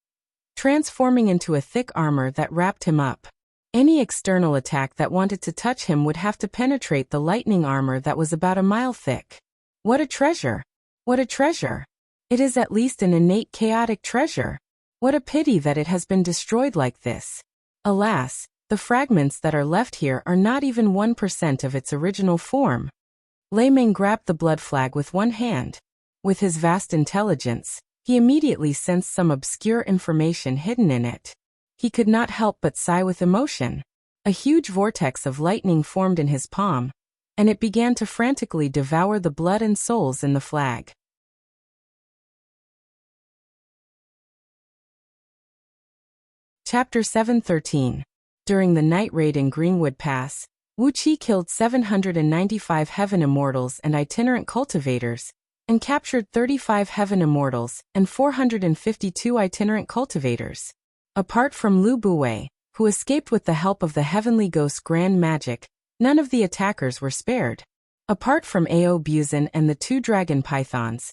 transforming into a thick armor that wrapped him up. Any external attack that wanted to touch him would have to penetrate the lightning armor that was about a mile thick. What a treasure! What a treasure! It is at least an innate chaotic treasure. What a pity that it has been destroyed like this. Alas, the fragments that are left here are not even 1% of its original form. Lei Meng grabbed the blood flag with one hand. With his vast intelligence, he immediately sensed some obscure information hidden in it. He could not help but sigh with emotion. A huge vortex of lightning formed in his palm, and it began to frantically devour the blood and souls in the flag. Chapter 713. During the night raid in Greenwood Pass, Wuxi killed 795 Heaven Immortals and itinerant cultivators, and captured 35 Heaven Immortals and 452 itinerant cultivators. Apart from Lu Buwei, who escaped with the help of the Heavenly Ghost's grand magic, none of the attackers were spared. Apart from Ao Buzin and the 2 dragon pythons,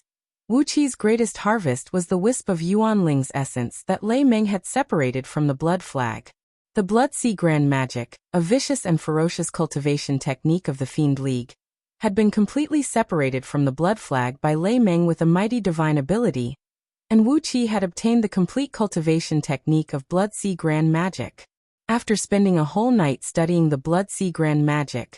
Wuqi's greatest harvest was the wisp of Yuan Ling's essence that Lei Meng had separated from the blood flag. The Blood Sea Grand Magic, a vicious and ferocious cultivation technique of the Fiend League, had been completely separated from the blood flag by Lei Meng with a mighty divine ability, and Wuqi had obtained the complete cultivation technique of Blood Sea Grand Magic. After spending a whole night studying the Blood Sea Grand Magic,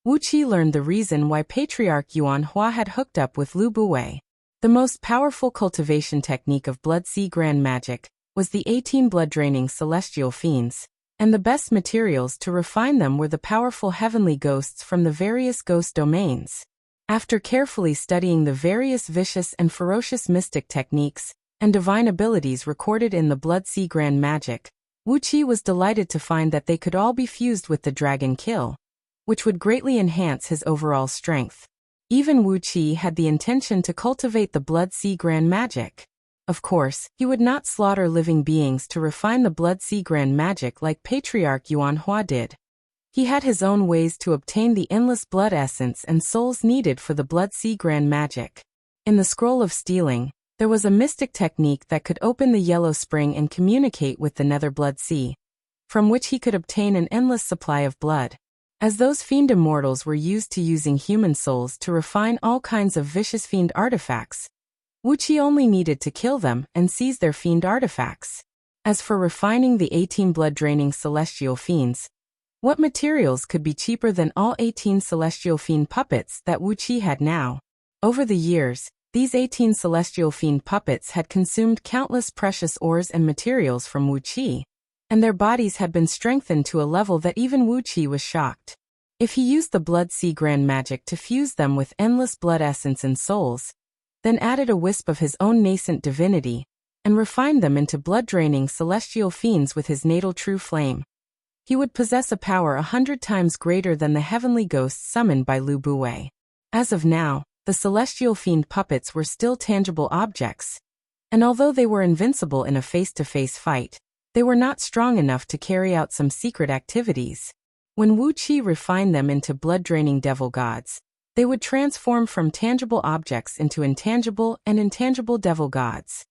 Wuqi learned the reason why Patriarch Yuan Hua had hooked up with Lu Buwei. The most powerful cultivation technique of Blood Sea Grand Magic was the 18 blood-draining celestial fiends, and the best materials to refine them were the powerful heavenly ghosts from the various ghost domains. After carefully studying the various vicious and ferocious mystic techniques and divine abilities recorded in the Blood Sea Grand Magic, Wuqi was delighted to find that they could all be fused with the Dragon Kill, which would greatly enhance his overall strength. Even Wuqi had the intention to cultivate the Blood Sea Grand Magic. Of course, he would not slaughter living beings to refine the Blood Sea Grand Magic like Patriarch Yuan Hua did. He had his own ways to obtain the endless blood essence and souls needed for the Blood Sea Grand Magic. In the Scroll of Stealing, there was a mystic technique that could open the Yellow Spring and communicate with the Nether Blood Sea, from which he could obtain an endless supply of blood. As those fiend immortals were used to using human souls to refine all kinds of vicious fiend artifacts, Wuqi only needed to kill them and seize their fiend artifacts. As for refining the 18 blood-draining celestial fiends, what materials could be cheaper than all 18 celestial fiend puppets that Wuqi had now? Over the years, these 18 celestial fiend puppets had consumed countless precious ores and materials from Wuqi, and their bodies had been strengthened to a level that even Wuqi was shocked. If he used the Blood Sea Grand Magic to fuse them with endless blood essence and souls, then added a wisp of his own nascent divinity, and refined them into blood-draining celestial fiends with his natal true flame, he would possess a power 100 times greater than the heavenly ghosts summoned by Lu Buwei. As of now, the celestial fiend puppets were still tangible objects, and although they were invincible in a face-to-face fight, they were not strong enough to carry out some secret activities. When Wuqi refined them into blood-draining devil gods, they would transform from tangible objects into intangible and intangible devil gods.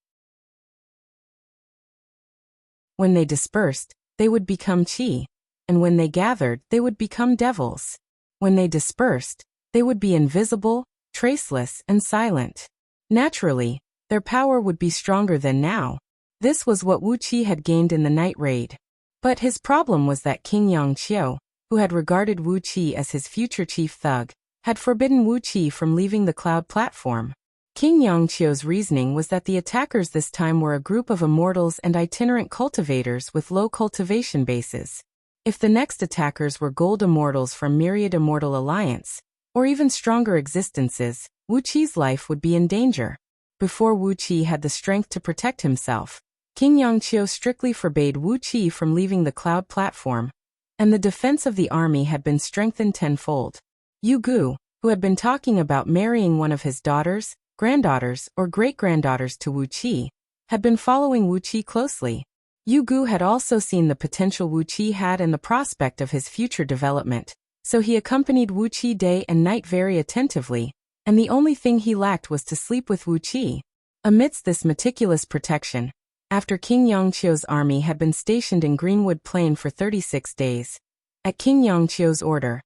When they dispersed, they would become chi, and when they gathered, they would become devils. When they dispersed, they would be invisible, traceless, and silent. Naturally, their power would be stronger than now. This was what Wuqi had gained in the night raid. But his problem was that King Yangqiu, who had regarded Wuqi as his future chief thug, had forbidden Wuqi from leaving the cloud platform. King Yangqiu's reasoning was that the attackers this time were a group of immortals and itinerant cultivators with low cultivation bases. If the next attackers were gold immortals from Myriad Immortal Alliance, or even stronger existences, Wuqi's life would be in danger. Before Wuqi had the strength to protect himself, King Yangqiu strictly forbade Wuqi from leaving the cloud platform, and the defense of the army had been strengthened tenfold. Yu Gu, who had been talking about marrying one of his daughters, granddaughters, or great-granddaughters to Wuqi, had been following Wuqi closely. Yu Gu had also seen the potential Wuqi had and the prospect of his future development, so he accompanied Wuqi day and night very attentively, and the only thing he lacked was to sleep with Wuqi. Amidst this meticulous protection, after King Yangqiu's army had been stationed in Greenwood Plain for 36 days, at King Yangqiu's order,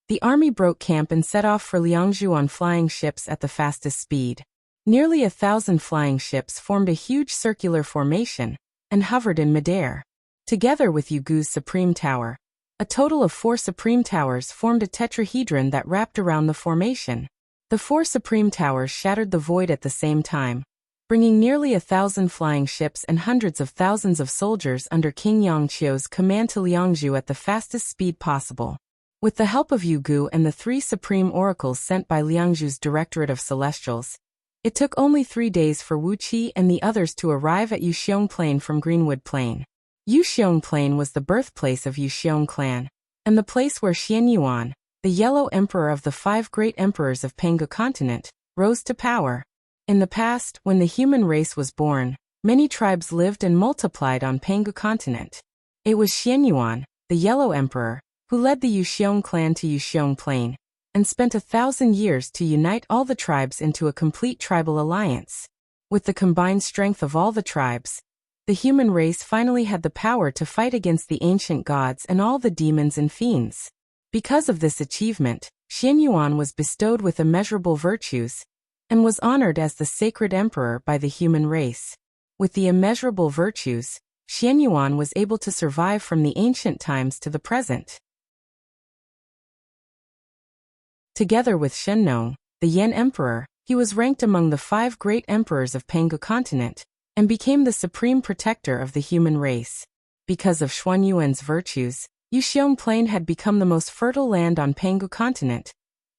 the army broke camp and set off for Liangzhu on flying ships at the fastest speed. Nearly 1,000 flying ships formed a huge circular formation and hovered in midair. Together with Yu Gu's Supreme Tower, a total of 4 Supreme Towers formed a tetrahedron that wrapped around the formation. The 4 Supreme Towers shattered the void at the same time, bringing nearly 1,000 flying ships and hundreds of thousands of soldiers under King Yangqiu's command to Liangzhu at the fastest speed possible. With the help of Yu Gu and the 3 supreme oracles sent by Liangzhu's Directorate of Celestials, it took only 3 days for Wuqi and the others to arrive at Yuxiong Plain from Greenwood Plain. Yuxiong Plain was the birthplace of Yuxiong clan, and the place where Xian Yuan, the Yellow Emperor of the 5 great emperors of Penghu continent, rose to power. In the past, when the human race was born, many tribes lived and multiplied on Penghu continent. It was Xian Yuan, the Yellow Emperor, who led the Yuxiong clan to Yuxiong Plain, and spent 1,000 years to unite all the tribes into a complete tribal alliance. With the combined strength of all the tribes, the human race finally had the power to fight against the ancient gods and all the demons and fiends. Because of this achievement, Xian Yuan was bestowed with immeasurable virtues, and was honored as the sacred emperor by the human race. With the immeasurable virtues, Xian Yuan was able to survive from the ancient times to the present. Together with Shengnong, the Yan Emperor, he was ranked among the 5 great emperors of Penghu continent, and became the supreme protector of the human race. Because of Xuanyuan's virtues, Yuxiong Plain had become the most fertile land on Penghu continent,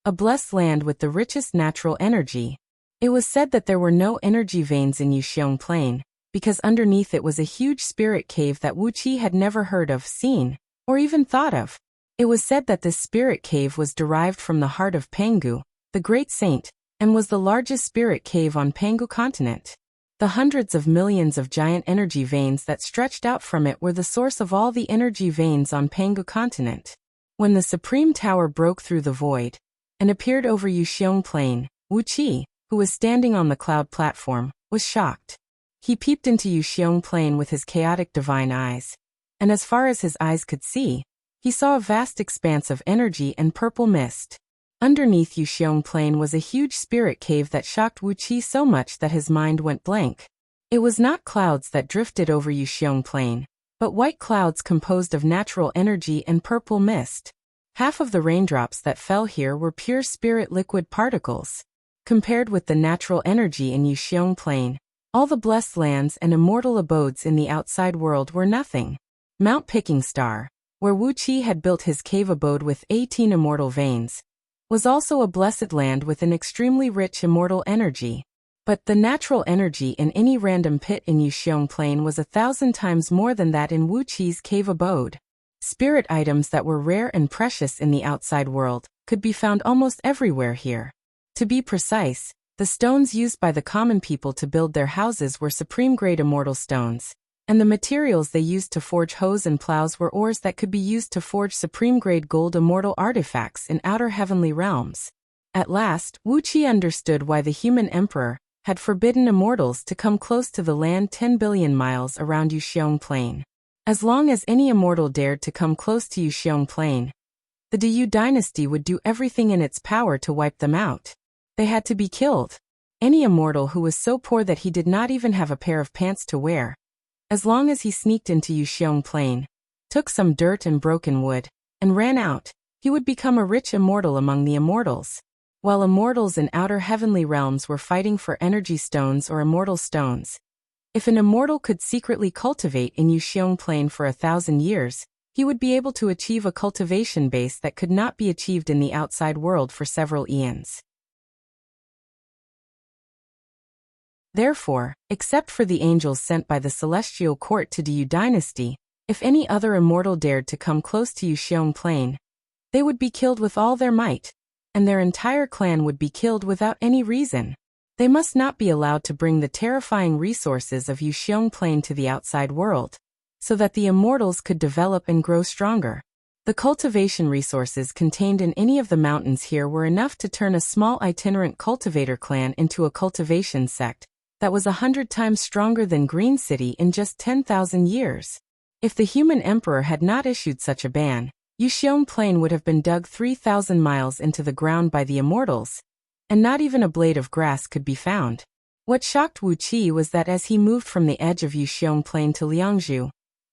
a blessed land with the richest natural energy. It was said that there were no energy veins in Yuxiong Plain, because underneath it was a huge spirit cave that Wuxia had never heard of, seen, or even thought of. It was said that this spirit cave was derived from the heart of Penghu, the great saint, and was the largest spirit cave on Penghu continent. The hundreds of millions of giant energy veins that stretched out from it were the source of all the energy veins on Penghu continent. When the Supreme Tower broke through the void and appeared over Yuxiong Plain, Wuxia, who was standing on the cloud platform, was shocked. He peeped into Yuxiong Plain with his chaotic divine eyes, and as far as his eyes could see, he saw a vast expanse of energy and purple mist. Underneath Yuxiong Plain was a huge spirit cave that shocked Wuxia so much that his mind went blank. It was not clouds that drifted over Yuxiong Plain, but white clouds composed of natural energy and purple mist. Half of the raindrops that fell here were pure spirit liquid particles. Compared with the natural energy in Yuxiong Plain, all the blessed lands and immortal abodes in the outside world were nothing. Mount Picking Star, where Wuxia had built his cave abode with 18 immortal veins, was also a blessed land with an extremely rich immortal energy. But the natural energy in any random pit in Yuxiong Plain was 1,000 times more than that in Wuxia's cave abode. Spirit items that were rare and precious in the outside world could be found almost everywhere here. To be precise, the stones used by the common people to build their houses were supreme-grade immortal stones, and the materials they used to forge hoes and plows were ores that could be used to forge supreme-grade gold immortal artifacts in outer heavenly realms. At last, Wuxia understood why the human emperor had forbidden immortals to come close to the land 10 billion miles around Yuxiong Plain. As long as any immortal dared to come close to Yuxiong Plain, the Diyu dynasty would do everything in its power to wipe them out. They had to be killed. Any immortal who was so poor that he did not even have a pair of pants to wear, as long as he sneaked into Yuxiong Plain, took some dirt and broken wood, and ran out, he would become a rich immortal among the immortals. While immortals in outer heavenly realms were fighting for energy stones or immortal stones, if an immortal could secretly cultivate in Yuxiong Plain for 1,000 years, he would be able to achieve a cultivation base that could not be achieved in the outside world for several eons. Therefore, except for the angels sent by the celestial court to Diyu dynasty, if any other immortal dared to come close to Yuxiong Plain, they would be killed with all their might, and their entire clan would be killed without any reason. They must not be allowed to bring the terrifying resources of Yuxiong Plain to the outside world, so that the immortals could develop and grow stronger. The cultivation resources contained in any of the mountains here were enough to turn a small itinerant cultivator clan into a cultivation sect that was 100 times stronger than Green City in just 10,000 years. If the human emperor had not issued such a ban, Yuxiong Plain would have been dug 3,000 miles into the ground by the immortals, and not even a blade of grass could be found. What shocked Wuxia was that as he moved from the edge of Yuxiong Plain to Liangzhu,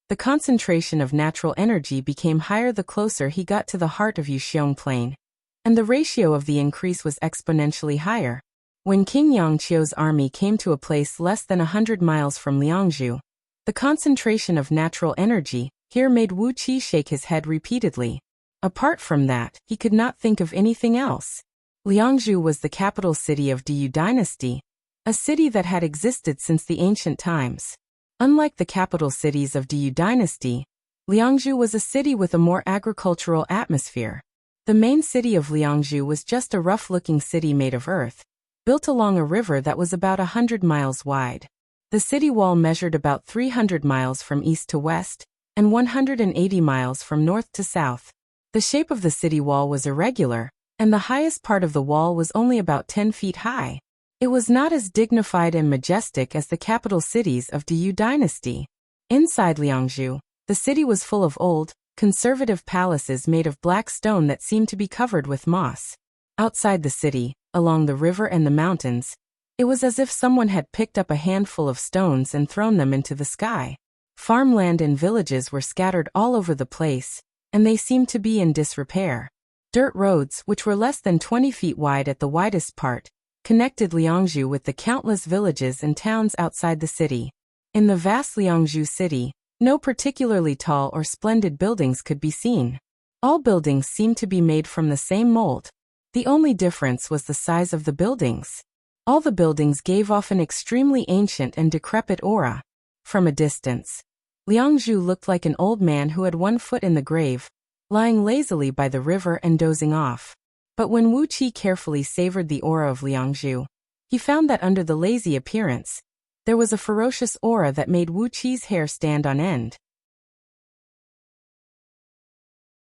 the concentration of natural energy became higher the closer he got to the heart of Yuxiong Plain, and the ratio of the increase was exponentially higher. When King Yangqiu's army came to a place less than 100 miles from Liangzhu, the concentration of natural energy here made Wuxia shake his head repeatedly. Apart from that, he could not think of anything else. Liangzhu was the capital city of Diyu dynasty, a city that had existed since the ancient times. Unlike the capital cities of Diyu dynasty, Liangzhu was a city with a more agricultural atmosphere. The main city of Liangzhu was just a rough-looking city made of earth, built along a river that was about 100 miles wide. The city wall measured about 300 miles from east to west, and 180 miles from north to south. The shape of the city wall was irregular, and the highest part of the wall was only about 10 feet high. It was not as dignified and majestic as the capital cities of Diyu dynasty. Inside Liangzhu, the city was full of old, conservative palaces made of black stone that seemed to be covered with moss. Outside the city, along the river and the mountains, it was as if someone had picked up a handful of stones and thrown them into the sky. Farmland and villages were scattered all over the place, and they seemed to be in disrepair. Dirt roads, which were less than 20 feet wide at the widest part, connected Liangzhu with the countless villages and towns outside the city. In the vast Liangzhu city, no particularly tall or splendid buildings could be seen. All buildings seemed to be made from the same mold. The only difference was the size of the buildings. All the buildings gave off an extremely ancient and decrepit aura. From a distance, Liangzhu looked like an old man who had one foot in the grave, lying lazily by the river and dozing off. But when Wuxia carefully savored the aura of Liangzhu, he found that under the lazy appearance, there was a ferocious aura that made Wuxia's hair stand on end.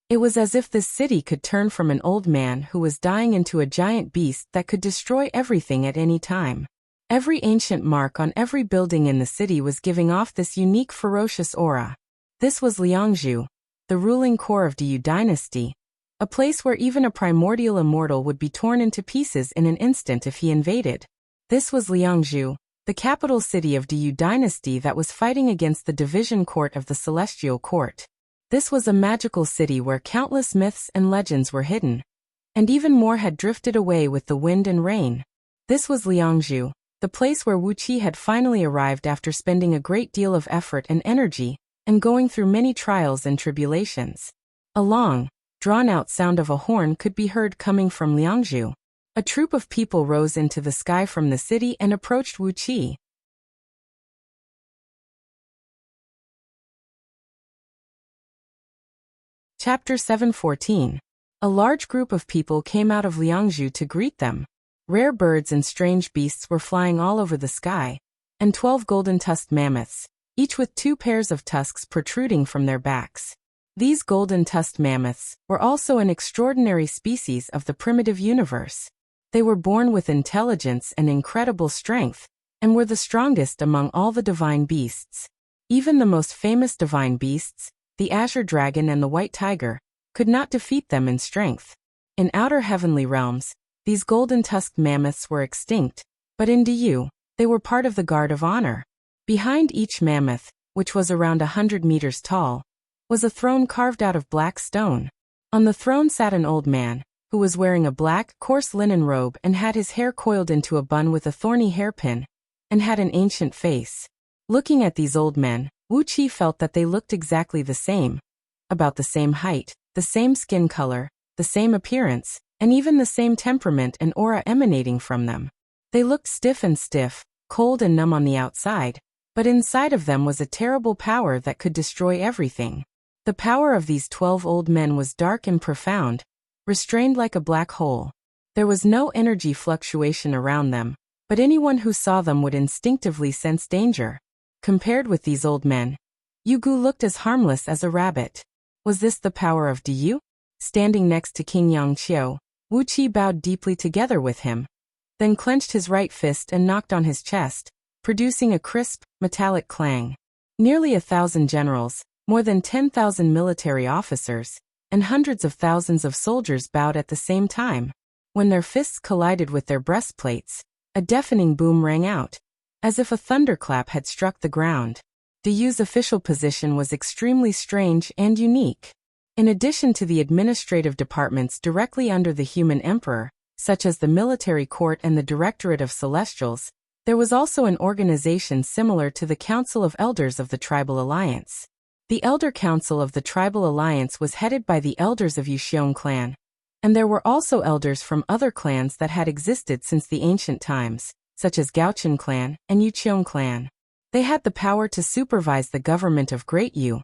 It was as if this city could turn from an old man who was dying into a giant beast that could destroy everything at any time. Every ancient mark on every building in the city was giving off this unique ferocious aura. This was Liangzhu, the ruling core of Diyu dynasty, a place where even a primordial immortal would be torn into pieces in an instant if he invaded. This was Liangzhu, the capital city of Diyu dynasty that was fighting against the division court of the celestial court. This was a magical city where countless myths and legends were hidden, and even more had drifted away with the wind and rain. This was Liangzhu, the place where Wuxia had finally arrived after spending a great deal of effort and energy, and going through many trials and tribulations. A long, drawn-out sound of a horn could be heard coming from Liangzhu. A troop of people rose into the sky from the city and approached Wuxia. Chapter 714. A large group of people came out of Liangzhu to greet them. Rare birds and strange beasts were flying all over the sky, and 12 golden-tusked mammoths, each with 2 pairs of tusks protruding from their backs. These golden-tusked mammoths were also an extraordinary species of the primitive universe. They were born with intelligence and incredible strength, and were the strongest among all the divine beasts. Even the most famous divine beasts, the azure dragon and the white tiger, could not defeat them in strength. In outer heavenly realms, these golden-tusked mammoths were extinct, but in Diyu, they were part of the guard of honor. Behind each mammoth, which was around 100 meters tall, was a throne carved out of black stone. On the throne sat an old man, who was wearing a black, coarse linen robe and had his hair coiled into a bun with a thorny hairpin, and had an ancient face. Looking at these old men, Wuxia felt that they looked exactly the same, about the same height, the same skin color, the same appearance, and even the same temperament and aura emanating from them. They looked stiff, cold and numb on the outside, but inside of them was a terrible power that could destroy everything. The power of these 12 old men was dark and profound, restrained like a black hole. There was no energy fluctuation around them, but anyone who saw them would instinctively sense danger. Compared with these old men, Yugu looked as harmless as a rabbit. Was this the power of Diyu? Standing next to King Yangqiu, Wuxia bowed deeply together with him, then clenched his right fist and knocked on his chest, producing a crisp, metallic clang. Nearly 1,000 generals, more than 10,000 military officers, and hundreds of thousands of soldiers bowed at the same time. When their fists collided with their breastplates, a deafening boom rang out, as if a thunderclap had struck the ground. Diyu's official position was extremely strange and unique. In addition to the administrative departments directly under the human emperor, such as the military court and the Directorate of Celestials, there was also an organization similar to the Council of Elders of the Tribal Alliance. The Elder Council of the Tribal Alliance was headed by the elders of Yuxiong clan, and there were also elders from other clans that had existed since the ancient times, such as Gaochen clan and Yuqiong clan. They had the power to supervise the government of Great Yu,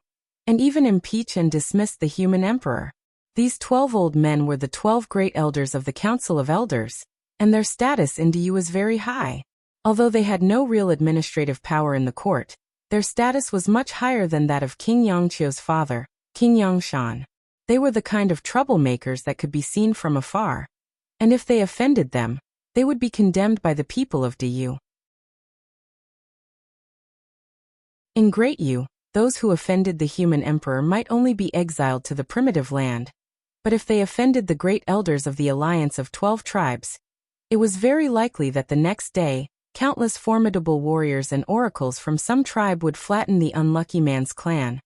and even impeach and dismiss the human emperor. These 12 old men were the 12 great elders of the Council of Elders, and their status in Diyu was very high. Although they had no real administrative power in the court, their status was much higher than that of King Yangqiu's father, King Yangshan. They were the kind of troublemakers that could be seen from afar, and if they offended them, they would be condemned by the people of Diyu. In Great Yu, those who offended the human emperor might only be exiled to the primitive land, but if they offended the great elders of the alliance of 12 tribes, it was very likely that the next day, countless formidable warriors and oracles from some tribe would flatten the unlucky man's clan,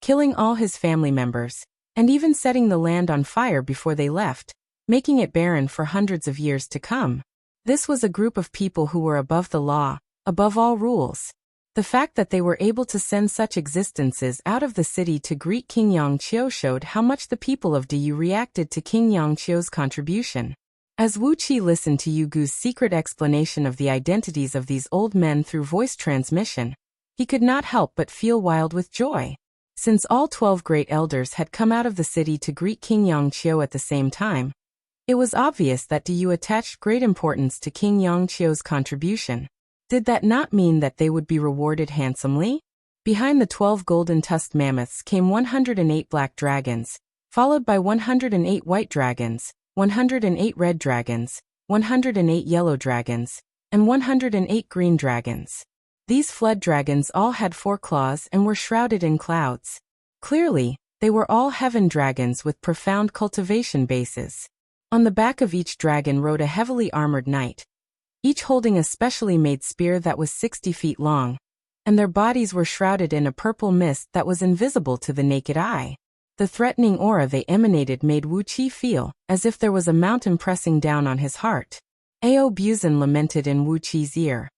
killing all his family members, and even setting the land on fire before they left, making it barren for hundreds of years to come. This was a group of people who were above the law, above all rules. The fact that they were able to send such existences out of the city to greet King Yangqiu showed how much the people of Du reacted to King Yangqiu's contribution. As Wuqi listened to Yu Gu's secret explanation of the identities of these old men through voice transmission, he could not help but feel wild with joy. Since all 12 great elders had come out of the city to greet King Yangqiu at the same time, it was obvious that Du attached great importance to King Yangqiu's contribution. Did that not mean that they would be rewarded handsomely? Behind the 12 golden-tusked mammoths came 108 black dragons, followed by 108 white dragons, 108 red dragons, 108 yellow dragons, and 108 green dragons. These flood dragons all had 4 claws and were shrouded in clouds. Clearly, they were all heaven dragons with profound cultivation bases. On the back of each dragon rode a heavily armored knight, each holding a specially made spear that was 60 feet long, and their bodies were shrouded in a purple mist that was invisible to the naked eye. The threatening aura they emanated made Wuqi feel as if there was a mountain pressing down on his heart. Ao Buzin lamented in Wuqi's ear.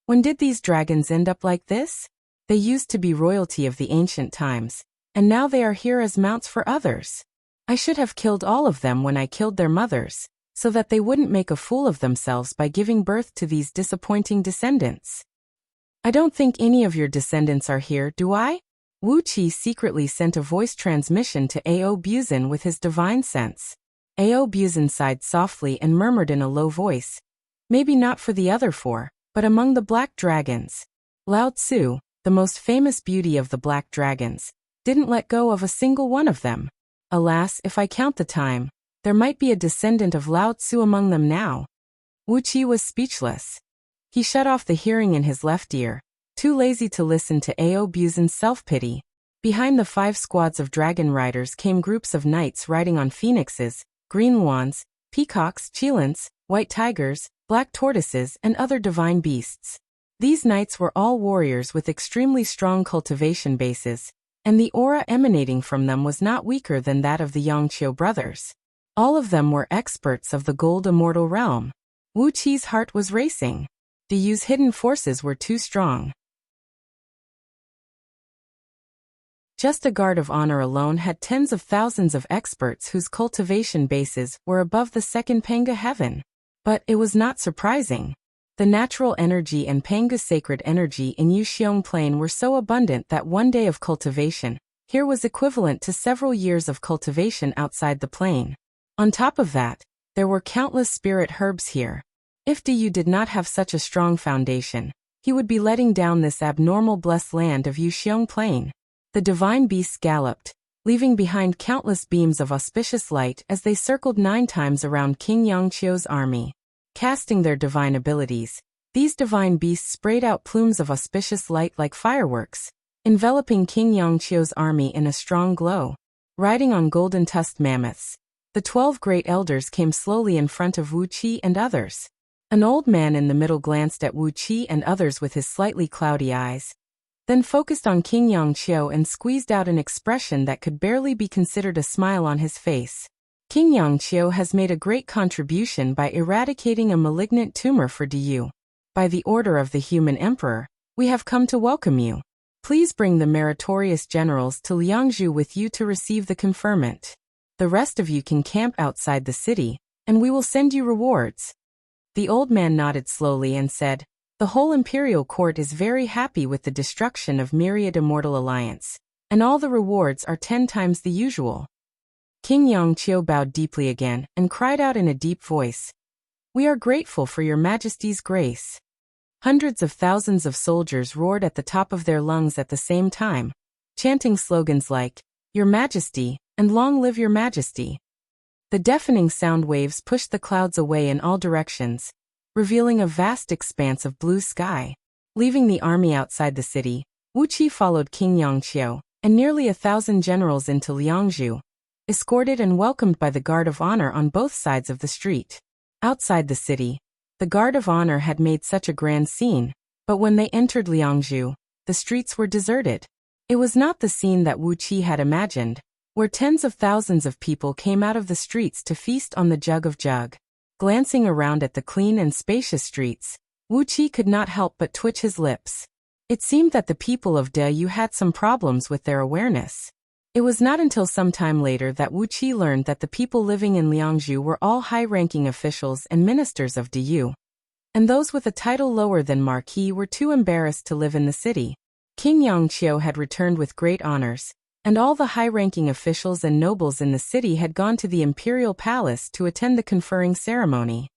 When did these dragons end up like this? They used to be royalty of the ancient times, and now they are here as mounts for others. I should have killed all of them when I killed their mothers, so that they wouldn't make a fool of themselves by giving birth to these disappointing descendants. I don't think any of your descendants are here, do I? Wuqi secretly sent a voice transmission to Ao Buzin with his divine sense. Ao Buzin sighed softly and murmured in a low voice, maybe not for the other 4, but among the black dragons. Lao Tzu, the most famous beauty of the black dragons, didn't let go of a single one of them. Alas, if I count the time, there might be a descendant of Lao Tzu among them now. Wuqi was speechless. He shut off the hearing in his left ear, too lazy to listen to Ao Buzin's self-pity. Behind the 5 squads of dragon riders came groups of knights riding on phoenixes, green swans, peacocks, cheilants, white tigers, black tortoises, and other divine beasts. These knights were all warriors with extremely strong cultivation bases, and the aura emanating from them was not weaker than that of the Yangqiu brothers. All of them were experts of the gold immortal realm. Wuqi's heart was racing. Du's hidden forces were too strong. Just a guard of honor alone had tens of thousands of experts whose cultivation bases were above the second Panga heaven. But it was not surprising. The natural energy and Panga sacred energy in Yuxiong Plain were so abundant that one day of cultivation here was equivalent to several years of cultivation outside the plain. On top of that, there were countless spirit herbs here. If Du did not have such a strong foundation, he would be letting down this abnormal blessed land of Yuxiong Plain. The divine beasts galloped, leaving behind countless beams of auspicious light as they circled 9 times around King Yangqiu's army. Casting their divine abilities, these divine beasts sprayed out plumes of auspicious light like fireworks, enveloping King Yangqiu's army in a strong glow. Riding on golden-tusked mammoths, the 12 great elders came slowly in front of Wuqi and others. An old man in the middle glanced at Wuqi and others with his slightly cloudy eyes, then focused on King Yangqiu and squeezed out an expression that could barely be considered a smile on his face. King Yangqiu has made a great contribution by eradicating a malignant tumor for Du. By the order of the human emperor, we have come to welcome you. Please bring the meritorious generals to Liangzhu with you to receive the conferment. The rest of you can camp outside the city, and we will send you rewards. The old man nodded slowly and said, the whole imperial court is very happy with the destruction of Myriad Immortal Alliance, and all the rewards are 10 times the usual. King Yangqiu bowed deeply again and cried out in a deep voice, we are grateful for your majesty's grace. Hundreds of thousands of soldiers roared at the top of their lungs at the same time, chanting slogans like, Your Majesty, and Long live your Majesty. The deafening sound waves pushed the clouds away in all directions, revealing a vast expanse of blue sky. Leaving the army outside the city, Wuqi followed King Yangqiu and nearly 1,000 generals into Liangzhu, escorted and welcomed by the guard of honor on both sides of the street. Outside the city, the guard of honor had made such a grand scene, but when they entered Liangzhu, the streets were deserted. It was not the scene that Wuqi had imagined. where tens of thousands of people came out of the streets to feast on the jug of jug. Glancing around at the clean and spacious streets, Wuxia could not help but twitch his lips. It seemed that the people of Deyu had some problems with their awareness. It was not until some time later that Wuxia learned that the people living in Liangzhu were all high-ranking officials and ministers of Deyu. And those with a title lower than Marquis were too embarrassed to live in the city. King Yangqiu had returned with great honors, and all the high-ranking officials and nobles in the city had gone to the imperial palace to attend the conferring ceremony.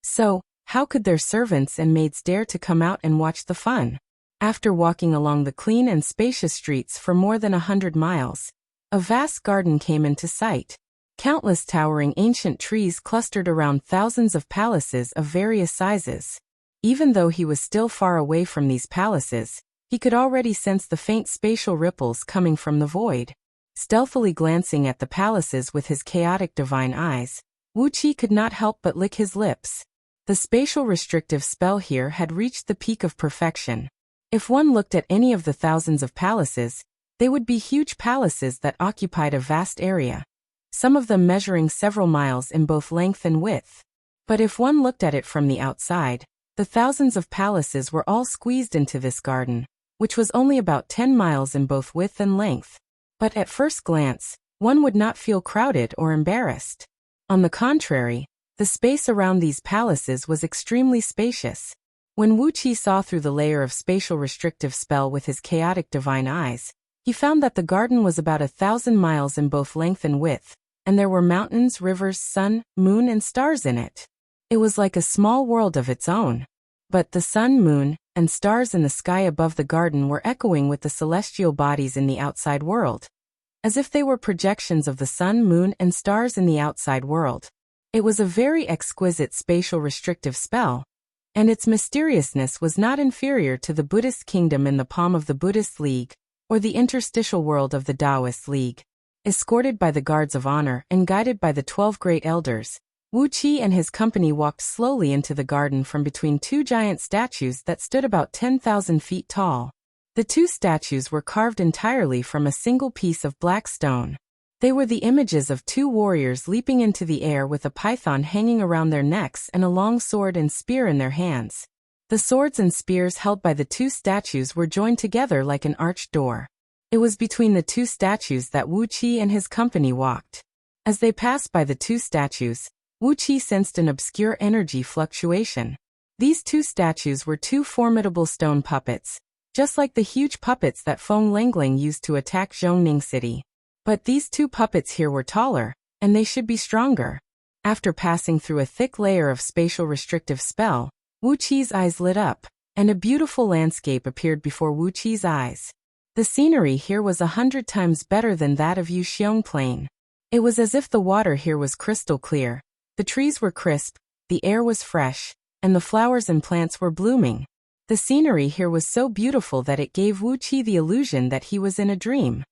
So, how could their servants and maids dare to come out and watch the fun? After walking along the clean and spacious streets for more than 100 miles, a vast garden came into sight. Countless towering ancient trees clustered around thousands of palaces of various sizes. Even though he was still far away from these palaces, he could already sense the faint spatial ripples coming from the void. Stealthily glancing at the palaces with his chaotic divine eyes, Wuxia could not help but lick his lips. The spatial restrictive spell here had reached the peak of perfection. If one looked at any of the thousands of palaces, they would be huge palaces that occupied a vast area, some of them measuring several miles in both length and width. But if one looked at it from the outside, the thousands of palaces were all squeezed into this garden, which was only about 10 miles in both width and length. But at first glance, one would not feel crowded or embarrassed. On the contrary, the space around these palaces was extremely spacious. When Wuxia saw through the layer of spatial restrictive spell with his chaotic divine eyes, he found that the garden was about 1,000 miles in both length and width, and there were mountains, rivers, sun, moon, and stars in it. It was like a small world of its own. But the sun, moon, and stars in the sky above the garden were echoing with the celestial bodies in the outside world, as if they were projections of the sun, moon, and stars in the outside world. It was a very exquisite spatial restrictive spell, and its mysteriousness was not inferior to the Buddhist kingdom in the palm of the Buddhist League, or the interstitial world of the Taoist League. Escorted by the guards of honor and guided by the 12 great elders, Wuxia and his company walked slowly into the garden from between two giant statues that stood about 10,000 feet tall. The two statues were carved entirely from a single piece of black stone. They were the images of two warriors leaping into the air with a python hanging around their necks and a long sword and spear in their hands. The swords and spears held by the two statues were joined together like an arched door. It was between the two statues that Wuxia and his company walked. As they passed by the two statues, Wuxia sensed an obscure energy fluctuation. These two statues were two formidable stone puppets, just like the huge puppets that Feng Lengling used to attack Zhongning City. But these two puppets here were taller, and they should be stronger. After passing through a thick layer of spatial restrictive spell, Wuqi's eyes lit up, and a beautiful landscape appeared before Wuqi's eyes. The scenery here was 100 times better than that of Yuxiong Plain. It was as if the water here was crystal clear, the trees were crisp, the air was fresh, and the flowers and plants were blooming. The scenery here was so beautiful that it gave Wuqi the illusion that he was in a dream.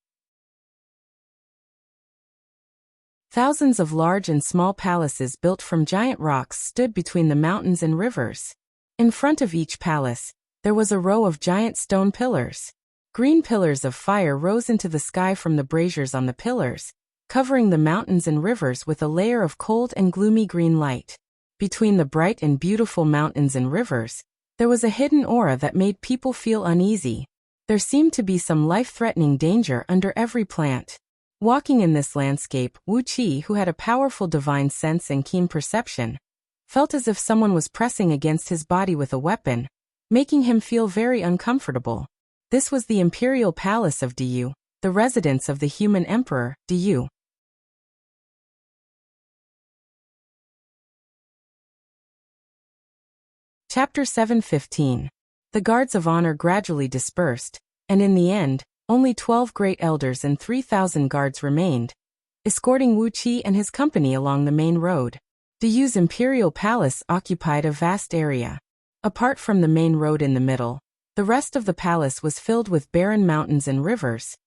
Thousands of large and small palaces built from giant rocks stood between the mountains and rivers. In front of each palace, there was a row of giant stone pillars. Green pillars of fire rose into the sky from the braziers on the pillars, covering the mountains and rivers with a layer of cold and gloomy green light. Between the bright and beautiful mountains and rivers, there was a hidden aura that made people feel uneasy. There seemed to be some life-threatening danger under every plant. Walking in this landscape, Wuqi, who had a powerful divine sense and keen perception, felt as if someone was pressing against his body with a weapon, making him feel very uncomfortable. This was the imperial palace of Deyu, the residence of the human emperor, Deyu. Chapter 7:15. The guards of honor gradually dispersed, and in the end, only 12 great elders and 3,000 guards remained, escorting Wuqi and his company along the main road. Deyu's imperial palace occupied a vast area. Apart from the main road in the middle, the rest of the palace was filled with barren mountains and rivers,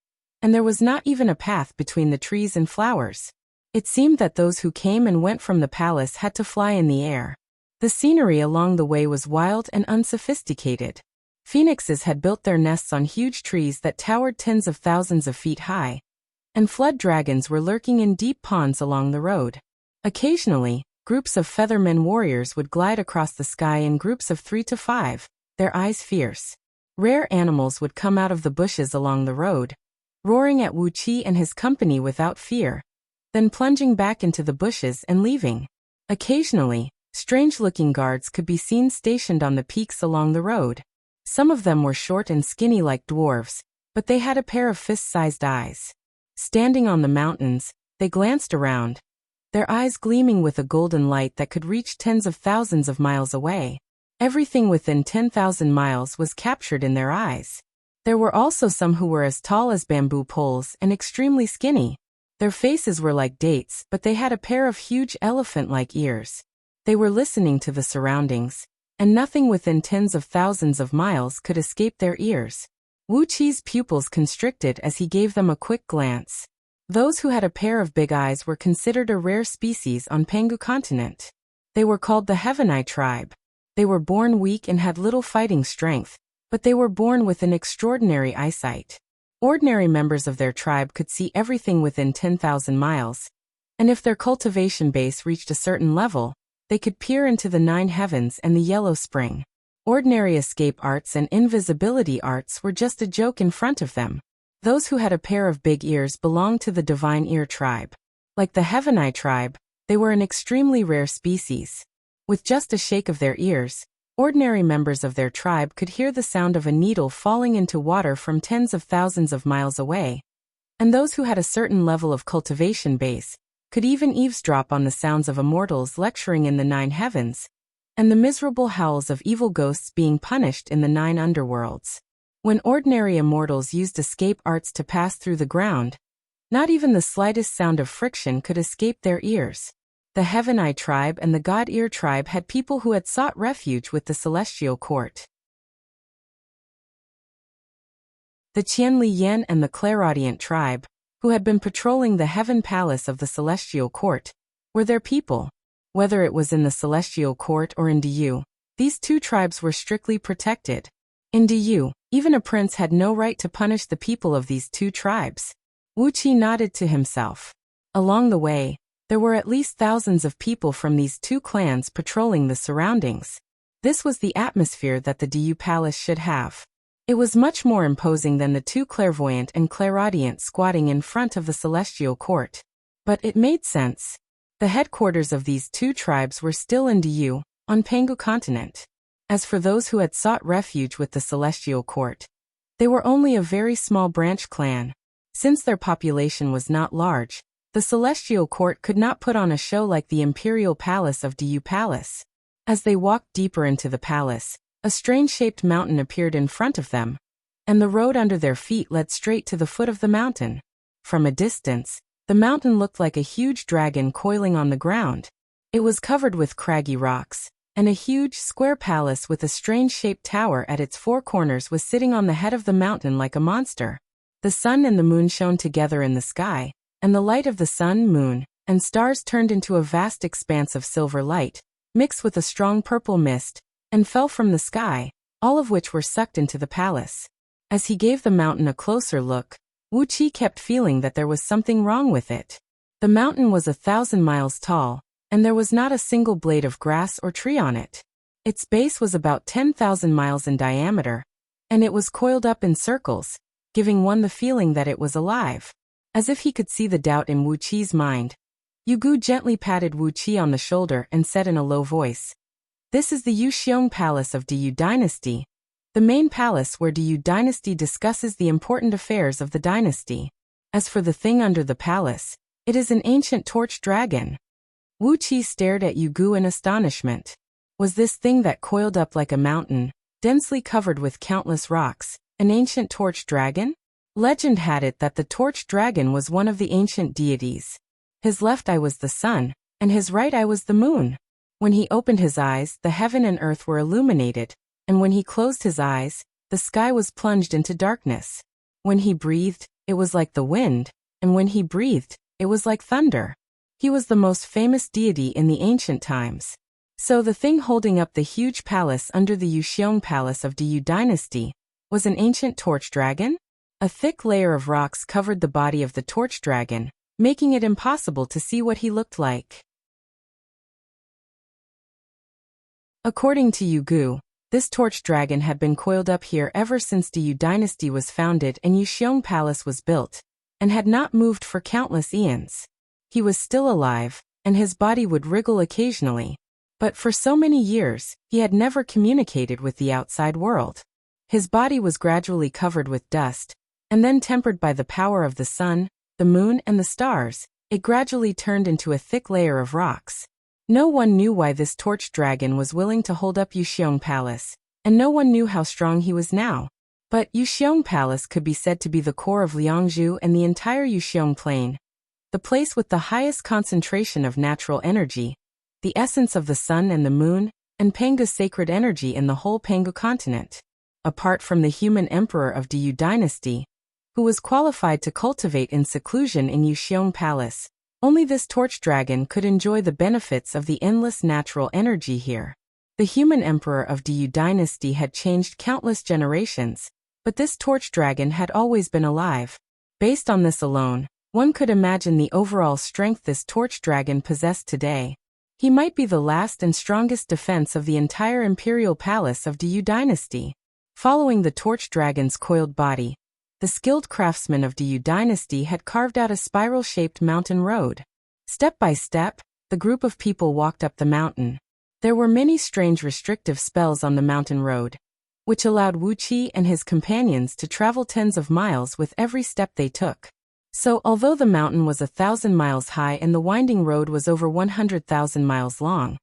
and there was not even a path between the trees and flowers. It seemed that those who came and went from the palace had to fly in the air. The scenery along the way was wild and unsophisticated. Phoenixes had built their nests on huge trees that towered tens of thousands of feet high, and flood dragons were lurking in deep ponds along the road. Occasionally, groups of feathermen warriors would glide across the sky in groups of 3 to 5, their eyes fierce. Rare animals would come out of the bushes along the road, roaring at Wuxia and his company without fear, then plunging back into the bushes and leaving. Occasionally, strange-looking guards could be seen stationed on the peaks along the road. Some of them were short and skinny like dwarves, but they had a pair of fist-sized eyes. Standing on the mountains, they glanced around, their eyes gleaming with a golden light that could reach tens of thousands of miles away. Everything within 10,000 miles was captured in their eyes. There were also some who were as tall as bamboo poles and extremely skinny. Their faces were like dates, but they had a pair of huge elephant-like ears. They were listening to the surroundings, and nothing within tens of thousands of miles could escape their ears. Wuqi's pupils constricted as he gave them a quick glance. Those who had a pair of big eyes were considered a rare species on Pangu continent. They were called the Heavenai tribe. They were born weak and had little fighting strength, but they were born with an extraordinary eyesight. Ordinary members of their tribe could see everything within 10,000 miles, and if their cultivation base reached a certain level, they could peer into the 9 heavens and the yellow spring. Ordinary escape arts and invisibility arts were just a joke in front of them. Those who had a pair of big ears belonged to the Divine Ear tribe. Like the Heavenai tribe, they were an extremely rare species. With just a shake of their ears, ordinary members of their tribe could hear the sound of a needle falling into water from tens of thousands of miles away. And those who had a certain level of cultivation base could even eavesdrop on the sounds of immortals lecturing in the 9 heavens, and the miserable howls of evil ghosts being punished in the 9 underworlds. When ordinary immortals used escape arts to pass through the ground, not even the slightest sound of friction could escape their ears. The Heavenai tribe and the God Ear tribe had people who had sought refuge with the celestial court. The Qianli Yan and the Clairaudient tribe, who had been patrolling the heaven palace of the celestial court, were their people. Whether it was in the celestial court or in Diyu, these 2 tribes were strictly protected. In Diyu, even a prince had no right to punish the people of these 2 tribes. Wuqi nodded to himself. Along the way, there were at least thousands of people from these 2 clans patrolling the surroundings. This was the atmosphere that the Diyu palace should have. It was much more imposing than the 2 clairvoyant and clairaudient squatting in front of the celestial court. But it made sense. The headquarters of these 2 tribes were still in Diyu, on Pangu continent. As for those who had sought refuge with the celestial court, they were only a very small branch clan. Since their population was not large, the celestial court could not put on a show like the imperial palace of Diyu Palace. As they walked deeper into the palace, a strange-shaped mountain appeared in front of them, and the road under their feet led straight to the foot of the mountain. From a distance, the mountain looked like a huge dragon coiling on the ground. It was covered with craggy rocks, and a huge, square palace with a strange-shaped tower at its 4 corners was sitting on the head of the mountain like a monster. The sun and the moon shone together in the sky, and the light of the sun, moon, and stars turned into a vast expanse of silver light, mixed with a strong purple mist, and fell from the sky, all of which were sucked into the palace. As he gave the mountain a closer look, Wuqi kept feeling that there was something wrong with it. The mountain was 1,000 miles tall, and there was not a single blade of grass or tree on it. Its base was about 10,000 miles in diameter, and it was coiled up in circles, giving one the feeling that it was alive. As if he could see the doubt in Wuqi's mind, Yugu gently patted Wuqi on the shoulder and said in a low voice, "This is the Yuxiong Palace of Diyu Dynasty, the main palace where Diyu Dynasty discusses the important affairs of the dynasty. As for the thing under the palace, it is an ancient torch dragon." Wuqi stared at Yugu in astonishment. Was this thing that coiled up like a mountain, densely covered with countless rocks, an ancient torch dragon? Legend had it that the torch dragon was one of the ancient deities. His left eye was the sun, and his right eye was the moon. When he opened his eyes, the heaven and earth were illuminated, and when he closed his eyes, the sky was plunged into darkness. When he breathed, it was like the wind, and when he breathed, it was like thunder. He was the most famous deity in the ancient times. So the thing holding up the huge palace under the Yuxiong Palace of the Yu Dynasty was an ancient torch dragon? A thick layer of rocks covered the body of the torch dragon, making it impossible to see what he looked like. According to Yu Gu, this torch dragon had been coiled up here ever since the Yu Dynasty was founded and Yuxiong Palace was built, and had not moved for countless eons. He was still alive, and his body would wriggle occasionally, but for so many years, he had never communicated with the outside world. His body was gradually covered with dust, and then tempered by the power of the sun, the moon and the stars, it gradually turned into a thick layer of rocks. No one knew why this torch dragon was willing to hold up Yuxiong Palace, and no one knew how strong he was now. But Yuxiong Palace could be said to be the core of Liangzhu and the entire Yuxiong Plain, the place with the highest concentration of natural energy, the essence of the sun and the moon, and Panga's sacred energy in the whole Panga continent. Apart from the human emperor of the Yu Dynasty, who was qualified to cultivate in seclusion in Yuxiong Palace, only this torch dragon could enjoy the benefits of the endless natural energy here. The human emperor of the Yu Dynasty had changed countless generations, but this torch dragon had always been alive. Based on this alone, one could imagine the overall strength this torch dragon possessed today. He might be the last and strongest defense of the entire imperial palace of the Yu Dynasty. Following the torch dragon's coiled body, the skilled craftsmen of the Yu Dynasty had carved out a spiral-shaped mountain road. Step by step, the group of people walked up the mountain. There were many strange restrictive spells on the mountain road, which allowed Wuxia and his companions to travel tens of miles with every step they took. So although the mountain was 1,000 miles high and the winding road was over 100,000 miles long,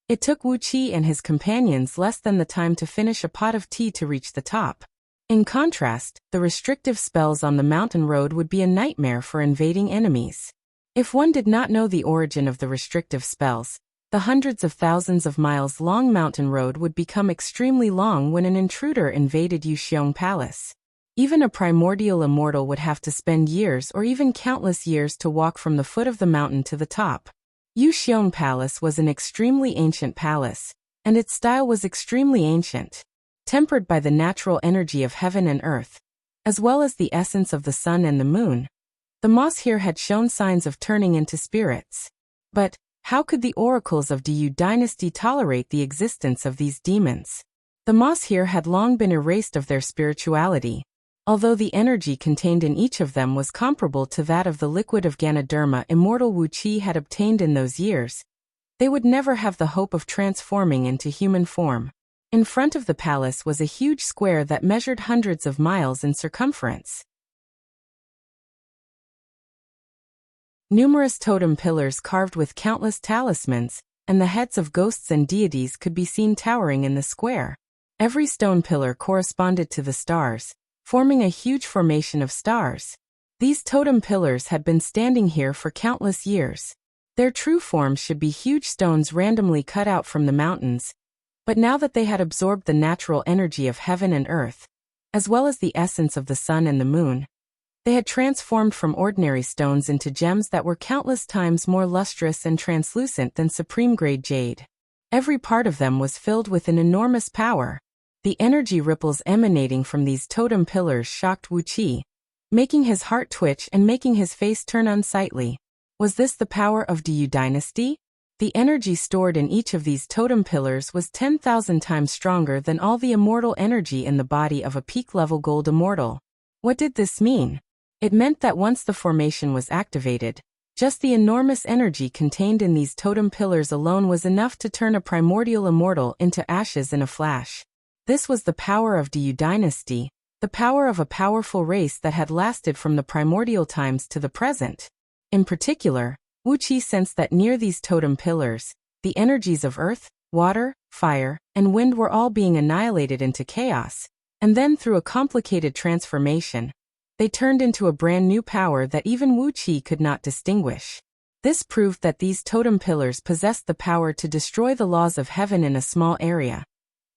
it took Wuxia and his companions less than the time to finish a pot of tea to reach the top. In contrast, the restrictive spells on the mountain road would be a nightmare for invading enemies. If one did not know the origin of the restrictive spells, the hundreds of thousands of miles long mountain road would become extremely long when an intruder invaded Yuxiong Palace. Even a primordial immortal would have to spend years or even countless years to walk from the foot of the mountain to the top. Yuxiong Palace was an extremely ancient palace, and its style was extremely ancient, tempered by the natural energy of heaven and earth, as well as the essence of the sun and the moon. The moss here had shown signs of turning into spirits. But how could the oracles of the Yu Dynasty tolerate the existence of these demons? The moss here had long been erased of their spirituality. Although the energy contained in each of them was comparable to that of the liquid of Ganoderma immortal Wuqi had obtained in those years, they would never have the hope of transforming into human form. In front of the palace was a huge square that measured hundreds of miles in circumference. Numerous totem pillars carved with countless talismans, and the heads of ghosts and deities could be seen towering in the square. Every stone pillar corresponded to the stars, forming a huge formation of stars. These totem pillars had been standing here for countless years. Their true forms should be huge stones randomly cut out from the mountains, but now that they had absorbed the natural energy of heaven and earth, as well as the essence of the sun and the moon, they had transformed from ordinary stones into gems that were countless times more lustrous and translucent than supreme-grade jade. Every part of them was filled with an enormous power. The energy ripples emanating from these totem pillars shocked Wuqi, making his heart twitch and making his face turn unsightly. Was this the power of the Yu Dynasty? The energy stored in each of these totem pillars was 10,000 times stronger than all the immortal energy in the body of a peak-level gold immortal. What did this mean? It meant that once the formation was activated, just the enormous energy contained in these totem pillars alone was enough to turn a primordial immortal into ashes in a flash. This was the power of the Yu Dynasty, the power of a powerful race that had lasted from the primordial times to the present. In particular, Wuqi sensed that near these totem pillars, the energies of earth, water, fire, and wind were all being annihilated into chaos, and then through a complicated transformation, they turned into a brand new power that even Wuqi could not distinguish. This proved that these totem pillars possessed the power to destroy the laws of heaven in a small area.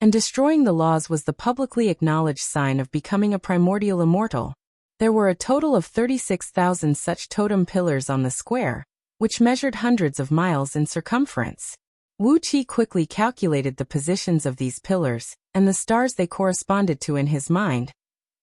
And destroying the laws was the publicly acknowledged sign of becoming a primordial immortal. There were a total of 36,000 such totem pillars on the square, which measured hundreds of miles in circumference. Wu Qi quickly calculated the positions of these pillars, and the stars they corresponded to in his mind,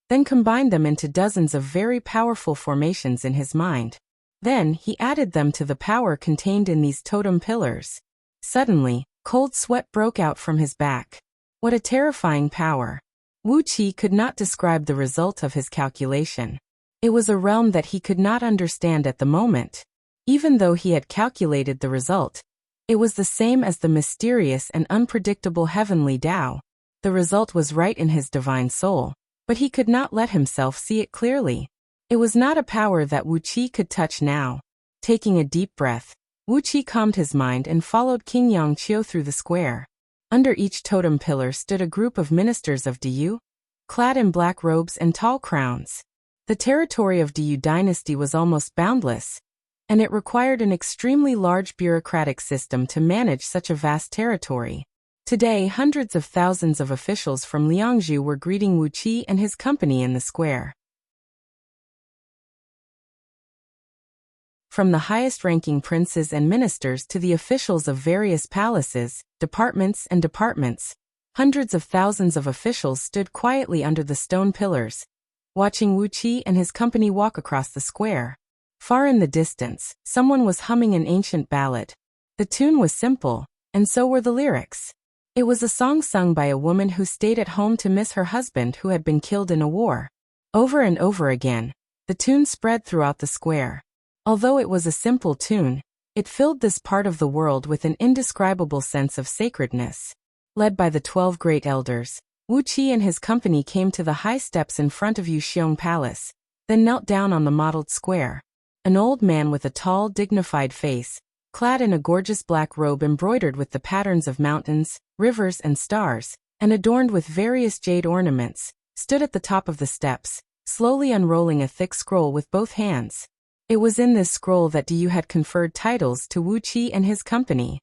then combined them into dozens of very powerful formations in his mind. Then, he added them to the power contained in these totem pillars. Suddenly, cold sweat broke out from his back. What a terrifying power! Wu Qi could not describe the result of his calculation. It was a realm that he could not understand at the moment. Even though he had calculated the result, it was the same as the mysterious and unpredictable heavenly Tao. The result was right in his divine soul, but he could not let himself see it clearly. It was not a power that Wu Qi could touch now. Taking a deep breath, Wu Qi calmed his mind and followed King Yangqiu through the square. Under each totem pillar stood a group of ministers of Diyu, clad in black robes and tall crowns. The territory of Diyu dynasty was almost boundless, and it required an extremely large bureaucratic system to manage such a vast territory. Today, hundreds of thousands of officials from Liangzhu were greeting Wu Qi and his company in the square. From the highest-ranking princes and ministers to the officials of various palaces, departments, hundreds of thousands of officials stood quietly under the stone pillars, watching Wu Qi and his company walk across the square. Far in the distance, someone was humming an ancient ballad. The tune was simple, and so were the lyrics. It was a song sung by a woman who stayed at home to miss her husband who had been killed in a war. Over and over again, the tune spread throughout the square. Although it was a simple tune, it filled this part of the world with an indescribable sense of sacredness. Led by the 12 great elders, Wu Qi and his company came to the high steps in front of Yuxiong Palace, then knelt down on the mottled square. An old man with a tall, dignified face, clad in a gorgeous black robe embroidered with the patterns of mountains, rivers, and stars, and adorned with various jade ornaments, stood at the top of the steps, slowly unrolling a thick scroll with both hands. It was in this scroll that Diyu had conferred titles to Wu Qi and his company.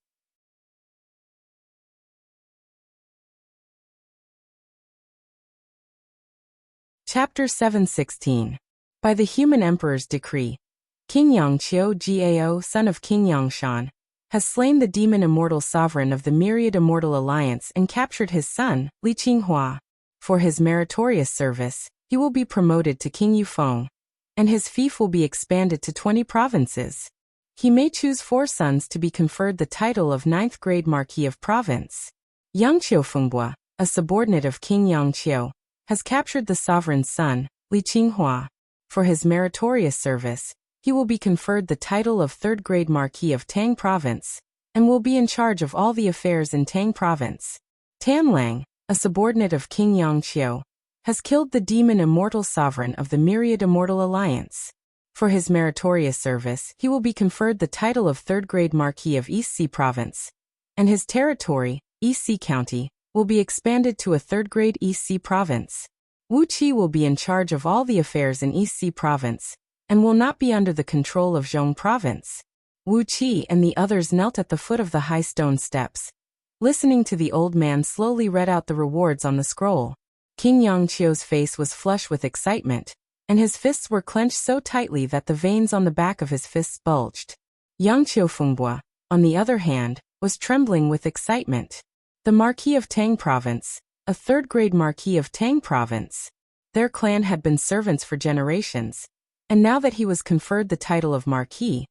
Chapter 716. By the human emperor's decree, King Yangqiu Gao, son of King Yangshan, has slain the demon immortal sovereign of the myriad immortal alliance and captured his son, Li Qinghua. For his meritorious service, he will be promoted to King Yufeng, and his fief will be expanded to 20 provinces. He may choose 4 sons to be conferred the title of 9th grade Marquis of Province. Yangqiu Fengbua, a subordinate of King Yangqiu, has captured the sovereign's son, Li Qinghua. For his meritorious service, he will be conferred the title of 3rd grade Marquis of Tang Province, and will be in charge of all the affairs in Tang Province. Tanlang, a subordinate of King Yangqiu, has killed the demon immortal sovereign of the myriad immortal alliance. For his meritorious service, he will be conferred the title of 3rd grade Marquis of East Sea Province, and his territory, East Sea County, will be expanded to a 3rd grade East Sea Province. Wu Qi will be in charge of all the affairs in East Sea Province, and will not be under the control of Zhong Province. Wu Qi and the others knelt at the foot of the high stone steps, listening to the old man slowly read out the rewards on the scroll. King Yangqiu's face was flush with excitement, and his fists were clenched so tightly that the veins on the back of his fists bulged. Yangqiu Fengbua, on the other hand, was trembling with excitement. The Marquis of Tang Province, a 3rd grade Marquis of Tang Province. Their clan had been servants for generations, and now that he was conferred the title of Marquis,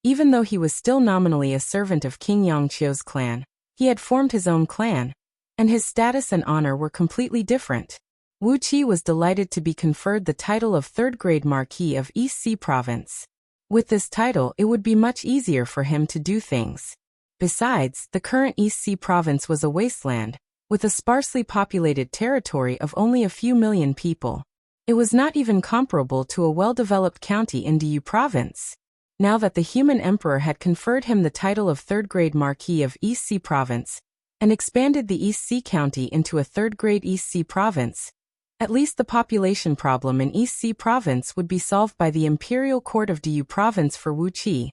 even though he was still nominally a servant of King Yangqiu's clan, he had formed his own clan, and his status and honor were completely different. Wu Qi was delighted to be conferred the title of 3rd grade Marquis of East Sea Province. With this title, it would be much easier for him to do things. Besides, the current East Sea Province was a wasteland, with a sparsely populated territory of only a few million people. It was not even comparable to a well-developed county in Diyu Province. Now that the human emperor had conferred him the title of 3rd grade Marquis of East Sea Province, and expanded the East Sea County into a 3rd grade East Sea Province, at least the population problem in East Sea Province would be solved by the Imperial Court of Diyu Province for Wu Qi,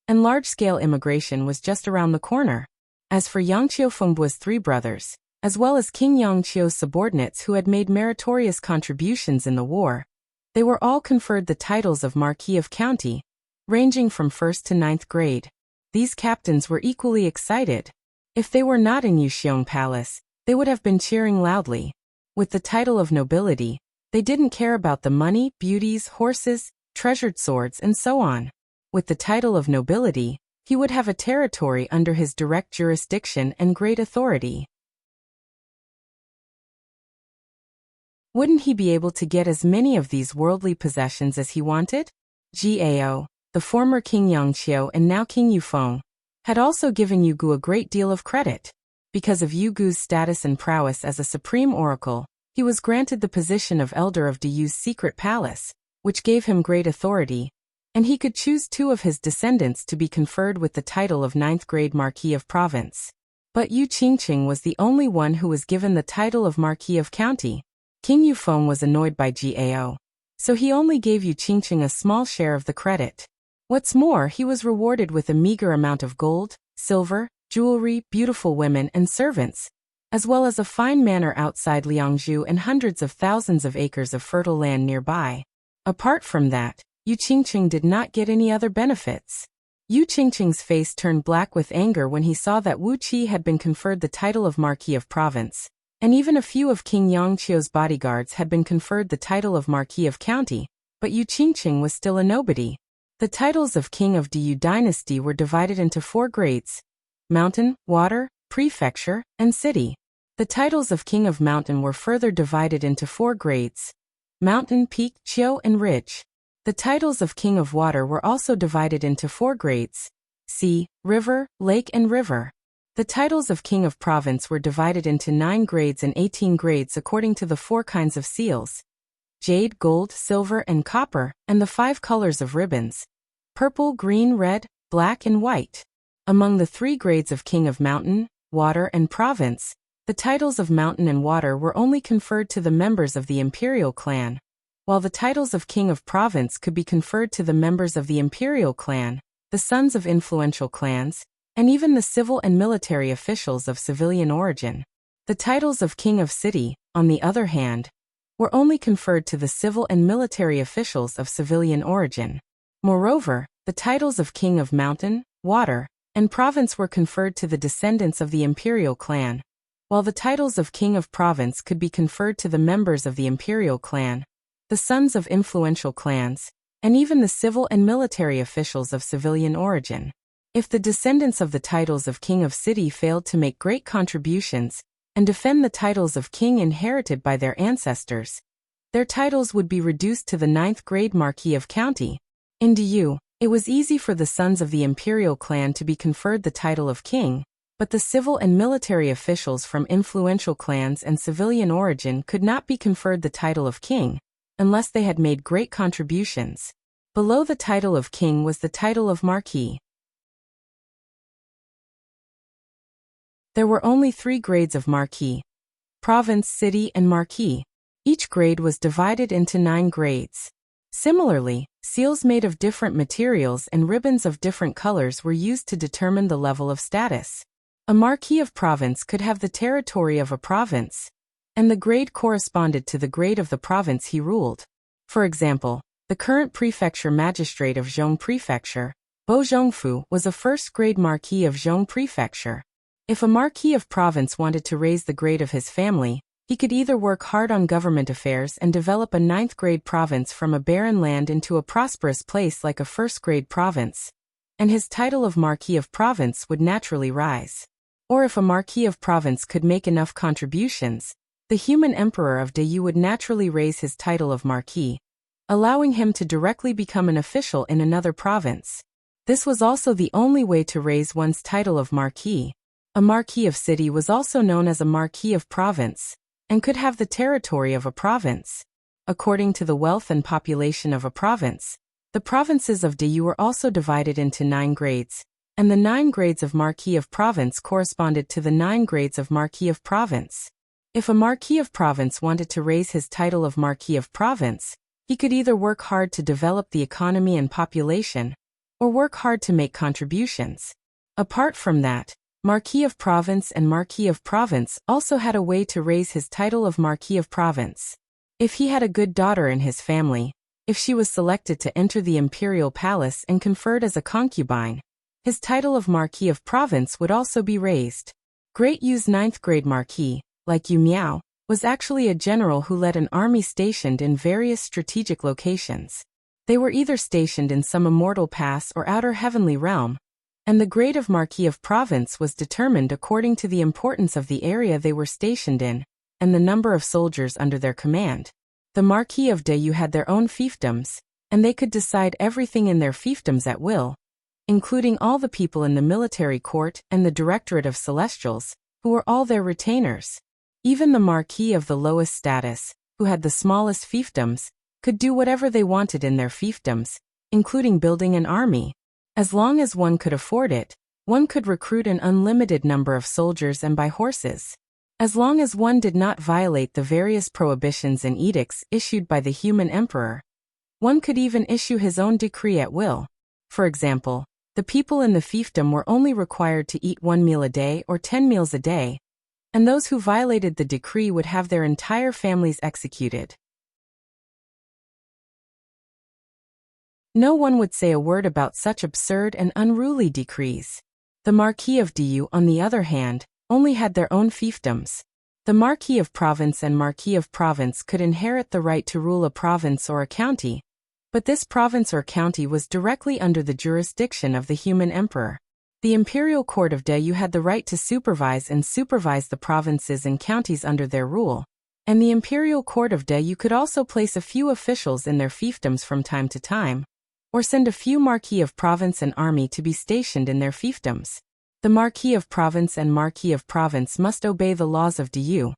and large-scale immigration was just around the corner. As for Yangqiu Fengbua's 3 brothers, as well as King Yangqiu's subordinates who had made meritorious contributions in the war, they were all conferred the titles of Marquis of County, ranging from 1st to 9th grade. These captains were equally excited. If they were not in Yuxiong Palace, they would have been cheering loudly. With the title of nobility, they didn't care about the money, beauties, horses, treasured swords, and so on. With the title of nobility, he would have a territory under his direct jurisdiction and great authority. Wouldn't he be able to get as many of these worldly possessions as he wanted? Gao, the former King Yangqiu and now King Yufeng, had also given Yu Gu a great deal of credit. Because of Yu Gu's status and prowess as a supreme oracle, he was granted the position of elder of Diyu's secret palace, which gave him great authority, and he could choose 2 of his descendants to be conferred with the title of 9th grade Marquis of Province. But Yu Qingqing was the only one who was given the title of Marquis of County. King Yufeng was annoyed by Gao, so he only gave Yu Qingqing a small share of the credit. What's more, he was rewarded with a meager amount of gold, silver, jewelry, beautiful women and servants, as well as a fine manor outside Liangzhu and hundreds of thousands of acres of fertile land nearby. Apart from that, Yu Qingqing did not get any other benefits. Yu Qingqing's face turned black with anger when he saw that Wu Qi had been conferred the title of Marquis of Province, and even a few of King Yangqiu's bodyguards had been conferred the title of Marquis of County, but Yu Qingqing was still a nobody. The titles of King of Diyu dynasty were divided into 4 grades: Mountain, Water, Prefecture, and City. The titles of King of Mountain were further divided into 4 grades: Mountain, Peak, Qiu, and Ridge. The titles of King of Water were also divided into 4 grades: Sea, River, Lake, and River. The titles of King of Province were divided into 9 grades and 18 grades according to the 4 kinds of seals: jade, gold, silver, and copper, and the 5 colors of ribbons: purple, green, red, black, and white. Among the 3 grades of King of Mountain, Water, and Province, the titles of Mountain and Water were only conferred to the members of the imperial clan, while the titles of King of Province could be conferred to the members of the imperial clan, the sons of influential clans, and even the civil and military officials of civilian origin. The titles of King of City, on the other hand, were only conferred to the civil and military officials of civilian origin. Moreover, the titles of King of Mountain, Water, and Province were conferred to the descendants of the imperial clan, while the titles of King of Province could be conferred to the members of the imperial clan, the sons of influential clans, and even the civil and military officials of civilian origin. If the descendants of the titles of King of City failed to make great contributions and defend the titles of king inherited by their ancestors, their titles would be reduced to the 9th grade Marquis of County. In Diyu, it was easy for the sons of the imperial clan to be conferred the title of king, but the civil and military officials from influential clans and civilian origin could not be conferred the title of king, unless they had made great contributions. Below the title of king was the title of Marquis. There were only 3 grades of Marquis: Province, City, and Marquis. Each grade was divided into 9 grades. Similarly, seals made of different materials and ribbons of different colors were used to determine the level of status. A Marquis of Province could have the territory of a province, and the grade corresponded to the grade of the province he ruled. For example, the current prefecture magistrate of Zhong Prefecture, Bo Zhongfu, was a first-grade Marquis of Zhong Prefecture. If a Marquis of Province wanted to raise the grade of his family, he could either work hard on government affairs and develop a 9th-grade province from a barren land into a prosperous place like a first-grade province, and his title of Marquis of Province would naturally rise. Or if a Marquis of Province could make enough contributions, the human emperor of Diyu would naturally raise his title of Marquis, allowing him to directly become an official in another province. This was also the only way to raise one's title of Marquis. A Marquis of City was also known as a Marquis of Province, and could have the territory of a province. According to the wealth and population of a province, the provinces of Diyu were also divided into 9 grades, and the 9 grades of Marquis of Province corresponded to the 9 grades of Marquis of Province. If a Marquis of Province wanted to raise his title of Marquis of Province, he could either work hard to develop the economy and population, or work hard to make contributions. Apart from that, Marquis of Province and Marquis of Province also had a way to raise his title of Marquis of Province. If he had a good daughter in his family, if she was selected to enter the imperial palace and conferred as a concubine, his title of Marquis of Province would also be raised. Great Yu's ninth-grade marquis, like Yu Miao, was actually a general who led an army stationed in various strategic locations. They were either stationed in some immortal pass or outer heavenly realm, and the grade of Marquis of Province was determined according to the importance of the area they were stationed in, and the number of soldiers under their command. The Marquis of Dayu had their own fiefdoms, and they could decide everything in their fiefdoms at will, including all the people in the military court and the Directorate of Celestials, who were all their retainers. Even the Marquis of the lowest status, who had the smallest fiefdoms, could do whatever they wanted in their fiefdoms, including building an army. As long as one could afford it, one could recruit an unlimited number of soldiers and buy horses. As long as one did not violate the various prohibitions and edicts issued by the human emperor, one could even issue his own decree at will. For example, the people in the fiefdom were only required to eat 1 meal a day or 10 meals a day, and those who violated the decree would have their entire families executed. No one would say a word about such absurd and unruly decrees. The Marquis of Diyu, on the other hand, only had their own fiefdoms. The Marquis of Province and Marquis of Province could inherit the right to rule a province or a county, but this province or county was directly under the jurisdiction of the human emperor. The imperial court of Dayu had the right to supervise the provinces and counties under their rule, and the imperial court of Dayu could also place a few officials in their fiefdoms from time to time, or send a few Marquis of Province and army to be stationed in their fiefdoms. The Marquis of Province and Marquis of Province must obey the laws of Diyu,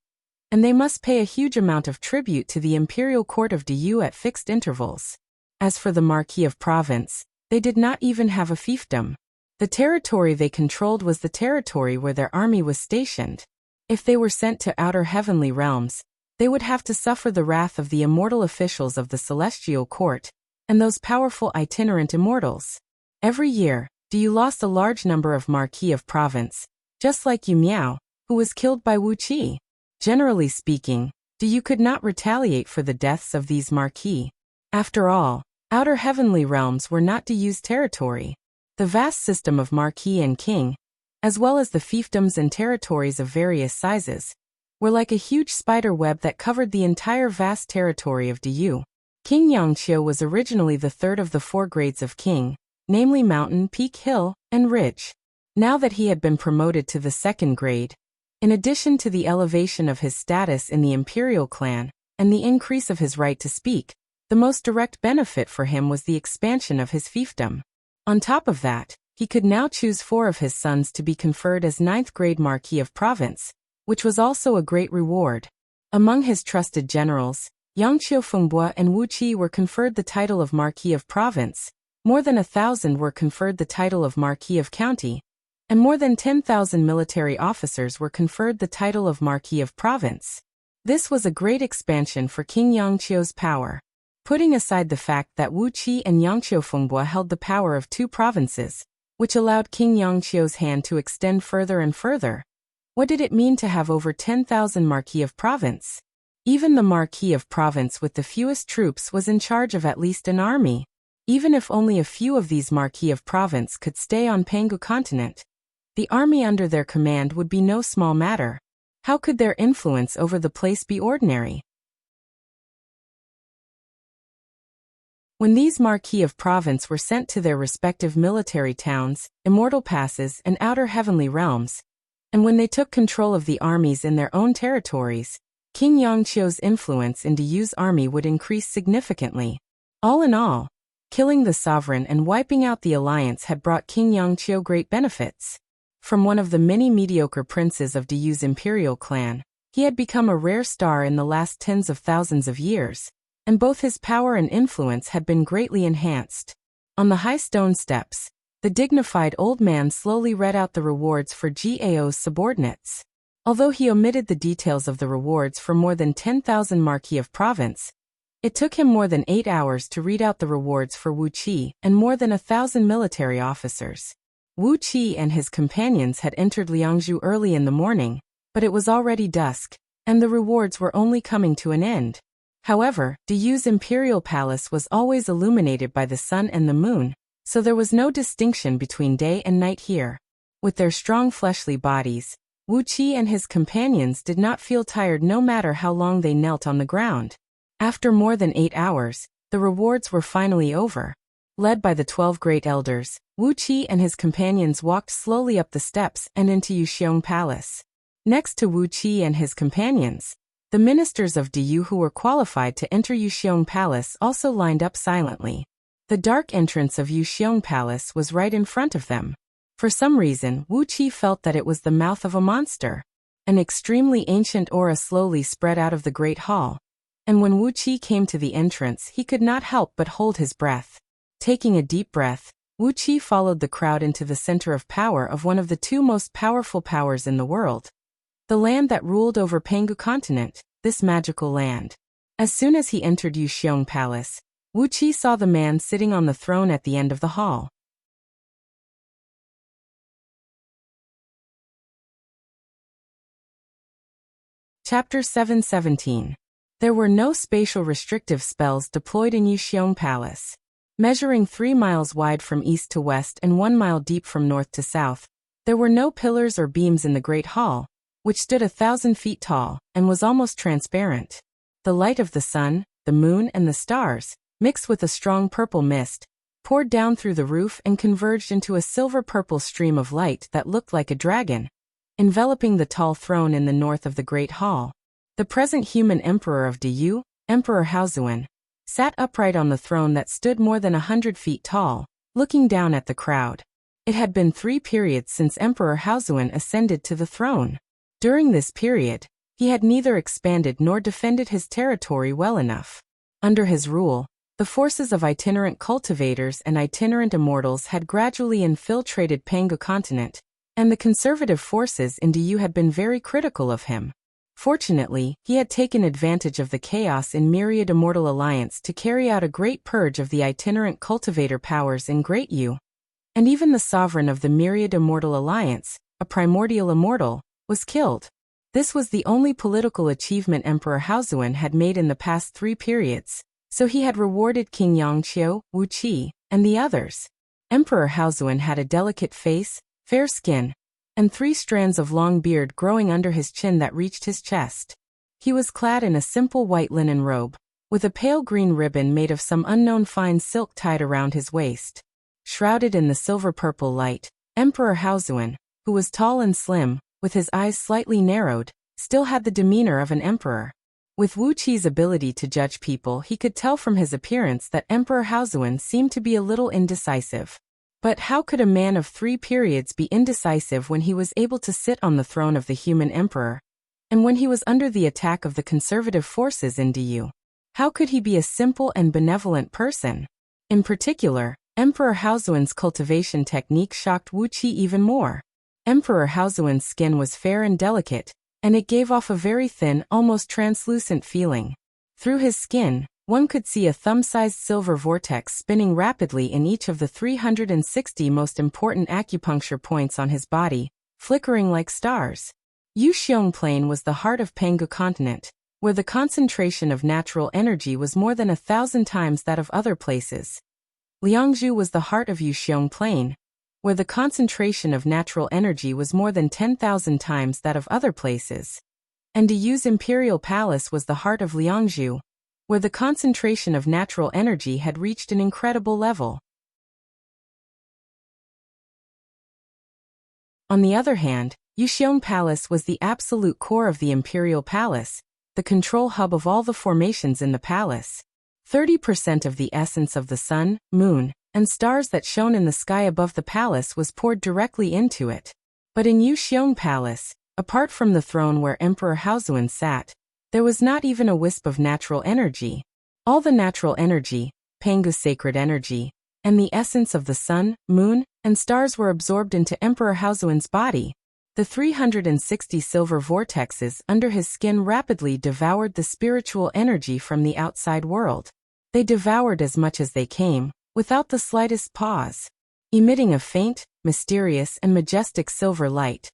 and they must pay a huge amount of tribute to the imperial court of Diyu at fixed intervals. As for the Marquis of Province, they did not even have a fiefdom. The territory they controlled was the territory where their army was stationed. If they were sent to outer heavenly realms, they would have to suffer the wrath of the immortal officials of the celestial court, and those powerful itinerant immortals. Every year, Diyu lost a large number of Marquis of Province, just like Yu Miao, who was killed by Wuxia. Generally speaking, Diyu could not retaliate for the deaths of these Marquis. After all, outer heavenly realms were not Diyu's territory. The vast system of Marquis and King, as well as the fiefdoms and territories of various sizes, were like a huge spider web that covered the entire vast territory of Diyu. King Yangqiu was originally the third of the 4 grades of king, namely mountain, peak, hill, and ridge. Now that he had been promoted to the 2nd grade, in addition to the elevation of his status in the imperial clan and the increase of his right to speak, the most direct benefit for him was the expansion of his fiefdom. On top of that, he could now choose 4 of his sons to be conferred as 9th grade Marquis of Province, which was also a great reward. Among his trusted generals, Yangqiu Fengbo and Wuqi were conferred the title of Marquis of Province, more than 1,000 were conferred the title of Marquis of County, and more than 10,000 military officers were conferred the title of Marquis of Province. This was a great expansion for King Yangqiu's power. Putting aside the fact that Wuqi and Yangqiu Fengbo held the power of 2 provinces, which allowed King Yangqiu's hand to extend further and further, what did it mean to have over 10,000 Marquis of Province? Even the Marquis of Province with the fewest troops was in charge of at least an army. Even if only a few of these Marquis of Province could stay on Pangu continent, the army under their command would be no small matter. How could their influence over the place be ordinary? When these Marquis of Province were sent to their respective military towns, immortal passes, and outer heavenly realms, and when they took control of the armies in their own territories, King Yangqiu's influence in Diyu's army would increase significantly. All in all, killing the sovereign and wiping out the alliance had brought King Yangqiu great benefits. From one of the many mediocre princes of Diyu's imperial clan, he had become a rare star in the last tens of thousands of years, and both his power and influence had been greatly enhanced. On the high stone steps, the dignified old man slowly read out the rewards for Gao's subordinates. Although he omitted the details of the rewards for more than 10,000 Marquis of Province, it took him more than 8 hours to read out the rewards for Wuqi and more than 1,000 military officers. Wuqi and his companions had entered Liangzhu early in the morning, but it was already dusk, and the rewards were only coming to an end. However, Diyu's imperial palace was always illuminated by the sun and the moon, so there was no distinction between day and night here. With their strong fleshly bodies, Wuxia and his companions did not feel tired no matter how long they knelt on the ground. After more than 8 hours, the rewards were finally over. Led by the 12 great elders, Wuxia and his companions walked slowly up the steps and into Yuxiong Palace. Next to Wuxia and his companions, the ministers of Diyu who were qualified to enter Yuxiong Palace also lined up silently. The dark entrance of Yuxiong Palace was right in front of them. For some reason, Wuxia felt that it was the mouth of a monster. An extremely ancient aura slowly spread out of the great hall, and when Wuxia came to the entrance, he could not help but hold his breath. Taking a deep breath, Wuxia followed the crowd into the center of power of one of the 2 most powerful powers in the world. The land that ruled over Pangu continent, this magical land. As soon as he entered Yuxiong Palace, Wuxia saw the man sitting on the throne at the end of the hall. Chapter 717. There were no spatial restrictive spells deployed in Yuxiong Palace. Measuring 3 miles wide from east to west and 1 mile deep from north to south, there were no pillars or beams in the Great Hall, which stood 1,000 feet tall and was almost transparent. The light of the sun, the moon and the stars, mixed with a strong purple mist, poured down through the roof and converged into a silver-purple stream of light that looked like a dragon, enveloping the tall throne in the north of the Great Hall. The present human emperor of Diyu, Emperor Haozuan, sat upright on the throne that stood more than 100 feet tall, looking down at the crowd. It had been 3 periods since Emperor Haozuan ascended to the throne. During this period, he had neither expanded nor defended his territory well enough. Under his rule, the forces of itinerant cultivators and itinerant immortals had gradually infiltrated Pangu continent, and the conservative forces in Diyu had been very critical of him. Fortunately, he had taken advantage of the chaos in Myriad Immortal Alliance to carry out a great purge of the itinerant cultivator powers in Great Yu. And even the sovereign of the Myriad Immortal Alliance, a primordial immortal, was killed. This was the only political achievement Emperor Haozuan had made in the past 3 periods, so he had rewarded King Yangqiu, Wuqi, and the others. Emperor Haozuan had a delicate face, fair skin, and 3 strands of long beard growing under his chin that reached his chest. He was clad in a simple white linen robe, with a pale green ribbon made of some unknown fine silk tied around his waist. Shrouded in the silver-purple light, Emperor Haozuan, who was tall and slim, with his eyes slightly narrowed, still had the demeanor of an emperor. With Wu Qi's ability to judge people, he could tell from his appearance that Emperor Haozuan seemed to be a little indecisive. But how could a man of 3 periods be indecisive when he was able to sit on the throne of the human emperor, and when he was under the attack of the conservative forces in Diyu? How could he be a simple and benevolent person? In particular, Emperor Haozuan's cultivation technique shocked Wu Qi even more. Emperor Haozuan's skin was fair and delicate, and it gave off a very thin, almost translucent feeling. Through his skin, one could see a thumb-sized silver vortex spinning rapidly in each of the 360 most important acupuncture points on his body, flickering like stars. Yuxiong Plain was the heart of Pangu continent, where the concentration of natural energy was more than 1,000 times that of other places. Liangzhu was the heart of Yuxiong Plain, where the concentration of natural energy was more than 10,000 times that of other places. And Diyu's imperial palace was the heart of Liangzhu, where the concentration of natural energy had reached an incredible level. On the other hand, Yuxiong Palace was the absolute core of the imperial palace, the control hub of all the formations in the palace. 30% of the essence of the sun, moon, and stars that shone in the sky above the palace was poured directly into it. But in Yuxiong Palace, apart from the throne where Emperor Haozuan sat, there was not even a wisp of natural energy. All the natural energy, Pangu's sacred energy, and the essence of the sun, moon, and stars were absorbed into Emperor Haozuan's body. The 360 silver vortexes under his skin rapidly devoured the spiritual energy from the outside world. They devoured as much as they came, without the slightest pause. Emitting a faint, mysterious, and majestic silver light,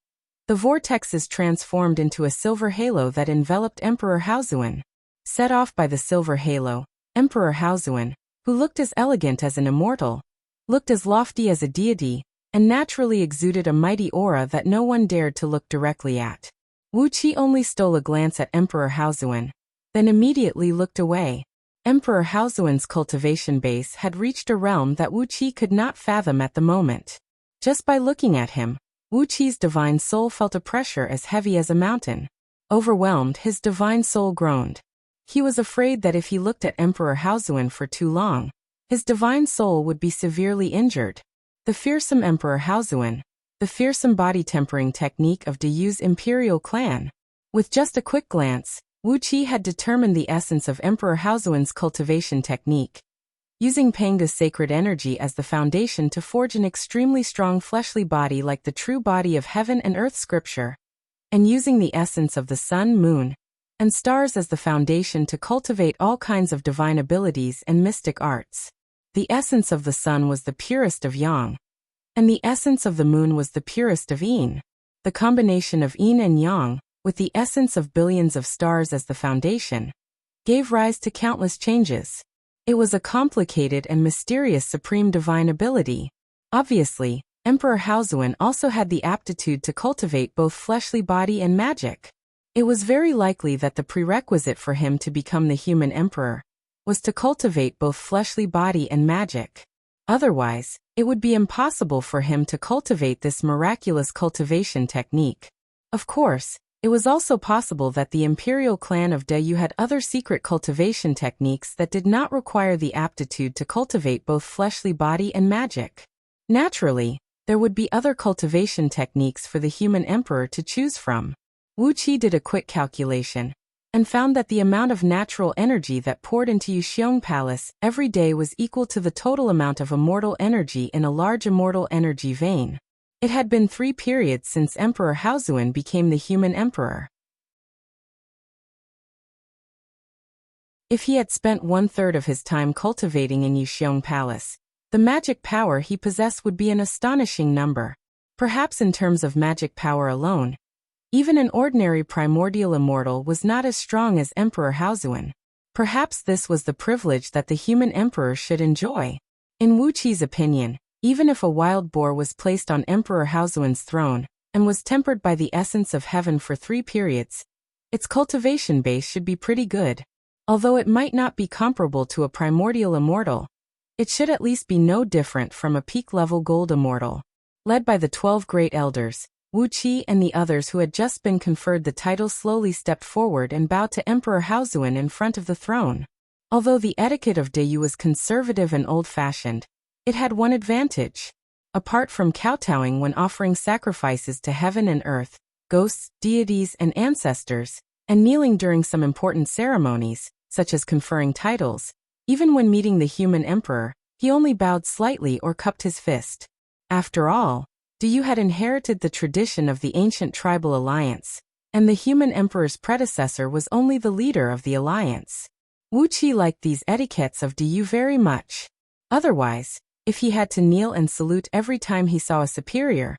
the vortexes transformed into a silver halo that enveloped Emperor Haozuan. Set off by the silver halo, Emperor Haozuan, who looked as elegant as an immortal, looked as lofty as a deity, and naturally exuded a mighty aura that no one dared to look directly at. Wuqi only stole a glance at Emperor Haozuan, then immediately looked away. Emperor Haozuan's cultivation base had reached a realm that Wuqi could not fathom at the moment. Just by looking at him, Wuqi's divine soul felt a pressure as heavy as a mountain. Overwhelmed, his divine soul groaned. He was afraid that if he looked at Emperor Haozuan for too long, his divine soul would be severely injured. The fearsome Emperor Haozuan, the fearsome body-tempering technique of Dayu's imperial clan. With just a quick glance, Wuqi had determined the essence of Emperor Haozuan's cultivation technique. Using Panga's sacred energy as the foundation to forge an extremely strong fleshly body like the true body of heaven and earth scripture, and using the essence of the sun, moon, and stars as the foundation to cultivate all kinds of divine abilities and mystic arts. The essence of the sun was the purest of yang, and the essence of the moon was the purest of yin. The combination of yin and yang, with the essence of billions of stars as the foundation, gave rise to countless changes. It was a complicated and mysterious supreme divine ability. Obviously, Emperor Haozuan also had the aptitude to cultivate both fleshly body and magic. It was very likely that the prerequisite for him to become the human emperor was to cultivate both fleshly body and magic. Otherwise, it would be impossible for him to cultivate this miraculous cultivation technique. Of course, it was also possible that the imperial clan of Dayu had other secret cultivation techniques that did not require the aptitude to cultivate both fleshly body and magic. Naturally, there would be other cultivation techniques for the human emperor to choose from. Wuqi did a quick calculation, and found that the amount of natural energy that poured into Yuxiong Palace every day was equal to the total amount of immortal energy in a large immortal energy vein. It had been 3 periods since Emperor Haozuan became the human emperor. If he had spent 1/3 of his time cultivating in Yuxiong Palace, the magic power he possessed would be an astonishing number. Perhaps in terms of magic power alone, even an ordinary primordial immortal was not as strong as Emperor Haozuan. Perhaps this was the privilege that the human emperor should enjoy. In Wuqi's opinion, even if a wild boar was placed on Emperor Haozuan's throne, and was tempered by the essence of heaven for 3 periods, its cultivation base should be pretty good. Although it might not be comparable to a primordial immortal, it should at least be no different from a peak-level gold immortal. Led by the 12 great elders, Wuqi and the others who had just been conferred the title slowly stepped forward and bowed to Emperor Haozuan in front of the throne. Although the etiquette of Dayu was conservative and old-fashioned, it had one advantage. Apart from kowtowing when offering sacrifices to heaven and earth, ghosts, deities, and ancestors, and kneeling during some important ceremonies, such as conferring titles, even when meeting the human emperor, he only bowed slightly or cupped his fist. After all, Dayu had inherited the tradition of the ancient tribal alliance, and the human emperor's predecessor was only the leader of the alliance. Wuqi liked these etiquettes of Dayu very much. Otherwise, if he had to kneel and salute every time he saw a superior,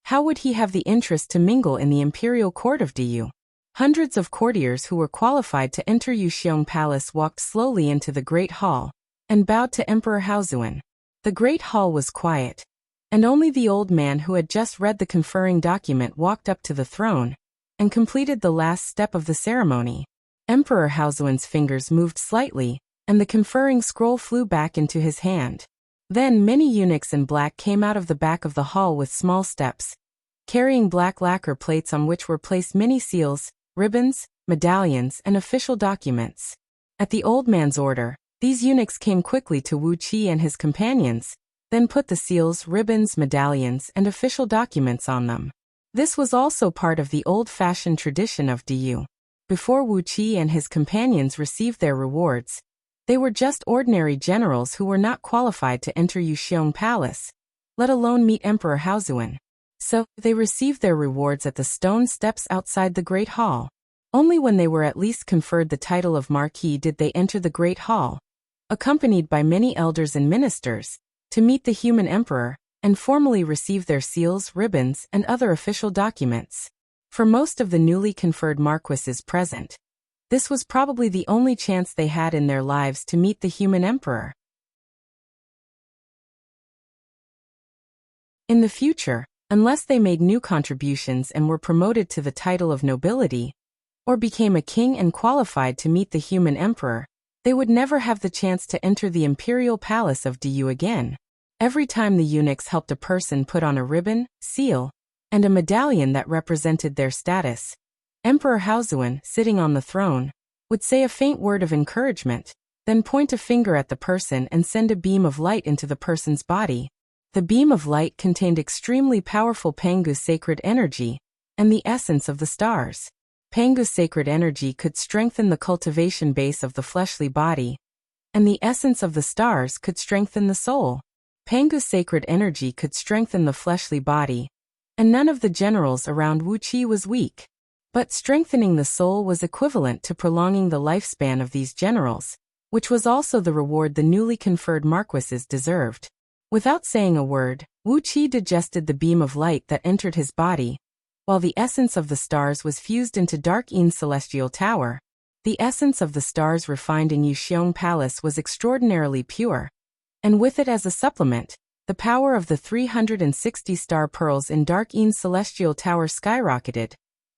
how would he have the interest to mingle in the imperial court of Dayu? Hundreds of courtiers who were qualified to enter Yuxiong Palace walked slowly into the Great Hall, and bowed to Emperor Haozuan. The Great Hall was quiet, and only the old man who had just read the conferring document walked up to the throne, and completed the last step of the ceremony. Emperor Haozuan's fingers moved slightly, and the conferring scroll flew back into his hand. Then many eunuchs in black came out of the back of the hall with small steps, carrying black lacquer plates on which were placed many seals, ribbons, medallions, and official documents. At the old man's order, these eunuchs came quickly to Wuqi and his companions, then put the seals, ribbons, medallions, and official documents on them. This was also part of the old-fashioned tradition of Dayu. Before Wuqi and his companions received their rewards, they were just ordinary generals who were not qualified to enter Yuxiong Palace, let alone meet Emperor Haozuan. So, they received their rewards at the stone steps outside the Great Hall. Only when they were at least conferred the title of Marquis did they enter the Great Hall, accompanied by many elders and ministers, to meet the human emperor, and formally receive their seals, ribbons, and other official documents. For most of the newly conferred marquises present, this was probably the only chance they had in their lives to meet the human emperor. In the future, unless they made new contributions and were promoted to the title of nobility, or became a king and qualified to meet the human emperor, they would never have the chance to enter the imperial palace of Du again. Every time the eunuchs helped a person put on a ribbon, seal, and a medallion that represented their status, Emperor Haozuan, sitting on the throne, would say a faint word of encouragement, then point a finger at the person and send a beam of light into the person's body. The beam of light contained extremely powerful Pangu's sacred energy and the essence of the stars. Pangu's sacred energy could strengthen the cultivation base of the fleshly body, and the essence of the stars could strengthen the soul. Pangu's sacred energy could strengthen the fleshly body, and none of the generals around Wuxia was weak. But strengthening the soul was equivalent to prolonging the lifespan of these generals, which was also the reward the newly conferred marquises deserved. Without saying a word, Wuxia digested the beam of light that entered his body, while the essence of the stars was fused into Dark Ein's celestial tower. The essence of the stars refined in Yuxiong Palace was extraordinarily pure, and with it as a supplement, the power of the 360 star pearls in Dark Ein's celestial tower skyrocketed,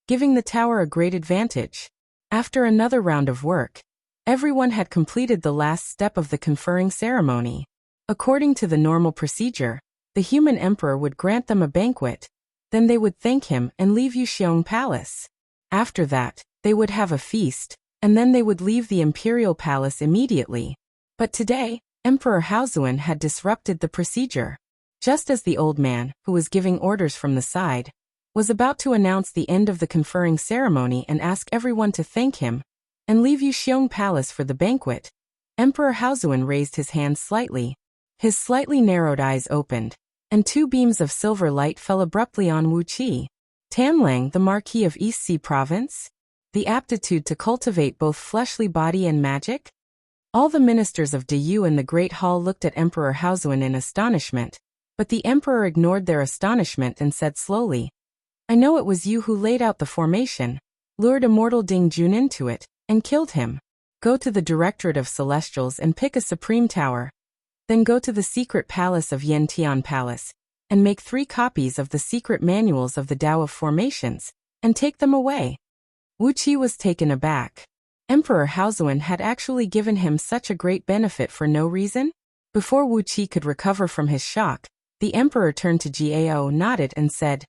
giving the tower a great advantage. After another round of work, everyone had completed the last step of the conferring ceremony. According to the normal procedure, the human emperor would grant them a banquet, then they would thank him and leave Yuxiong Palace. After that, they would have a feast, and then they would leave the imperial palace immediately. But today, Emperor Haozuan had disrupted the procedure. Just as the old man, who was giving orders from the side, was about to announce the end of the conferring ceremony and ask everyone to thank him and leave Yuxiong Palace for the banquet, Emperor Haozuan raised his hand slightly. His slightly narrowed eyes opened, and two beams of silver light fell abruptly on Wuxia. Tanlang, the Marquis of East Sea Province? The aptitude to cultivate both fleshly body and magic? All the ministers of Du in the Great Hall looked at Emperor Haozuan in astonishment, but the emperor ignored their astonishment and said slowly, "I know it was you who laid out the formation, lured immortal Ding Jun into it, and killed him. Go to the Directorate of Celestials and pick a supreme tower. Then go to the secret palace of Yantian Palace, and make 3 copies of the secret manuals of the Tao of Formations, and take them away." Wuxia was taken aback. Emperor Haozuan had actually given him such a great benefit for no reason? Before Wuxia could recover from his shock, the emperor turned to Gao, nodded and said,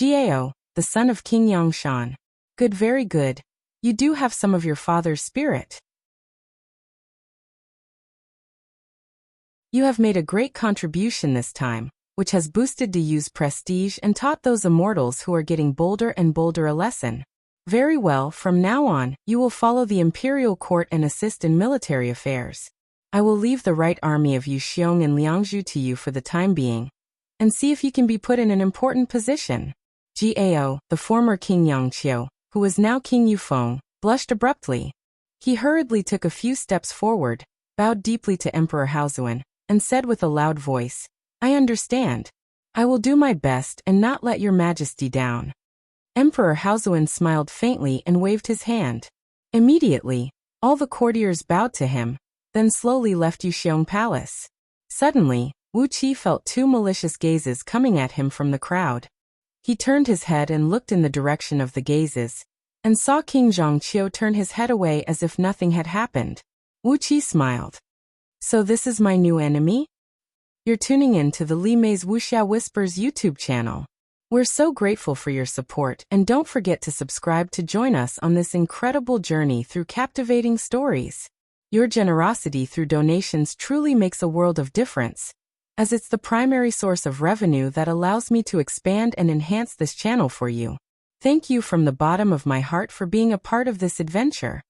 "Gao, the son of King Yangshan. Good, very good. You do have some of your father's spirit. You have made a great contribution this time, which has boosted Du's prestige and taught those immortals who are getting bolder and bolder a lesson. Very well, from now on, you will follow the imperial court and assist in military affairs. I will leave the right army of Yuxiong and Liangzhu to you for the time being, and see if you can be put in an important position." Gao, the former King Yangqiu, who was now King Yufeng, blushed abruptly. He hurriedly took a few steps forward, bowed deeply to Emperor Haozuan, and said with a loud voice, "I understand. I will do my best and not let your majesty down." Emperor Haozuan smiled faintly and waved his hand. Immediately, all the courtiers bowed to him, then slowly left Yuxiong Palace. Suddenly, Wuxia felt 2 malicious gazes coming at him from the crowd. He turned his head and looked in the direction of the gazes, and saw King Zhangqiu turn his head away as if nothing had happened. Wuxia smiled. "So this is my new enemy? You're tuning in to the Li Mei's Wuxia Whispers YouTube channel. We're so grateful for your support, and don't forget to subscribe to join us on this incredible journey through captivating stories. Your generosity through donations truly makes a world of difference, as it's the primary source of revenue that allows me to expand and enhance this channel for you. Thank you from the bottom of my heart for being a part of this adventure.